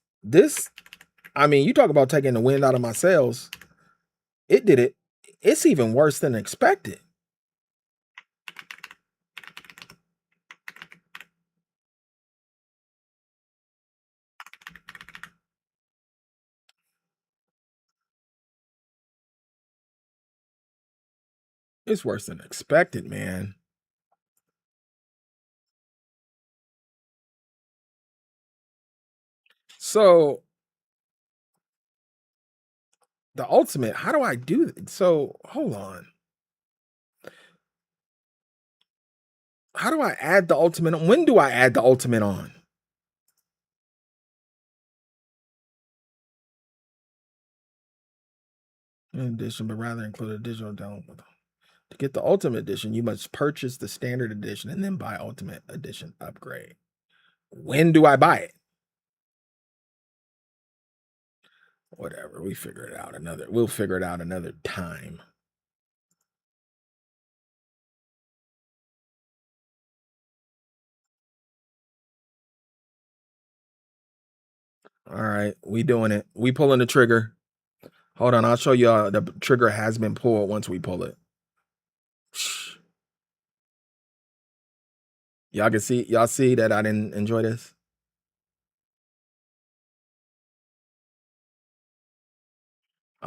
I mean, you talk about taking the wind out of my sails. It did it. It's even worse than expected. It's worse than expected, man. So the ultimate, how do I do it? So hold on. How do I add the ultimate on? When do I add the ultimate on? In addition, but rather include a digital download. To get the ultimate edition, you must purchase the standard edition and then buy ultimate edition upgrade. When do I buy it? Whatever, we'll figure it out another time. All right, we doing it. We pulling the trigger. Hold on, I'll show you the trigger has been pulled once we pull it. Y'all see that I didn't enjoy this?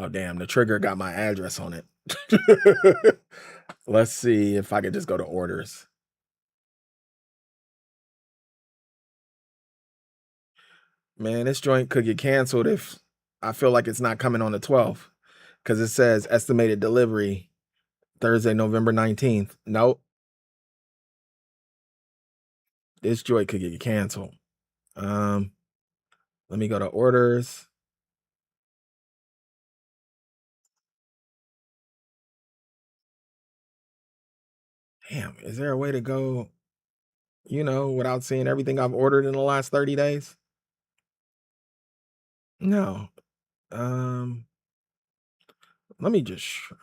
Oh damn, the trigger got my address on it. Let's see if I could just go to orders. Man, this joint could get canceled if I feel like it's not coming on the 12th because it says estimated delivery Thursday, November 19th. Nope. This joint could get canceled. Let me go to orders. Damn, is there a way to go, without seeing everything I've ordered in the last 30 days? No. Let me just shrink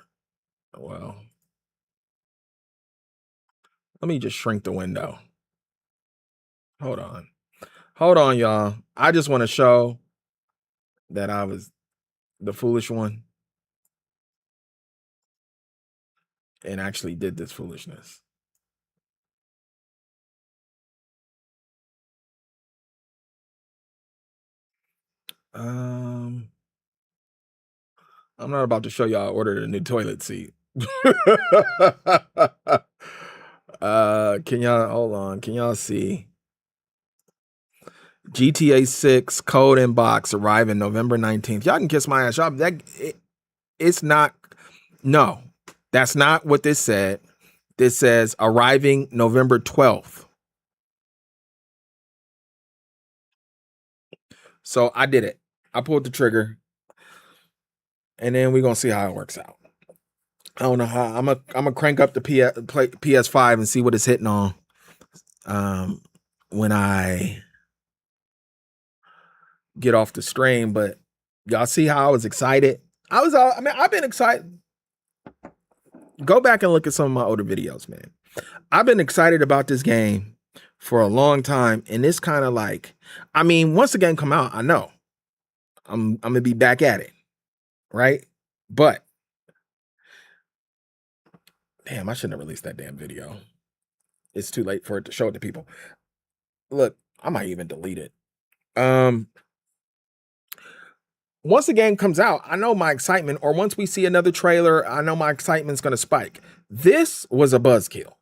the window. Hold on, y'all. I just want to show that I was the foolish one and actually did this foolishness. I'm not about to show y'all I ordered a new toilet seat. Can y'all hold on? Can y'all see? GTA 6 code in box arriving November 19th. Y'all can kiss my ass. It's not. No, that's not what this said. This says arriving November 12th. So I did it. I pulled the trigger, and then we're gonna see how it works out. I don't know how. I'm gonna crank up the PS5 and see what it's hitting on. When I get off the stream, but y'all see how I was excited. I mean, I've been excited. Go back and look at some of my older videos, man. I've been excited about this game for a long time, and it's kind of like, I mean, once the game come out, I know I'm gonna be back at it, right? But damn, I shouldn't have released that damn video. It's too late for it to show it to people. Look, I might even delete it. Once the game comes out, I know my excitement, or once we see another trailer, I know my excitement's gonna spike. This was a buzzkill.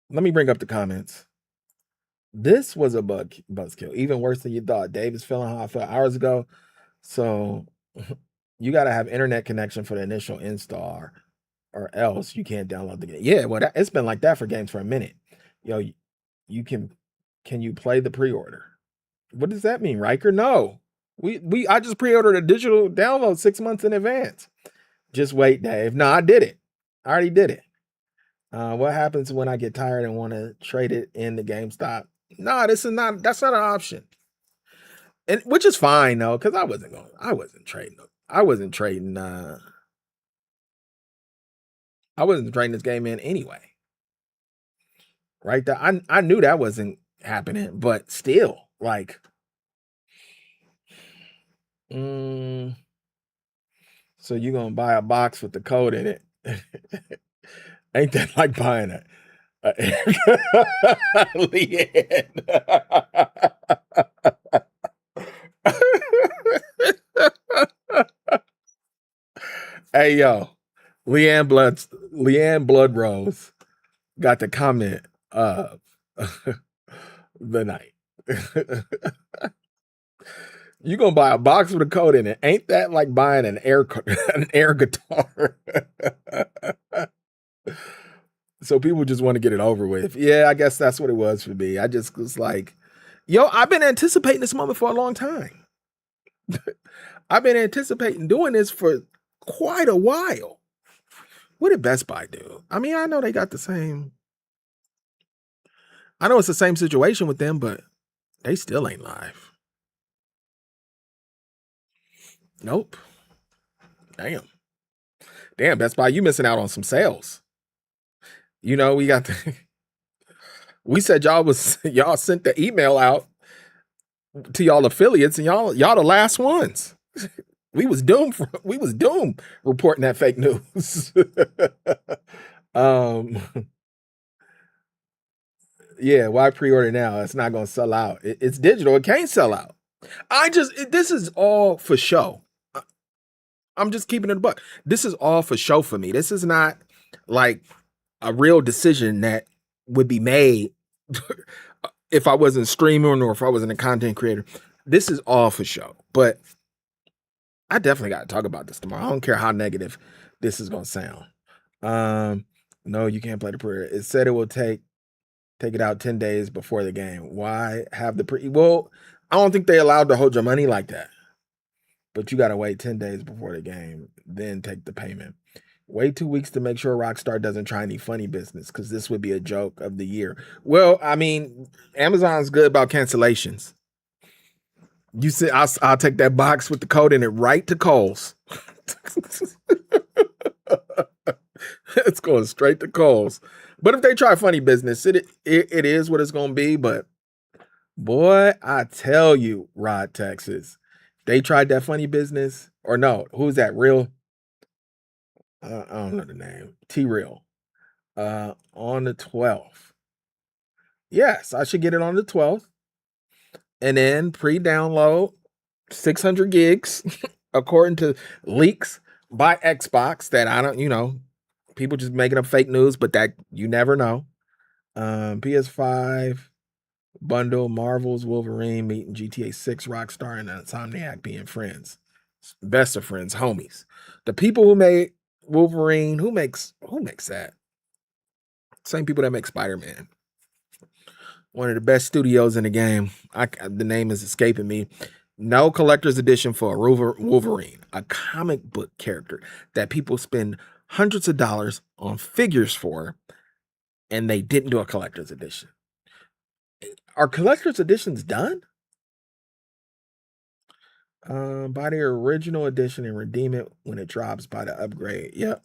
Let me bring up the comments. This was a buzzkill, even worse than you thought. Dave is feeling how I felt hours ago. So you got to have internet connection for the initial install, or else you can't download the game. Yeah, well, it's been like that for games for a minute. Yo, you can you play the pre-order? What does that mean, Riker? No, I just pre-ordered a digital download 6 months in advance. Just wait, Dave. No, I did it. I already did it. What happens when I get tired and want to trade it in the GameStop? No, that's not an option. And which is fine though, because I wasn't trading this game in anyway. Right? I knew that wasn't happening, but still, like, so you're gonna buy a box with the code in it. Ain't that like buying a Leanne? Hey yo, Leanne Bloodrose got the comment of the night. You gonna buy a box with a code in it? Ain't that like buying an air guitar? So people just want to get it over with. Yeah, I guess that's what it was for me. I just was like, yo, I've been anticipating this moment for a long time. I've been anticipating doing this for quite a while. What did Best Buy do? I mean, I know they got the same. I know it's the same situation with them, but they still ain't live. Nope. Damn, Best Buy, you missing out on some sales. You know, we got we said y'all sent the email out to y'all affiliates, and y'all the last ones. We was doomed reporting that fake news. Yeah, why pre-order now? It's not gonna sell out. It's digital, it can't sell out. This is all for show. I'm just keeping it a buck. This is all for show for me. This is not like a real decision that would be made if I wasn't streaming or if I wasn't a content creator. This is all for show. But I definitely got to talk about this tomorrow. I don't care how negative this is going to sound. No, you can't play the pre-order. It said it will take it out 10 days before the game. Why have the well, I don't think they allowed to hold your money like that. But you got to wait 10 days before the game, then take the payment. Wait 2 weeks to make sure Rockstar doesn't try any funny business, because this would be a joke of the year. Well, I mean, Amazon's good about cancellations. You said I'll take that box with the code in it right to Kohl's. It's going straight to Kohl's. But if they try funny business, it is what it's going to be. But boy, I tell you, Rod, Texas, they tried that funny business, or no, who's that? Real? I don't know the name. T-Real. On the 12th. Yes, I should get it on the 12th. And then pre-download 600 gigs, according to leaks by Xbox that I don't, people just making up fake news, but that you never know. PS5 bundle, Marvel's Wolverine meeting GTA 6, Rockstar, and Insomniac being friends. Best of friends, homies. The people who made Wolverine, who makes that? Same people that make Spider-Man. One of the best studios in the game. The name is escaping me. No collector's edition for a Wolverine, a comic book character that people spend hundreds of dollars on figures for, and they didn't do a collector's edition. Are collector's editions done? Buy the original edition and redeem it when it drops. Buy the upgrade. Yep.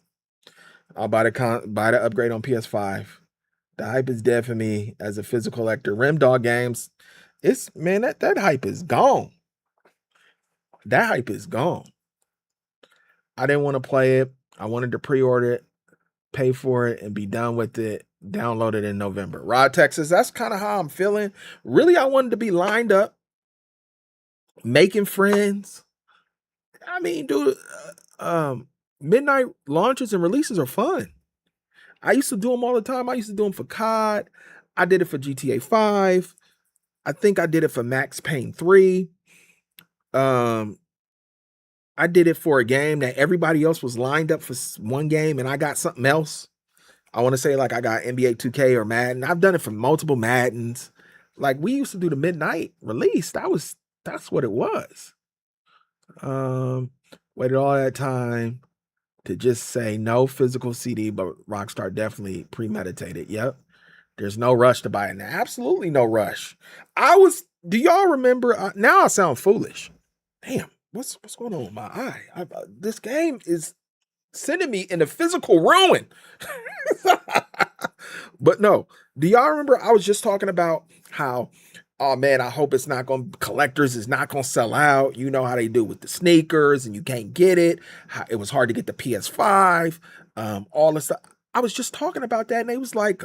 I'll buy the upgrade on PS5. The hype is dead for me as a physical collector. Rim Dog Games, it's man, that hype is gone. That hype is gone. I didn't want to play it. I wanted to pre-order it, pay for it, and be done with it. Download it in November. Rod, Texas, that's kind of how I'm feeling. Really, I wanted to be lined up, making friends. I mean, dude, midnight launches and releases are fun. I used to do them all the time. I used to do them for COD. I did it for GTA 5. I think I did it for Max Payne 3. I did it for a game that everybody else was lined up for one game and I got something else. I want to say like I got NBA 2K or Madden. I've done it for multiple Maddens. Like we used to do the midnight release. That's what it was. Waited all that time to just say no physical CD, but Rockstar definitely premeditated. Yep. There's no rush to buy it now. Absolutely no rush. Do y'all remember? Now I sound foolish. Damn, what's going on with my eye? This game is sending me into physical ruin. But no, do y'all remember? I was just talking about how, oh man, I hope it's not going to, collectors is not going to sell out. You know how they do with the sneakers and you can't get it. How it was hard to get the PS5, all this stuff. I was just talking about that and they was like,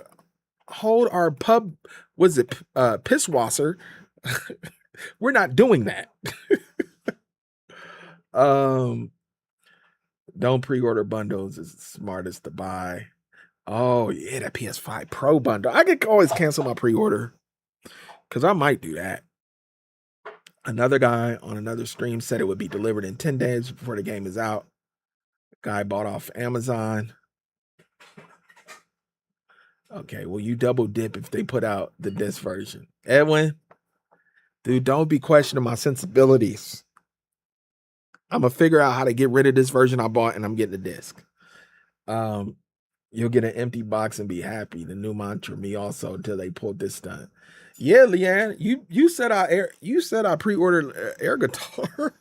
hold our pub, was it Pisswasser? We're not doing that. Don't pre-order bundles is the smartest to buy. Oh yeah, that PS5 Pro bundle. I could always cancel my pre-order because I might do that. Another guy on another stream said it would be delivered in 10 days before the game is out. Guy bought off Amazon. Okay, well, you double dip if they put out the disc version. Edwin, dude, don't be questioning my sensibilities. I'm gonna figure out how to get rid of this version I bought, and I'm getting the disc. You'll get an empty box and be happy. The new mantra, me also, until they pulled this stunt. Yeah, Leanne, you said I pre-ordered air guitar.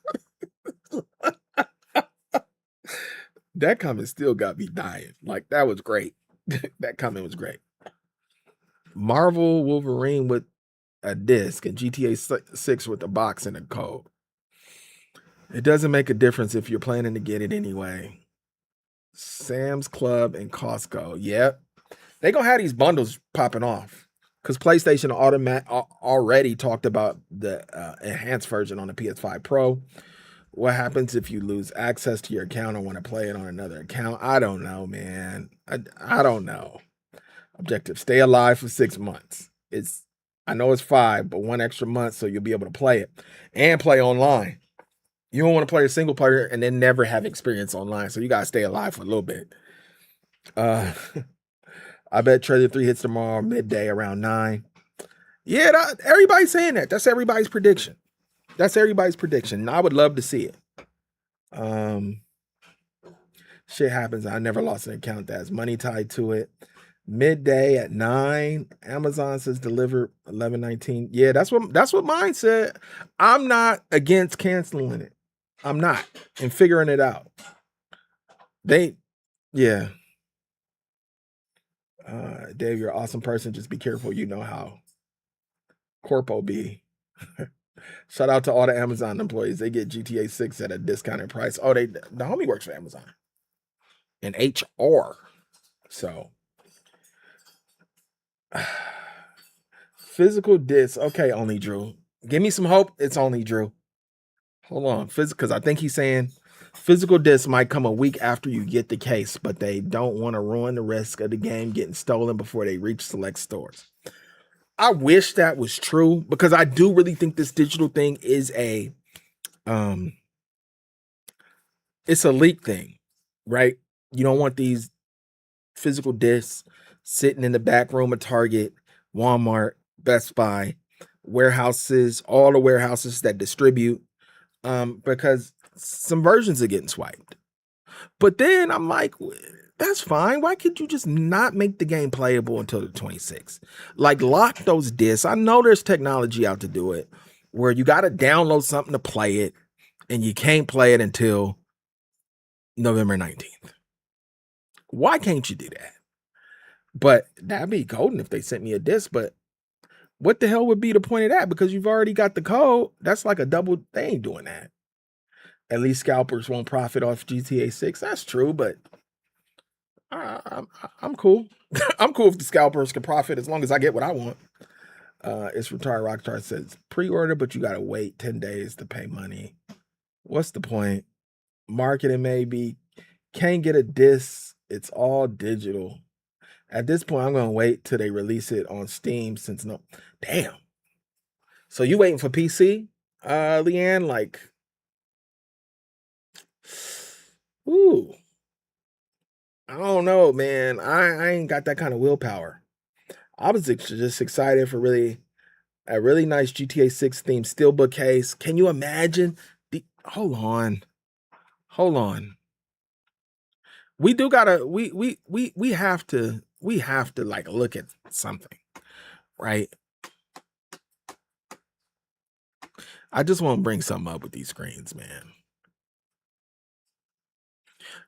That comment still got me dying. Like that was great. That comment was great. Marvel Wolverine with a disc and GTA 6 with a box and a code. It doesn't make a difference if you're planning to get it anyway. Sam's Club and Costco. Yep. They gonna have these bundles popping off. Because PlayStation already talked about the enhanced version on the PS5 Pro. What happens if you lose access to your account or want to play it on another account? I don't know, man. I don't know. Objective, stay alive for 6 months. I know it's 5, but 1 extra month so you'll be able to play it and play online. You don't want to play a single player and then never have experience online. So you got to stay alive for a little bit. I bet Trailer 3 hits tomorrow midday around 9. Yeah, everybody's saying that. That's everybody's prediction. I would love to see it. Shit happens. I never lost an account that has money tied to it. Midday at 9. Amazon says deliver 11/19. Yeah, that's what mine said. I'm not against canceling it. I'm not, and figuring it out. Yeah. Dave, you're an awesome person. Just be careful. You know how Corpo be. Shout out to all the Amazon employees. They get GTA 6 at a discounted price. Oh, the homie works for Amazon in HR. So physical disc. Okay, only Drew. Give me some hope. It's only Drew. Hold on. Because I think he's saying physical disc might come a week after you get the case, but they don't want to ruin the risk of the game getting stolen before they reach select stores. I wish that was true because I do really think this digital thing is it's a leak thing, right? You don't want these physical discs sitting in the back room of Target, Walmart, Best Buy, warehouses, all the warehouses that distribute, because some versions are getting swiped. But then I'm like, that's fine. Why could you just not make the game playable until the 26th? Like, lock those discs. I know there's technology out to do it where you got to download something to play it and you can't play it until November 19th. Why can't you do that? But that'd be golden if they sent me a disc. But what the hell would be the point of that? Because you've already got the code. That's like a double. They ain't doing that. At least scalpers won't profit off GTA 6. That's true, but I'm cool. I'm cool if the scalpers can profit as long as I get what I want. It's retired Rockstar says pre-order, but you gotta wait 10 days to pay money. What's the point? Marketing maybe. Can't get a disc. It's all digital. At this point, I'm gonna wait till they release it on Steam since no damn. So you waiting for PC, Leanne? Like, ooh, I don't know, man. I ain't got that kind of willpower. I was just excited for a really nice GTA 6 themed steelbook case. Can you imagine the hold on. We do gotta we have to like look at something, right? I just want to bring something up with these screens, man.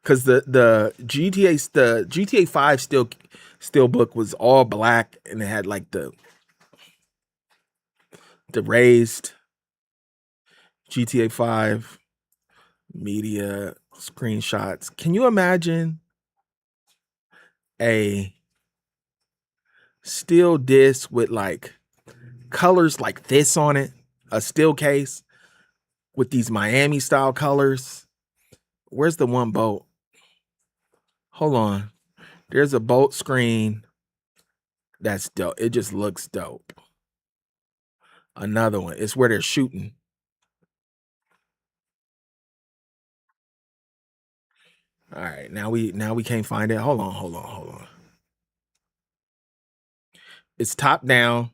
Cause the GTA 5 steelbook was all black and it had like the raised GTA 5 media screenshots. Can you imagine a steel disc with like colors like this on it? A steel case with these Miami style colors. Where's the one bolt? Hold on. There's a bolt screen that's dope. It just looks dope. Another one. It's where they're shooting. All right, now we can't find it. Hold on. It's top down.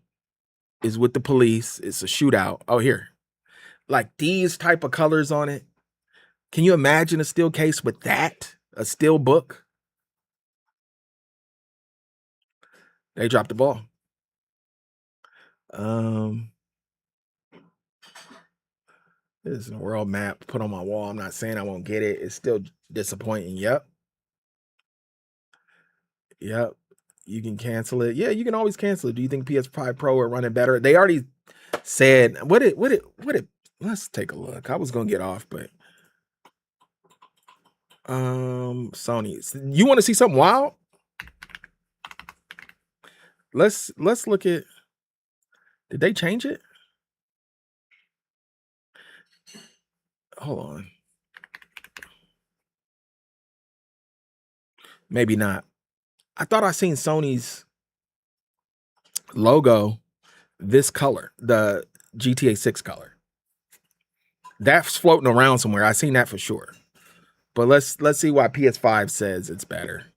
It's with the police. It's a shootout. Oh, here. Like these type of colors on it. Can you imagine a steel case with that? A steel book? They dropped the ball. Um, this is a world map put on my wall. I'm not saying I won't get it. It's still disappointing. Yep. Yep. You can cancel it. Yeah, you can always cancel it. Do you think PS5 Pro will run it better? They already said what it let's take a look. I was gonna get off, but Sony. You want to see something wild? Let's look at did they change it? Hold on. Maybe not. I thought I seen Sony's logo this color, the GTA 6 color. That's floating around somewhere. I seen that for sure. But let's see why PS5 says it's better.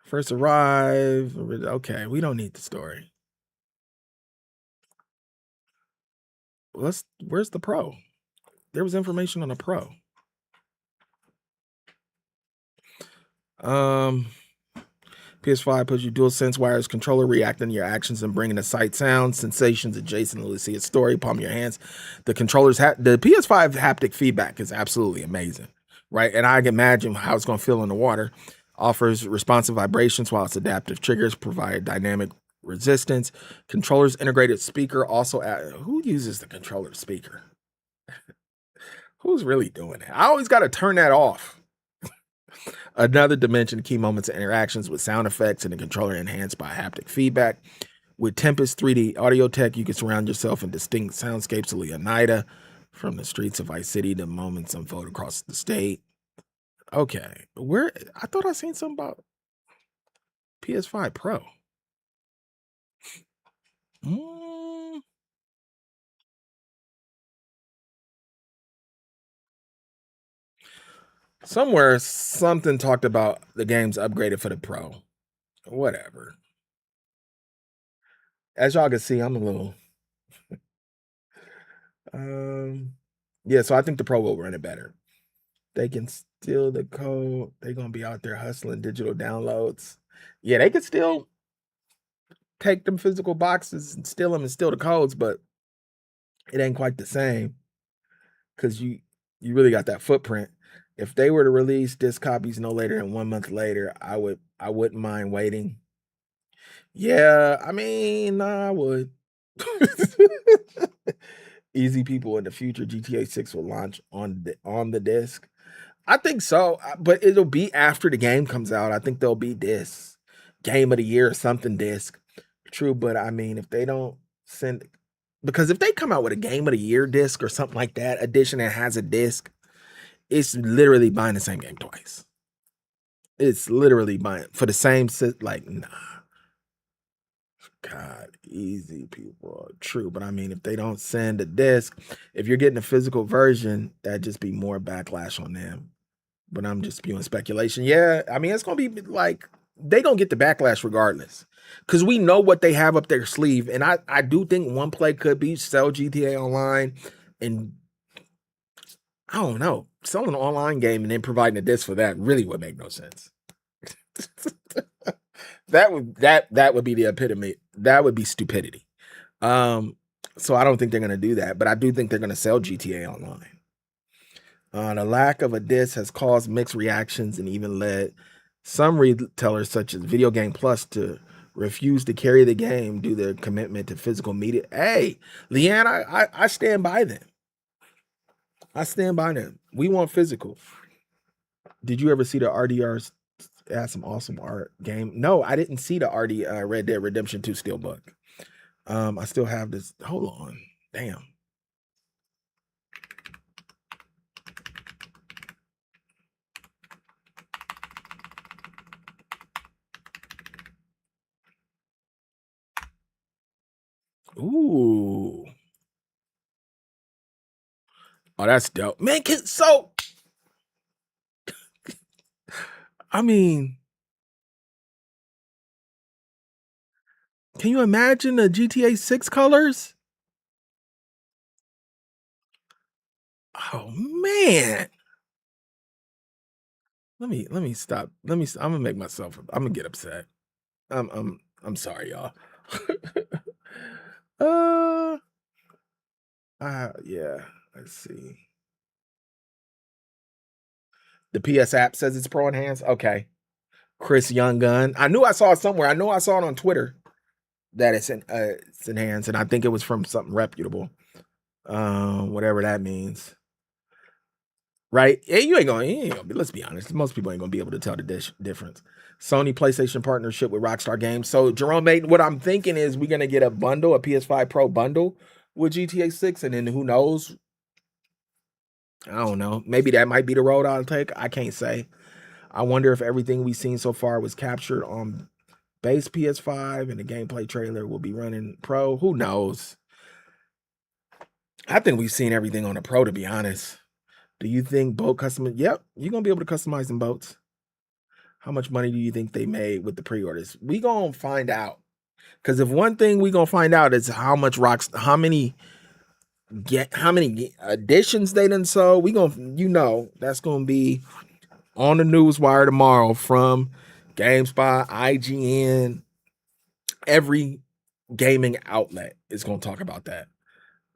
First arrive. Okay, we don't need the story. Where's the Pro? There was information on the Pro. Um PS5 puts you DualSense wireless controller reacting to your actions and bringing the sight, sound, sensations adjacent to Lucia's story. Palm your hands. The the PS5 haptic feedback is absolutely amazing, right? And I can imagine how it's going to feel in the water. Offers responsive vibrations while its adaptive triggers provide dynamic resistance. Controller's integrated speaker also who uses the controller speaker? Who's really doing it? I always got to turn that off. Another dimension, key moments and interactions with sound effects and the controller enhanced by haptic feedback. With Tempest 3D audio tech, you can surround yourself in distinct soundscapes of Leonida, from the streets of Vice City to moments unfold across the state. Okay, where I thought I seen something about PS5 Pro. Mm, somewhere something talked about the game's upgraded for the Pro. Whatever. As y'all can see, I'm a little um yeah, so I think the Pro will run it better. They can steal the code. They're gonna be out there hustling digital downloads. Yeah, they could still take them physical boxes and steal them and steal the codes, but it ain't quite the same because you really got that footprint. If they were to release disc copies no later than 1 month later, I wouldn't mind waiting. Yeah, I mean, nah, I would. Easy people in the future, GTA 6 will launch on the disc. I think so, but it'll be after the game comes out. I think there'll be discs, game of the year or something disc. True, but I mean, if they don't send, because if they come out with a game of the year disc or something like that, edition that has a disc, it's literally buying the same game twice. It's literally buying for the same like, nah, God, easy people. True, but I mean, if they don't send a disc, if you're getting a physical version, that'd just be more backlash on them. But I'm just spewing speculation. Yeah, I mean, it's gonna be like they gonna get the backlash regardless, because we know what they have up their sleeve, and I do think one play could be sell GTA Online, and I don't know, selling an online game and then providing a disc for that really would make no sense. That would be the epitome. That would be stupidity. Um, so I don't think they're gonna do that, but I do think they're gonna sell GTA Online. The lack of a disc has caused mixed reactions and even led some retailers, such as Video Game Plus, to refuse to carry the game due to their commitment to physical media. Hey, Leanne, I stand by them. I stand by them. We want physical. Did you ever see the RDRs? It had some awesome art game. No, I didn't see the RD Red Dead Redemption 2 Steelbook. I still have this. Hold on. Damn. Ooh. Oh, that's dope. Man, so I mean, can you imagine the GTA 6 colors? Oh man. Let me stop. I'm gonna make myself I'm gonna get upset. I'm sorry, y'all. uh yeah, let's see. The PS app says it's pro enhanced. Okay. Chris Young Gun. I knew I saw it somewhere. I know I saw it on Twitter that it's enhanced, and I think it was from something reputable. Whatever that means. Right? Yeah, you ain't gonna be, let's be honest. Most people ain't gonna be able to tell the difference. Sony PlayStation partnership with Rockstar Games. So Jerome made what I'm thinking is we're gonna get a bundle, a PS5 Pro bundle with GTA 6, and then who knows? I don't know. Maybe that might be the road I'll take. I can't say. I wonder if everything we've seen so far was captured on base PS5 and the gameplay trailer will be running Pro. Who knows? I think we've seen everything on the Pro, to be honest. Do you think boat custom? Yep, you're gonna be able to customize them boats. How much money do you think they made with the pre-orders? We gonna find out. Because if one thing we gonna find out is how much how many additions they done sold. We gonna, that's gonna be on the news wire tomorrow from GameSpot, IGN, every gaming outlet is gonna talk about that.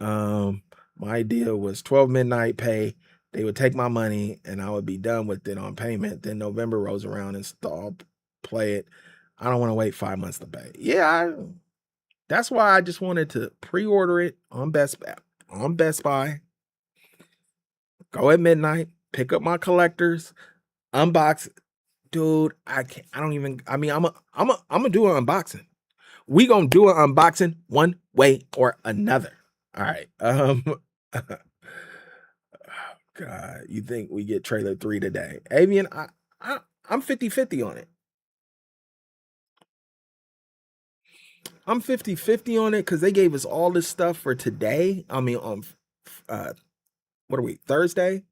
My idea was 12 midnight pay. They would take my money and I would be done with it on payment. Then November rolls around, install, play it. I don't want to wait 5 months to pay. Yeah, that's why I just wanted to pre-order it on Best Buy. Go at midnight, pick up my collectors, unbox. Dude, I can't. I don't even. I mean, I'm gonna do an unboxing. We gonna do an unboxing one way or another. All right. God, you think we get trailer 3 today? Avian, I'm 50-50 on it. I'm 50-50 on it because they gave us all this stuff for today. I mean, on what are we, Thursday?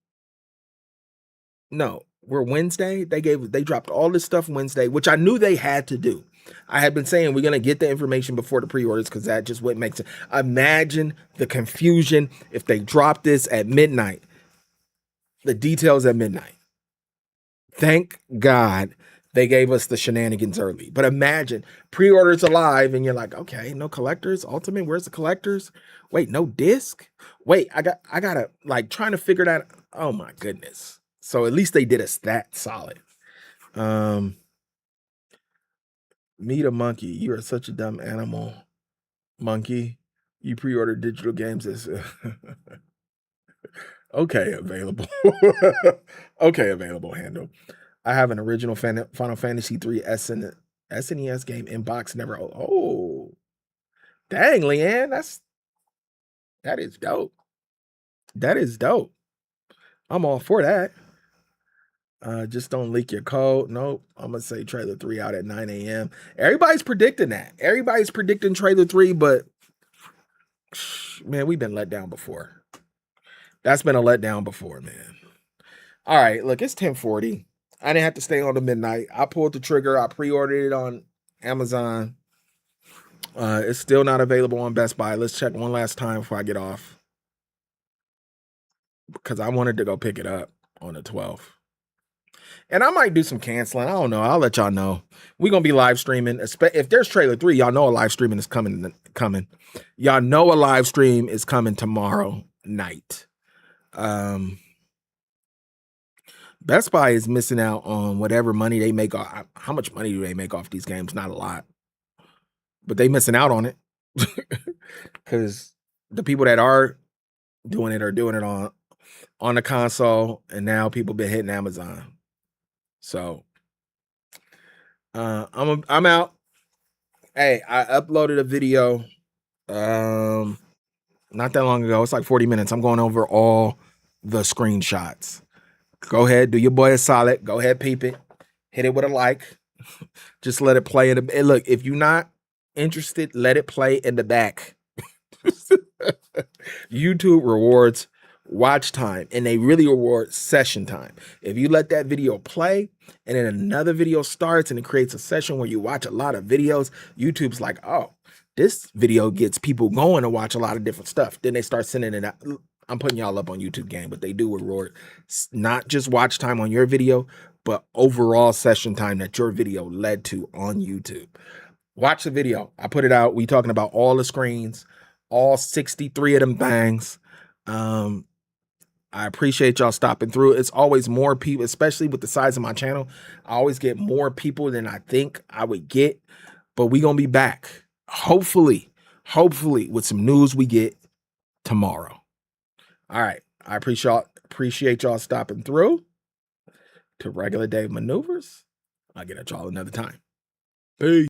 No, we're Wednesday. They dropped all this stuff Wednesday, which I knew they had to do. I had been saying we're gonna get the information before the pre-orders because that just wouldn't make sense. Imagine the confusion if they drop this at midnight. The details at midnight. Thank God they gave us the shenanigans early. But imagine pre-orders alive and you're like, okay, no collectors, Ultimate, where's the collectors? Wait, no disc? Wait, I gotta like trying to figure that. Oh my goodness. So at least they did us that solid. Meet a monkey. You are such a dumb animal. Monkey. You pre-ordered digital games as okay, available. Okay, available handle. I have an original Final Fantasy 3 SNES game in box never. Oh, dang, Leanne, that is dope. That is dope. I'm all for that. Just don't leak your code. Nope. I'm gonna say trailer 3 out at 9 a.m. Everybody's predicting that. Everybody's predicting trailer 3, but man, we've been let down before. That's been a letdown before, man. All right, look, it's 10:40. I didn't have to stay on to midnight. I pulled the trigger. I pre-ordered it on Amazon. It's still not available on Best Buy. Let's check one last time before I get off because I wanted to go pick it up on the 12th. And I might do some canceling. I don't know. I'll let y'all know. We're going to be live streaming. If there's trailer 3, y'all know a live streaming is coming. Y'all know a live stream is coming tomorrow night. Best Buy is missing out on whatever money they make off. How much money do they make off these games? Not a lot. But they missing out on it. Because the people that are doing it on the console, and now people been hitting Amazon. So I'm out. Hey, I uploaded a video not that long ago. It's like 40 minutes. I'm going over all the screenshots. Go ahead, do your boy a solid. Go ahead, peep it. Hit it with a like. Just let it play in the. Look, if you're not interested, let it play in the back. YouTube rewards watch time, and they really reward session time. If you let that video play and then another video starts and it creates a session where you watch a lot of videos, YouTube's like, oh, this video gets people going to watch a lot of different stuff. Then they start sending it out. I'm putting y'all up on YouTube game, but they do reward not just watch time on your video, but overall session time that your video led to on YouTube. Watch the video. I put it out. We talking about all the screens, all 63 of them things. I appreciate y'all stopping through. It's always more people, especially with the size of my channel. I always get more people than I think I would get, but we gonna be back. Hopefully with some news we get tomorrow. All right. I appreciate y'all stopping through to Regular Day Maneuvers. I'll get at y'all another time. Peace.